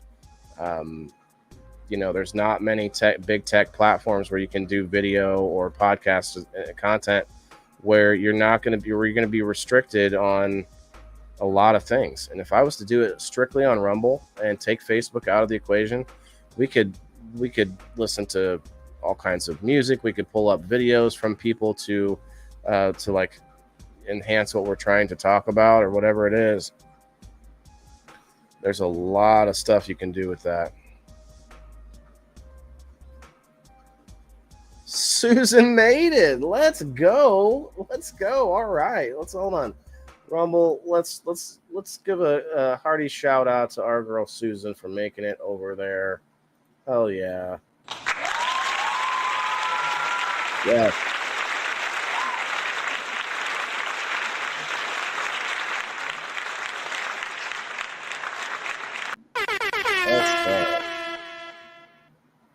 There's not many big tech platforms where you can do video or podcast content where you're going to be restricted on a lot of things. And if I was to do it strictly on Rumble and take Facebook out of the equation, we could listen to all kinds of music. We could pull up videos from people to like enhance what we're trying to talk about or whatever it is. There's a lot of stuff you can do with that. Susan made it. Let's go. All right. Let's hold on. Rumble, let's give a hearty shout out to our girl Susan for making it over there. Hell yeah. Yeah.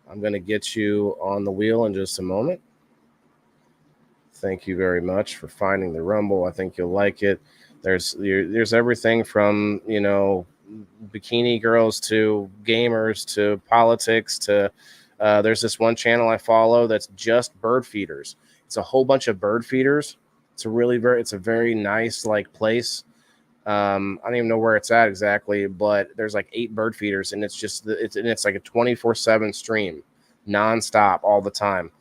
I'm going to get you on the wheel in just a moment. Thank you very much for finding the Rumble. I think you'll like it. There's everything from, bikini girls to gamers to politics to there's this one channel I follow that's just bird feeders. It's a whole bunch of bird feeders. It's a very nice place. I don't even know where it's at exactly, but there's like 8 bird feeders, and it's like a 24/7 stream, nonstop all the time.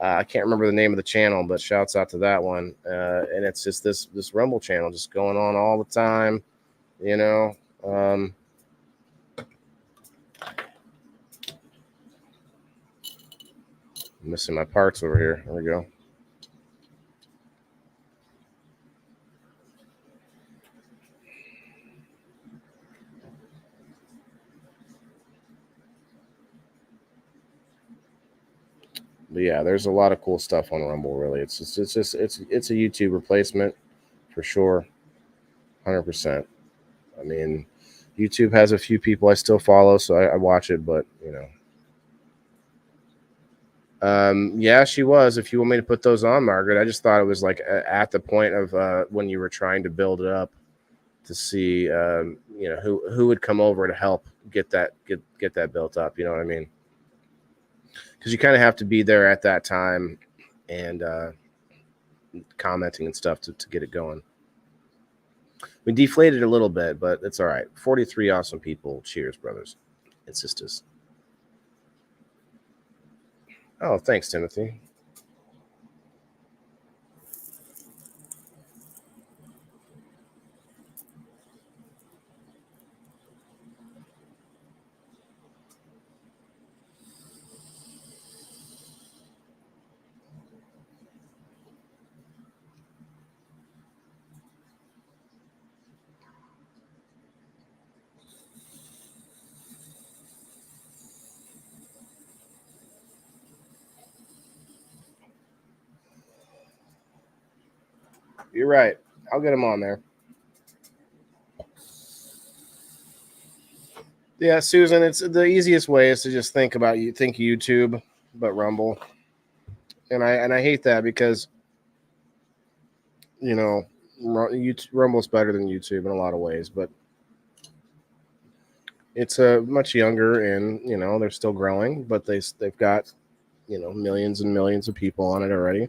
I can't remember the name of the channel, but shouts out to that one. And it's just this Rumble channel just going on all the time, missing my parts over here. There we go. But yeah, there's a lot of cool stuff on Rumble. Really, it's a YouTube replacement for sure, 100%. I mean, YouTube has a few people I still follow, so I watch it, but yeah, she was. If you want me to put those on, Margaret, I just thought it was like at the point of when you were trying to build it up to see, who would come over to help get that built up. You know what I mean? Because you kind of have to be there at that time and commenting and stuff to get it going. We deflated a little bit, but it's all right. 43 awesome people. Cheers, brothers and sisters. Oh, thanks, Timothy. You're right. I'll get them on there. Yeah, Susan, it's the easiest way is to just think YouTube, but Rumble. And I hate that because Rumble's better than YouTube in a lot of ways, but it's much younger and they're still growing, but they've got millions and millions of people on it already.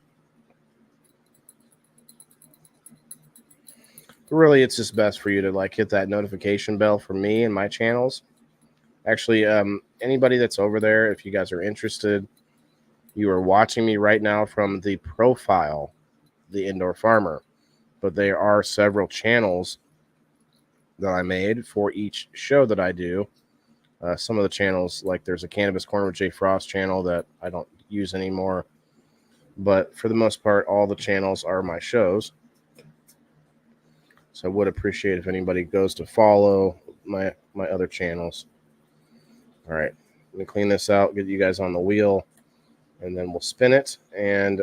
Really, it's just best for you to hit that notification bell for me and my channels. Actually, anybody that's over there, if you guys are interested, you are watching me right now from the profile, the Indoor Farmer, but there are several channels that I made for each show that I do. Some of the channels, like there's a Cannabis Corner with Jay Frost channel that I don't use anymore, but for the most part, all the channels are my shows. So I would appreciate if anybody goes to follow my other channels. All right, let me clean this out, get you guys on the wheel, and then we'll spin it and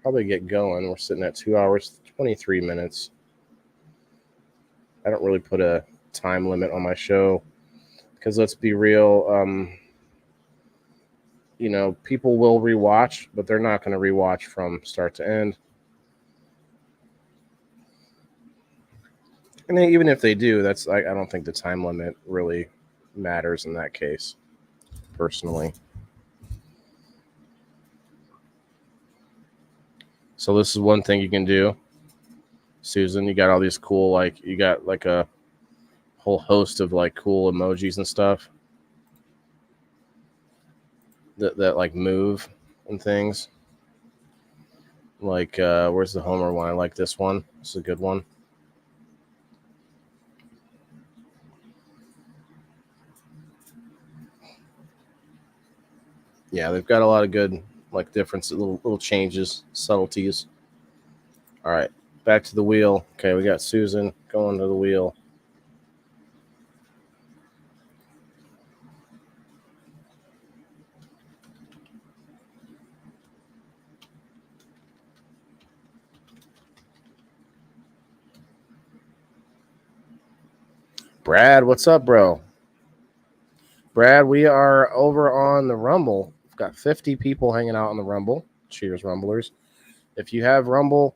probably get going. We're sitting at 2 hours, 23 minutes. I don't really put a time limit on my show because let's be real, people will rewatch, but they're not going to rewatch from start to end. And even if they do, I don't think the time limit really matters in that case, personally. So this is one thing you can do, Susan. You got all these cool, you got a whole host of cool emojis and stuff that move and things. Where's the Homer one? I like this one. This is a good one. Yeah, they've got a lot of good difference, little changes, subtleties. All right, back to the wheel. Okay, we got Susan going to the wheel. Brad, what's up, bro? Brad, we are over on the Rumble. We've got 50 people hanging out on the Rumble. Cheers, Rumblers. If you have Rumble,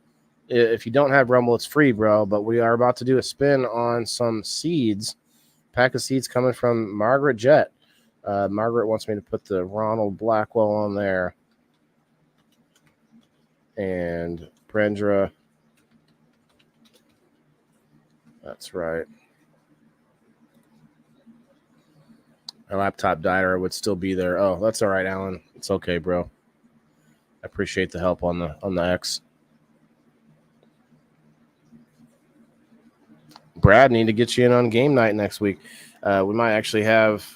if you don't have Rumble, it's free, bro. But we are about to do a spin on some seeds. Pack of seeds coming from Margaret Jett. Margaret wants me to put the Ronald Blackwell on there. And Brendra. That's right. My laptop died or it would still be there. Oh, that's all right, Alan. It's okay, bro. I appreciate the help on the X. Brad, need to get you in on game night next week. We might actually have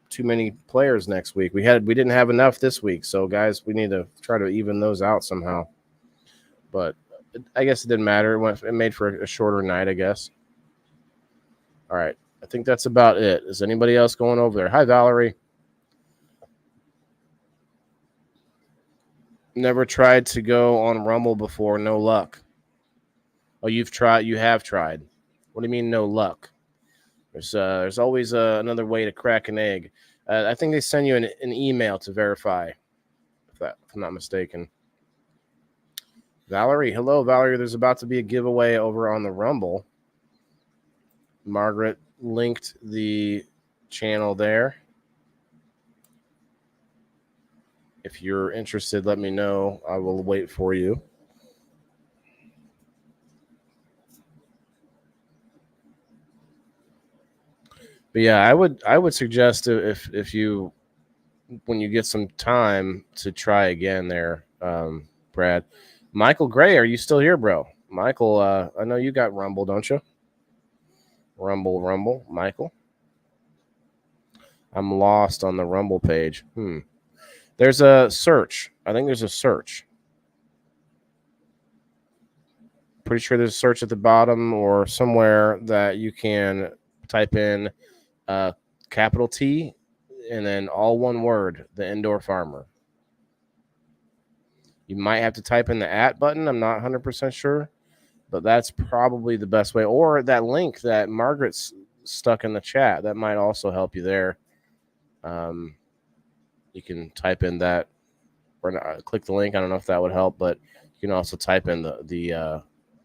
too many players next week. We didn't have enough this week, so guys, we need to try to even those out somehow. But I guess it didn't matter. It made for a shorter night, I guess. All right, I think that's about it. Is anybody else going over there? Hi, Valerie. Never tried to go on Rumble before. No luck. Oh, you've tried. You have tried. What do you mean no luck? There's always another way to crack an egg. I think they send you an email to verify, if I'm not mistaken. Valerie, hello, Valerie. There's about to be a giveaway over on the Rumble. Margaret linked the channel there. If you're interested, let me know. I will wait for you. But yeah, I would suggest if you, when you get some time, to try again there, Brad. Michael Gray, are you still here, bro? Michael, I know you got Rumble, don't you? Rumble, Michael. I'm lost on the Rumble page. There's a search. I think there's a search. Pretty sure there's a search at the bottom or somewhere that you can type in capital T and then all one word, the Indoor Farmer. You might have to type in the @ button. I'm not 100% sure, but that's probably the best way. Or that link that Margaret's stuck in the chat, that might also help you there. You can type in that or not, click the link. I don't know if that would help, but you can also type in the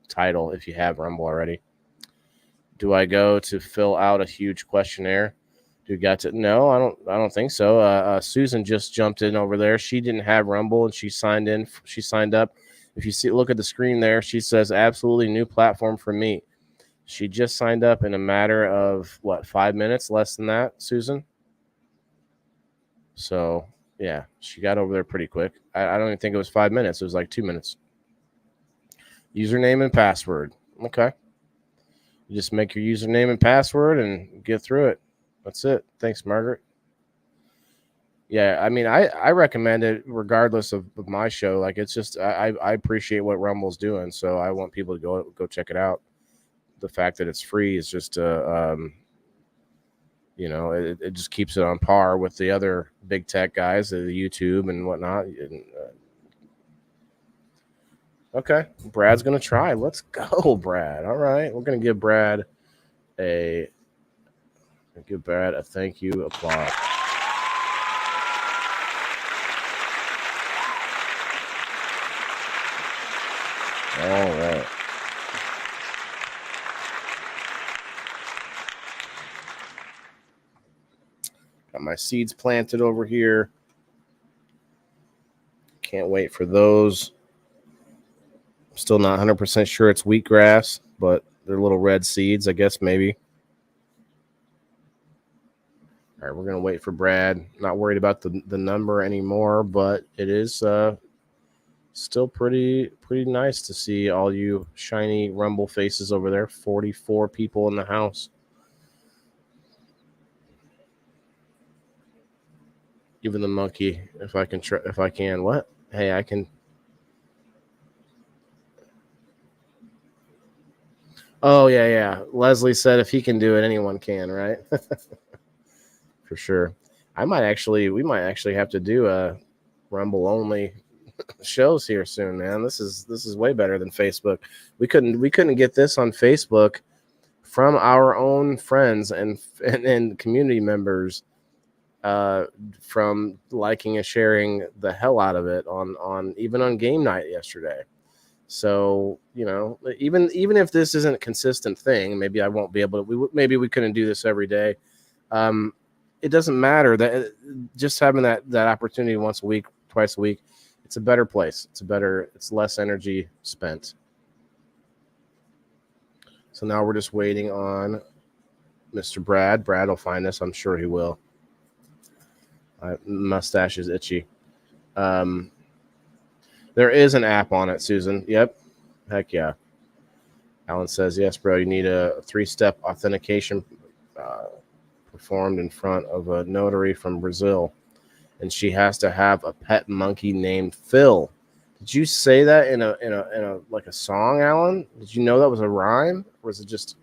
title if you have Rumble already. Do I go to fill out a huge questionnaire? Do you got to? No, I don't think so. Susan just jumped in over there. She didn't have Rumble and she signed in. She signed up. If you look at the screen there, she says absolutely new platform for me. She just signed up in a matter of 5 minutes, less than that, Susan. So yeah, she got over there pretty quick. I don't even think it was 5 minutes. It was like 2 minutes. Username and password. Okay. You just make your username and password and get through it. That's it. Thanks, Margaret. Yeah, I mean, I recommend it regardless of my show. Like, it's just I appreciate what Rumble's doing, so I want people to go check it out. The fact that it's free is just it just keeps it on par with the other big tech guys, the YouTube and whatnot. Okay, Brad's gonna try. Let's go, Brad. All right, we're gonna give Brad a thank you applause. All right. Got my seeds planted over here. Can't wait for those. I'm still not 100% sure it's wheatgrass, but they're little red seeds, I guess, maybe. All right, we're going to wait for Brad. Not worried about the number anymore, but it is still pretty nice to see all you shiny Rumble faces over there. 44 people in the house. Even the monkey, if I can. What? Hey, I can. Oh, yeah. Leslie said if he can do it, anyone can, right? For sure. We might actually have to do a Rumble only shows here soon, man. This is way better than Facebook. We couldn't get this on Facebook from our own friends and community members, from liking and sharing the hell out of it on even on game night yesterday. So, even if this isn't a consistent thing, maybe I won't be able to. Maybe we couldn't do this every day. It doesn't matter. That just having that opportunity once a week, twice a week, it's a better place. It's less energy spent. So now we're just waiting on Mr. Brad. Brad will find us. I'm sure he will. My mustache is itchy. There is an app on it, Susan. Yep. Heck yeah. Alan says, yes, bro, you need a 3-step authentication performed in front of a notary from Brazil. And she has to have a pet monkey named Phil. Did you say that in a like a song, Alan? Did you know that was a rhyme? Or was it just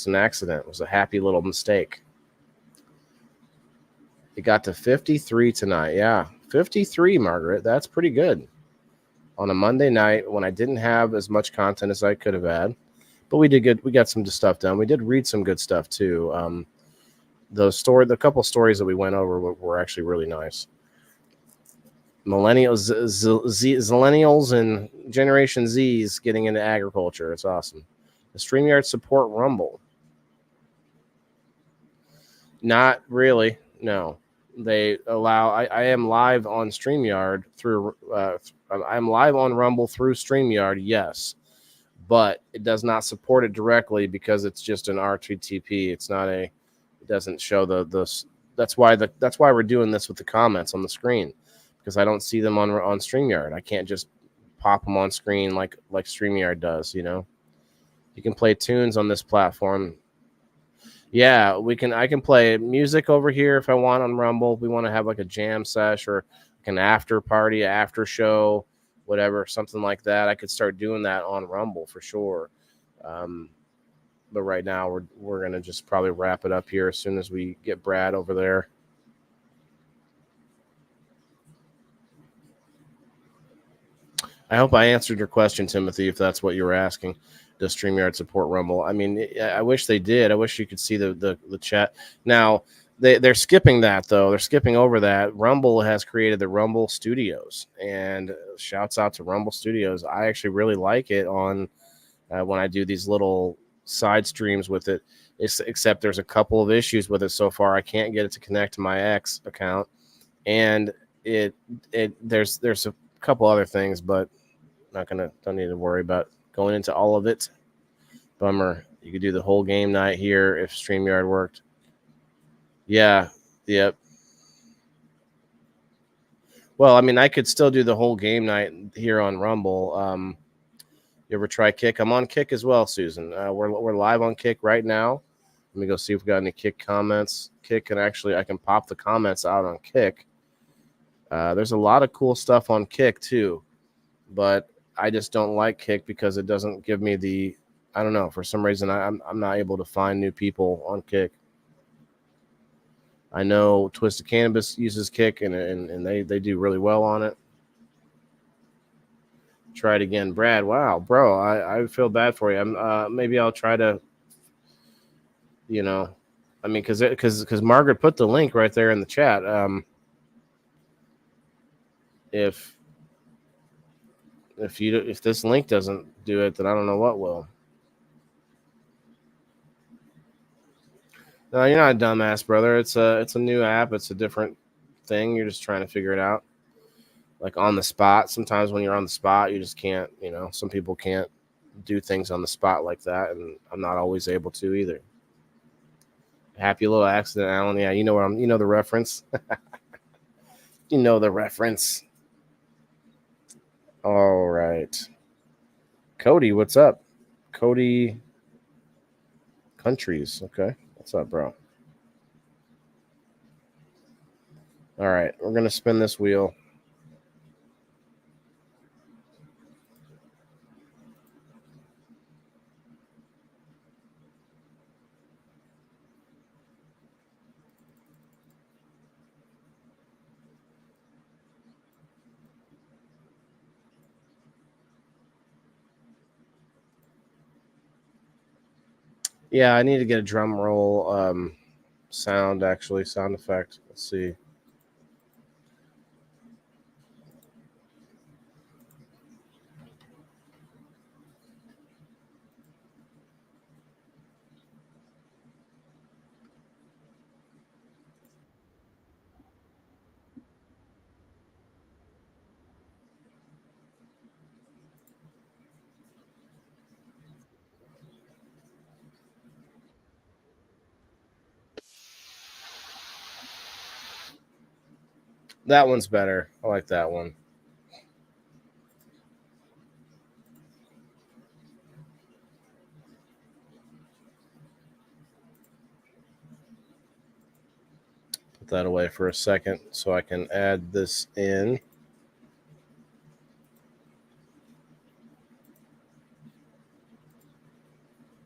an accident? Was a happy little mistake? It got to 53 tonight. Yeah, 53, Margaret. That's pretty good on a Monday night when I didn't have as much content as I could have had. But we did good. We got some stuff done. We did read some good stuff too. The couple stories that we went over were actually really nice. Millennials and Generation Z's getting into agriculture. It's awesome. The StreamYard support Rumble. Not really. No, they allow. I am live on StreamYard through. I'm live on Rumble through StreamYard. Yes, but it does not support it directly because it's just an RTTP. It's not a. It doesn't show the. That's why we're doing this with the comments on the screen, because I don't see them on StreamYard. I can't just pop them on screen like StreamYard does. You know, you can play tunes on this platform. Yeah, I can play music over here if I want on Rumble. If we want to have like a jam sesh or like an after party, after show, whatever, something like that. I could start doing that on Rumble for sure. But right now we're gonna just probably wrap it up here as soon as we get Brad over there. I hope I answered your question, Timothy, if that's what you were asking. Does StreamYard support Rumble? I mean, I wish they did. I wish you could see the chat. Now, they're skipping that, though. They're skipping over that. Rumble has created the Rumble Studios, and shouts out to Rumble Studios. I actually really like it on when I do these little side streams with it, except there's a couple of issues with it so far. I can't get it to connect to my X account, and there's a couple other things, but don't need to worry about going into all of it. Bummer. You could do the whole game night here if StreamYard worked. Yeah. Yep. Well, I mean, I could still do the whole game night here on Rumble. You ever try Kick? I'm on Kick as well, Susan. We're live on Kick right now. Let me go see if we got any Kick comments. Kick, and actually I can pop the comments out on Kick. There's a lot of cool stuff on Kick too, but I just don't like Kick because it doesn't give me the. I don't know. For some reason, I'm not able to find new people on Kick. I know Twisted Cannabis uses Kick, and they do really well on it. Try it again, Brad. Wow, bro, I feel bad for you. Maybe I'll try to. You know, I mean, because Margaret put the link right there in the chat. If this link doesn't do it, then I don't know what will. No, you're not a dumbass, brother. It's a new app. It's a different thing. You're just trying to figure it out. Like on the spot. Sometimes when you're on the spot, you just can't, some people can't do things on the spot like that, and I'm not always able to either. Happy little accident, Alan. Yeah, you know the reference. You know the reference. All right. Cody, what's up? Cody Countries. Okay. What's up, bro? All right. We're going to spin this wheel. Yeah, I need to get a drum roll sound effect. Let's see. That one's better. I like that one. Put that away for a second so I can add this in.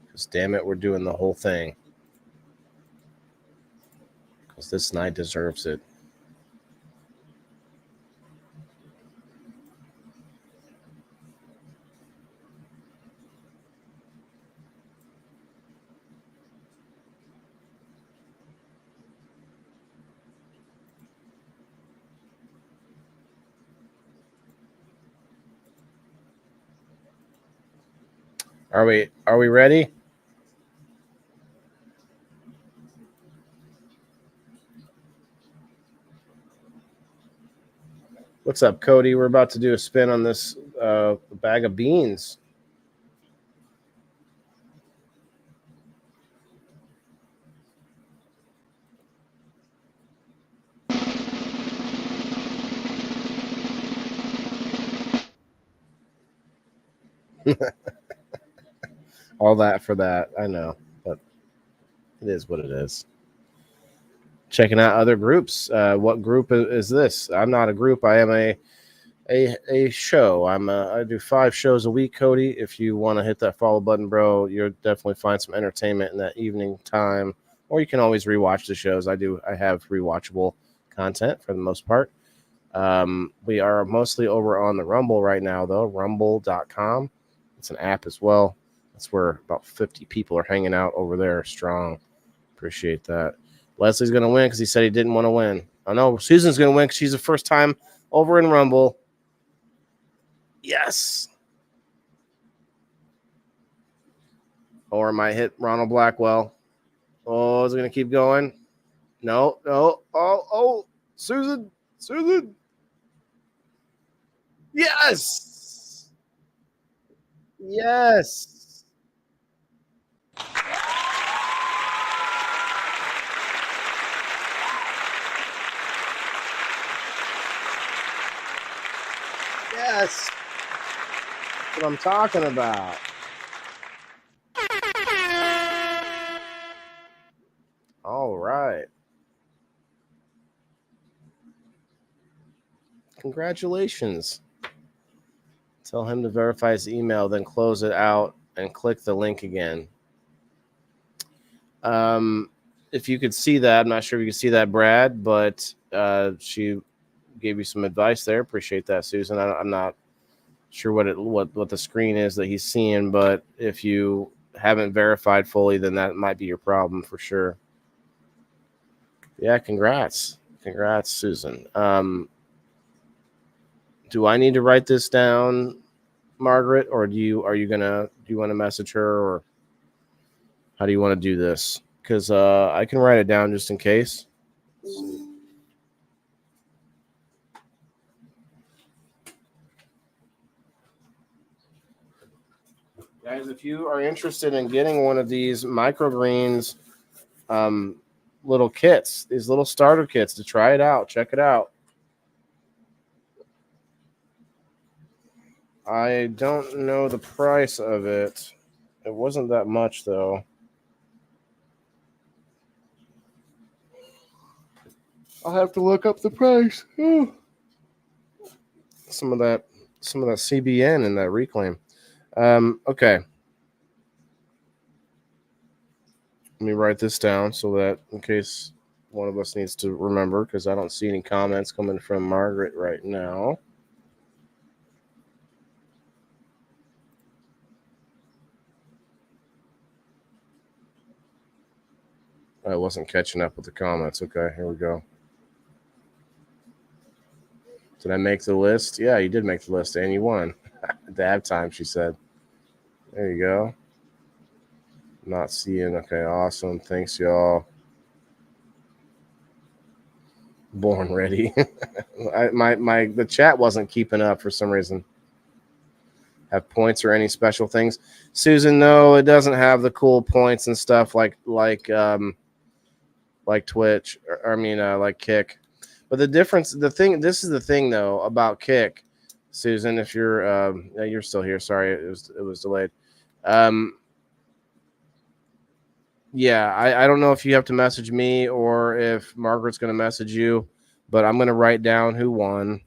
Because damn it, we're doing the whole thing. Because this night deserves it. Are we ready? What's up, Cody? We're about to do a spin on this bag of beans. All that for that, I know, but it is what it is. Checking out other groups. What group is this? I'm not a group. I am a show. I do 5 shows a week, Cody. If you want to hit that follow button, bro, you'll definitely find some entertainment in that evening time. Or you can always rewatch the shows. I have rewatchable content for the most part. We are mostly over on the Rumble right now, though. Rumble.com. It's an app as well. That's where about 50 people are hanging out over there. Strong. Appreciate that. Leslie's going to win because he said he didn't want to win. Oh, no. Susan's going to win because she's the first time over in Rumble. Yes. Or I might hit Ronald Blackwell. Oh, is it going to keep going? No. Oh, Susan. Yes. Yes. Yes. That's what I'm talking about. All right. Congratulations. Tell him to verify his email, then close it out and click the link again. If you could see that, I'm not sure if you could see that, Brad, but she gave you some advice there. Appreciate that, Susan. I'm not sure what the screen is that he's seeing, but if you haven't verified fully, then that might be your problem for sure. Yeah, congrats, Susan. Do I need to write this down, Margaret, or do you want to message her, or how do you want to do this? Because I can write it down just in case. Guys, if you are interested in getting one of these microgreens little kits, these little starter kits to try it out, check it out. I don't know the price of it. It wasn't that much, though. I'll have to look up the price. Some of that CBN and that reclaim. Okay. Let me write this down so that in case one of us needs to remember, because I don't see any comments coming from Margaret right now. I wasn't catching up with the comments. Okay, here we go. Did I make the list? Yeah, you did make the list, and you won. At the halftime, she said. There you go. Not seeing. Okay, awesome. Thanks, y'all. Born ready. The chat wasn't keeping up for some reason. Have points or any special things, Susan? No, it doesn't have the cool points and stuff like Twitch. Like Kick. But this is the thing though about Kick, Susan. If you're still here, sorry, it was delayed. Yeah, I don't know if you have to message me or if Margaret's going to message you, but I'm going to write down who won.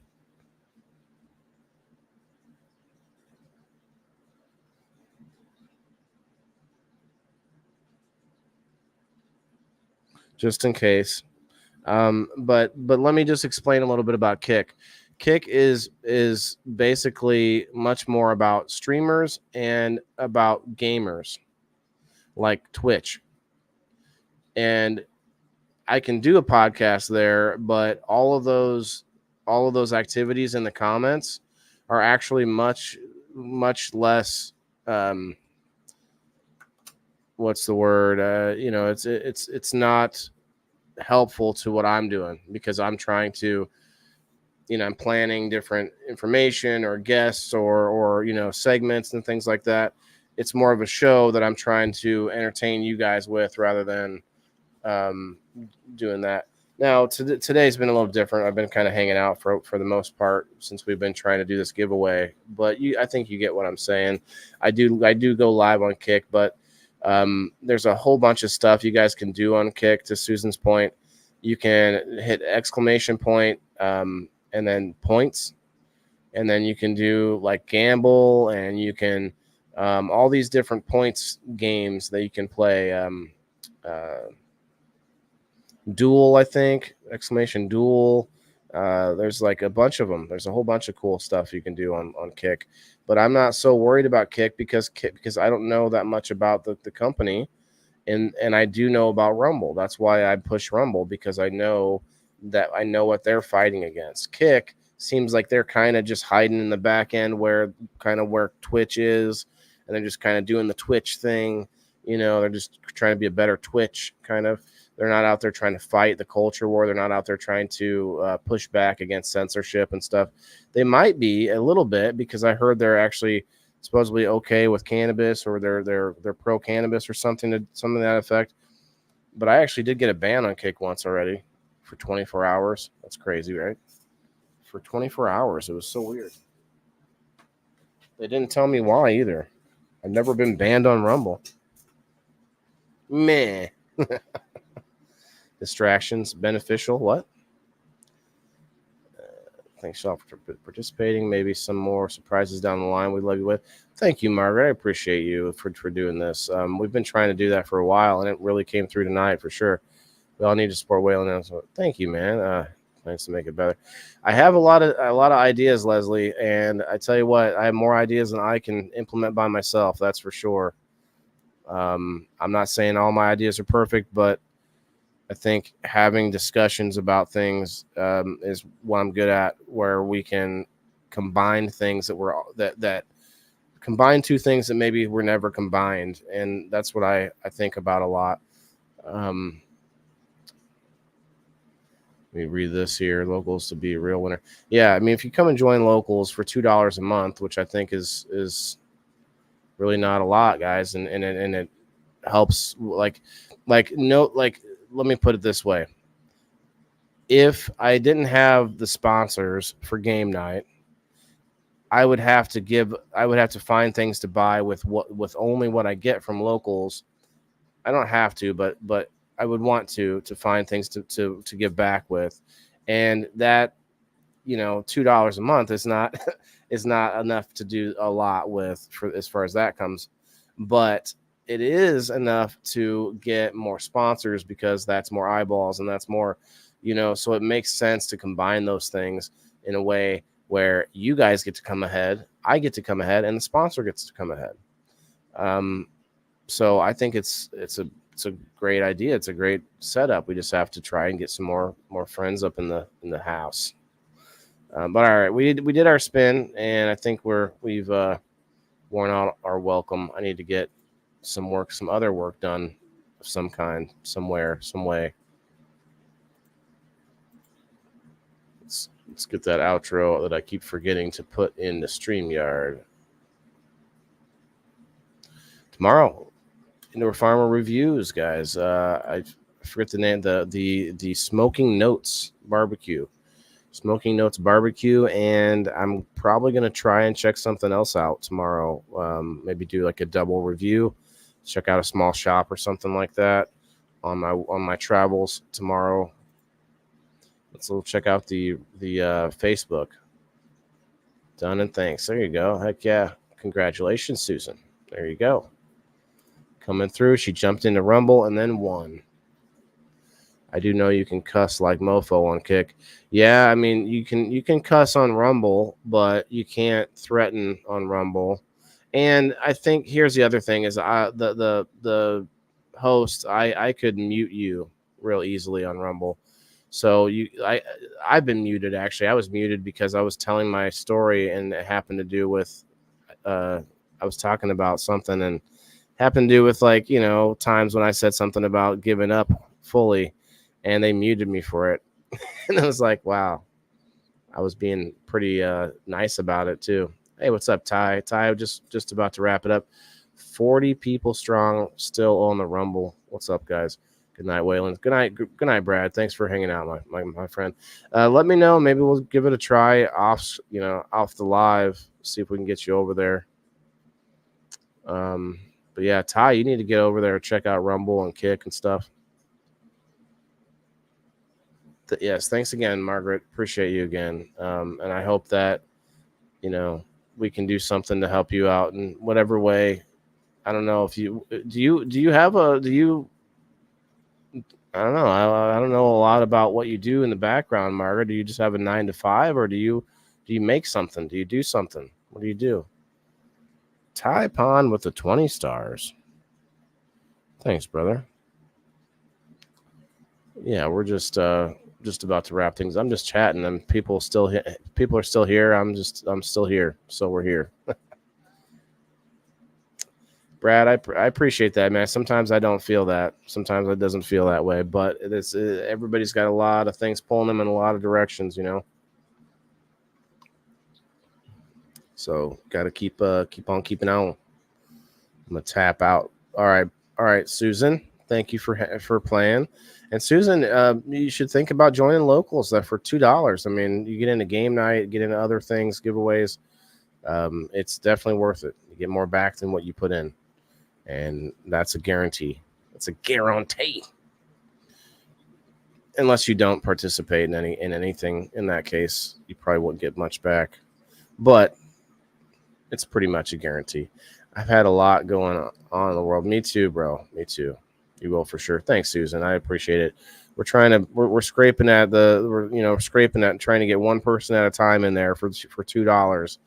Just in case. But let me just explain a little bit about Kick. Kick is basically much more about streamers and about gamers like Twitch. And I can do a podcast there, but all of those activities in the comments are actually much less what's the word? It's not helpful to what I'm doing because I'm trying to, I'm planning different information or guests or segments and things like that. It's more of a show that I'm trying to entertain you guys with rather than um, doing that. Now, today's been a little different. I've been kind of hanging out for the most part since we've been trying to do this giveaway. But I think you get what I'm saying. I do go live on Kick, but there's a whole bunch of stuff you guys can do on Kick. To Susan's point, you can hit exclamation point and then points, and then you can do like gamble, and you can all these different points games that you can play. Uh, Duel, I think, exclamation duel. There's like a bunch of them. There's a whole bunch of cool stuff you can do on Kick, but I'm not so worried about Kick because I don't know that much about the company, and I do know about Rumble. That's why I push Rumble, because I know what they're fighting against. Kick seems like they're kind of just hiding in the back end where Twitch is, and they're just kind of doing the Twitch thing. They're just trying to be a better Twitch kind of. They're not out there trying to fight the culture war. They're not out there trying to push back against censorship and stuff. They might be a little bit, because I heard they're actually supposedly okay with cannabis, or they're pro cannabis or something to that effect. But I actually did get a ban on Kick once already for 24 hours. That's crazy, right? For 24 hours. It was so weird. They didn't tell me why either. I've never been banned on Rumble. Meh. Distractions beneficial. What? Thanks y'all for participating. Maybe some more surprises down the line we'd love you with. Thank you, Margaret. I appreciate you for doing this. We've been trying to do that for a while, and it really came through tonight for sure. We all need to support Whalen now. So thank you, man. Thanks to make it better. I have a lot of ideas, Leslie, and I tell you what, I have more ideas than I can implement by myself. That's for sure. I'm not saying all my ideas are perfect, but I think having discussions about things is what I'm good at, where we can combine things that combine two things that maybe were never combined. And that's what I think about a lot. Let me read this here. Locals to be a real winner. Yeah, I mean, if you come and join Locals for $2 a month, which I think is really not a lot, guys, and it helps. Let me put it this way. If I didn't have the sponsors for game night, I would have to find things to buy with only what I get from Locals. I don't have to, but I would want to find things to give back with. And that, $2 a month is not is not enough to do a lot with, for as far as that comes. But it is enough to get more sponsors, because that's more eyeballs and that's more, so it makes sense to combine those things in a way where you guys get to come ahead, I get to come ahead, and the sponsor gets to come ahead. So I think it's a great idea. It's a great setup. We just have to try and get some more friends up in the house. But all right, we did our spin, and I think we've worn out our welcome. I need to get some other work done of some kind, somewhere, some way. Let's get that outro that I keep forgetting to put in the StreamYard. Tomorrow, Indoor Farmer reviews, guys. I forget the name, the Smoking Notes barbecue. Smoking Notes barbecue, and I'm probably going to try and check something else out tomorrow. Maybe do like a double review, check out a small shop or something like that on my travels tomorrow. Let's check out the Facebook. Done and thanks. There you go. Heck yeah. Congratulations, Susan. There you go. Coming through. She jumped into Rumble and then won. I do know you can cuss like mofo on Kick. Yeah, I mean, you can cuss on Rumble, but you can't threaten on Rumble. And I think here's the other thing is the host, I could mute you real easily on Rumble. So I've been muted, actually. I was muted because I was telling my story, and it happened to do with I was talking about something, and happened to do with like, times when I said something about giving up fully and they muted me for it. And I was like, wow, I was being pretty nice about it too. Hey, what's up, Ty? Ty, just about to wrap it up. 40 people strong, still on the Rumble. What's up, guys? Good night, Waylon. Good night, Brad. Thanks for hanging out, my friend. Let me know. Maybe we'll give it a try off the live. See if we can get you over there. But yeah, Ty, you need to get over there, check out Rumble and Kick and stuff. Yes, thanks again, Margaret. Appreciate you again. And I hope that we can do something to help you out in whatever way. I don't know if you I don't know. I don't know a lot about what you do in the background, Margaret. Do you just have a 9 to 5, or do you make something? Do you do something? What do you do? Ty Pond with the 20 stars. Thanks, brother. Yeah, we're just about to wrap things. I'm just chatting, and people are still here. I'm still here, so we're here. Brad, I appreciate that, man. Sometimes I don't feel that. Sometimes it doesn't feel that way, but everybody's got a lot of things pulling them in a lot of directions, So got to keep on keeping on. I'm gonna tap out. All right, Susan. Thank you for playing. And Susan, you should think about joining locals for $2. I mean, you get into game night, get into other things, giveaways. It's definitely worth it. You get more back than what you put in, and that's a guarantee. It's a guarantee. Unless you don't participate in anything, in that case, you probably won't get much back. But it's pretty much a guarantee. I've had a lot going on in the world. Me too, bro. Me too. You will for sure. Thanks, Susan. I appreciate it. We're scraping at trying to get one person at a time in there for $2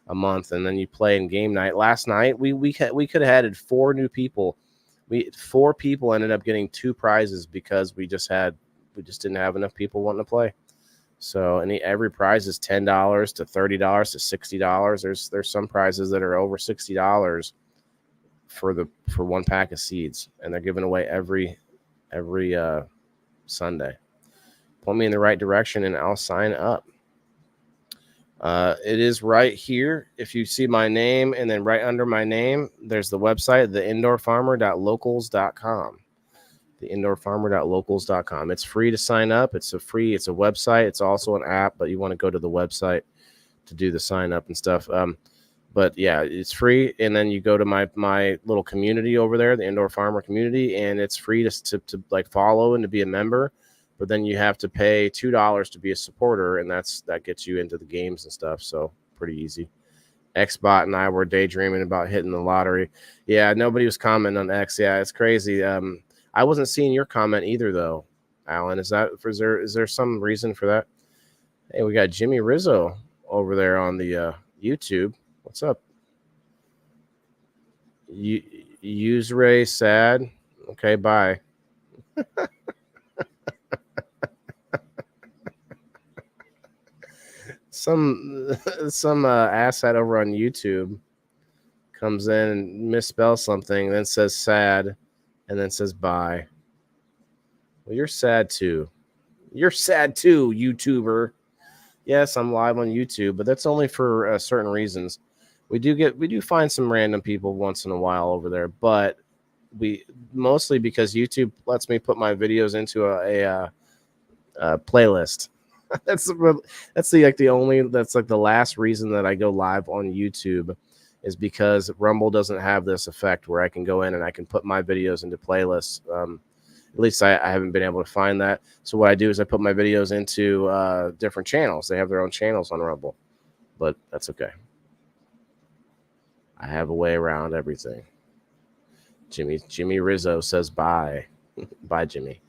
a month, and then you play in game night. Last night we could have added 4 new people. 4 people ended up getting 2 prizes because we just didn't have enough people wanting to play. So every prize is $10 to $30 to $60. There's some prizes that are over $60 for one pack of seeds, and they're given away every Sunday. Point me in the right direction, and I'll sign up. It is right here. If you see my name, and then right under my name, there's the website, theindoorfarmer.locals.com. theindoorfarmer.locals.com. It's free to sign up. It's a website. It's also an app, but you want to go to the website to do the sign up and stuff. But yeah, it's free. And then you go to my little community over there, the Indoor Farmer community, and it's free to like follow and to be a member. But then you have to pay $2 to be a supporter, and that gets you into the games and stuff. So pretty easy. Xbot and I were daydreaming about hitting the lottery. Yeah, nobody was commenting on X. Yeah, it's crazy. I wasn't seeing your comment either, though, Alan. Is there some reason for that? Hey, we got Jimmy Rizzo over there on the YouTube. What's up? Use Ray sad. Okay, bye. Some asshat over on YouTube comes in and misspells something, then says sad, and then says bye. Well, you're sad too. You're sad too, YouTuber. Yes, I'm live on YouTube, but that's only for certain reasons. We do find some random people once in a while over there, but we mostly because YouTube lets me put my videos into a playlist. That's the last reason that I go live on YouTube is because Rumble doesn't have this effect where I can go in and I can put my videos into playlists. At least I haven't been able to find that. So what I do is I put my videos into different channels. They have their own channels on Rumble, but that's okay. I have a way around everything. Jimmy Rizzo says bye. Bye, Jimmy.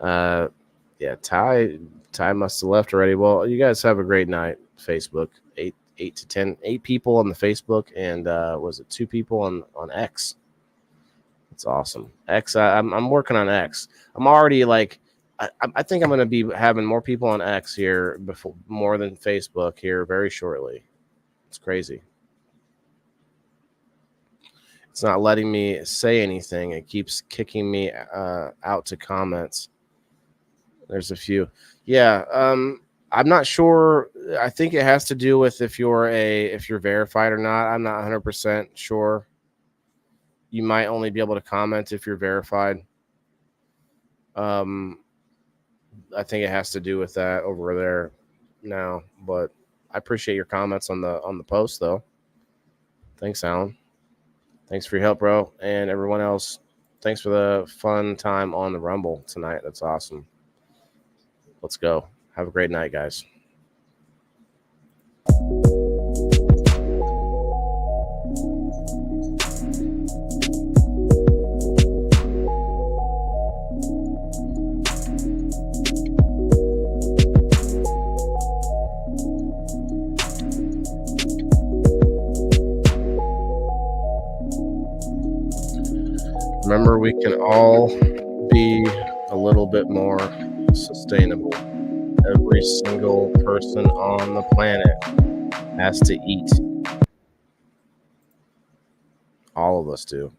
Yeah, Ty must have left already. Well, you guys have a great night. Facebook, 8 to 10, 8 people on the Facebook, and was it 2 people on X? It's awesome. X, I'm working on X. I'm already like, I think I'm going to be having more people on X here more than Facebook here very shortly. It's crazy. It's not letting me say anything. It keeps kicking me out to comments. There's a few. Yeah. I'm not sure. I think it has to do with if you're verified or not. I'm not 100% sure. You might only be able to comment if you're verified. I think it has to do with that over there now. But I appreciate your comments on the post though. Thanks, Alan. Thanks for your help, bro, and everyone else. Thanks for the fun time on the Rumble tonight. That's awesome. Let's go. Have a great night, guys. Remember, we can all be a little bit more sustainable. Every single person on the planet has to eat. All of us do.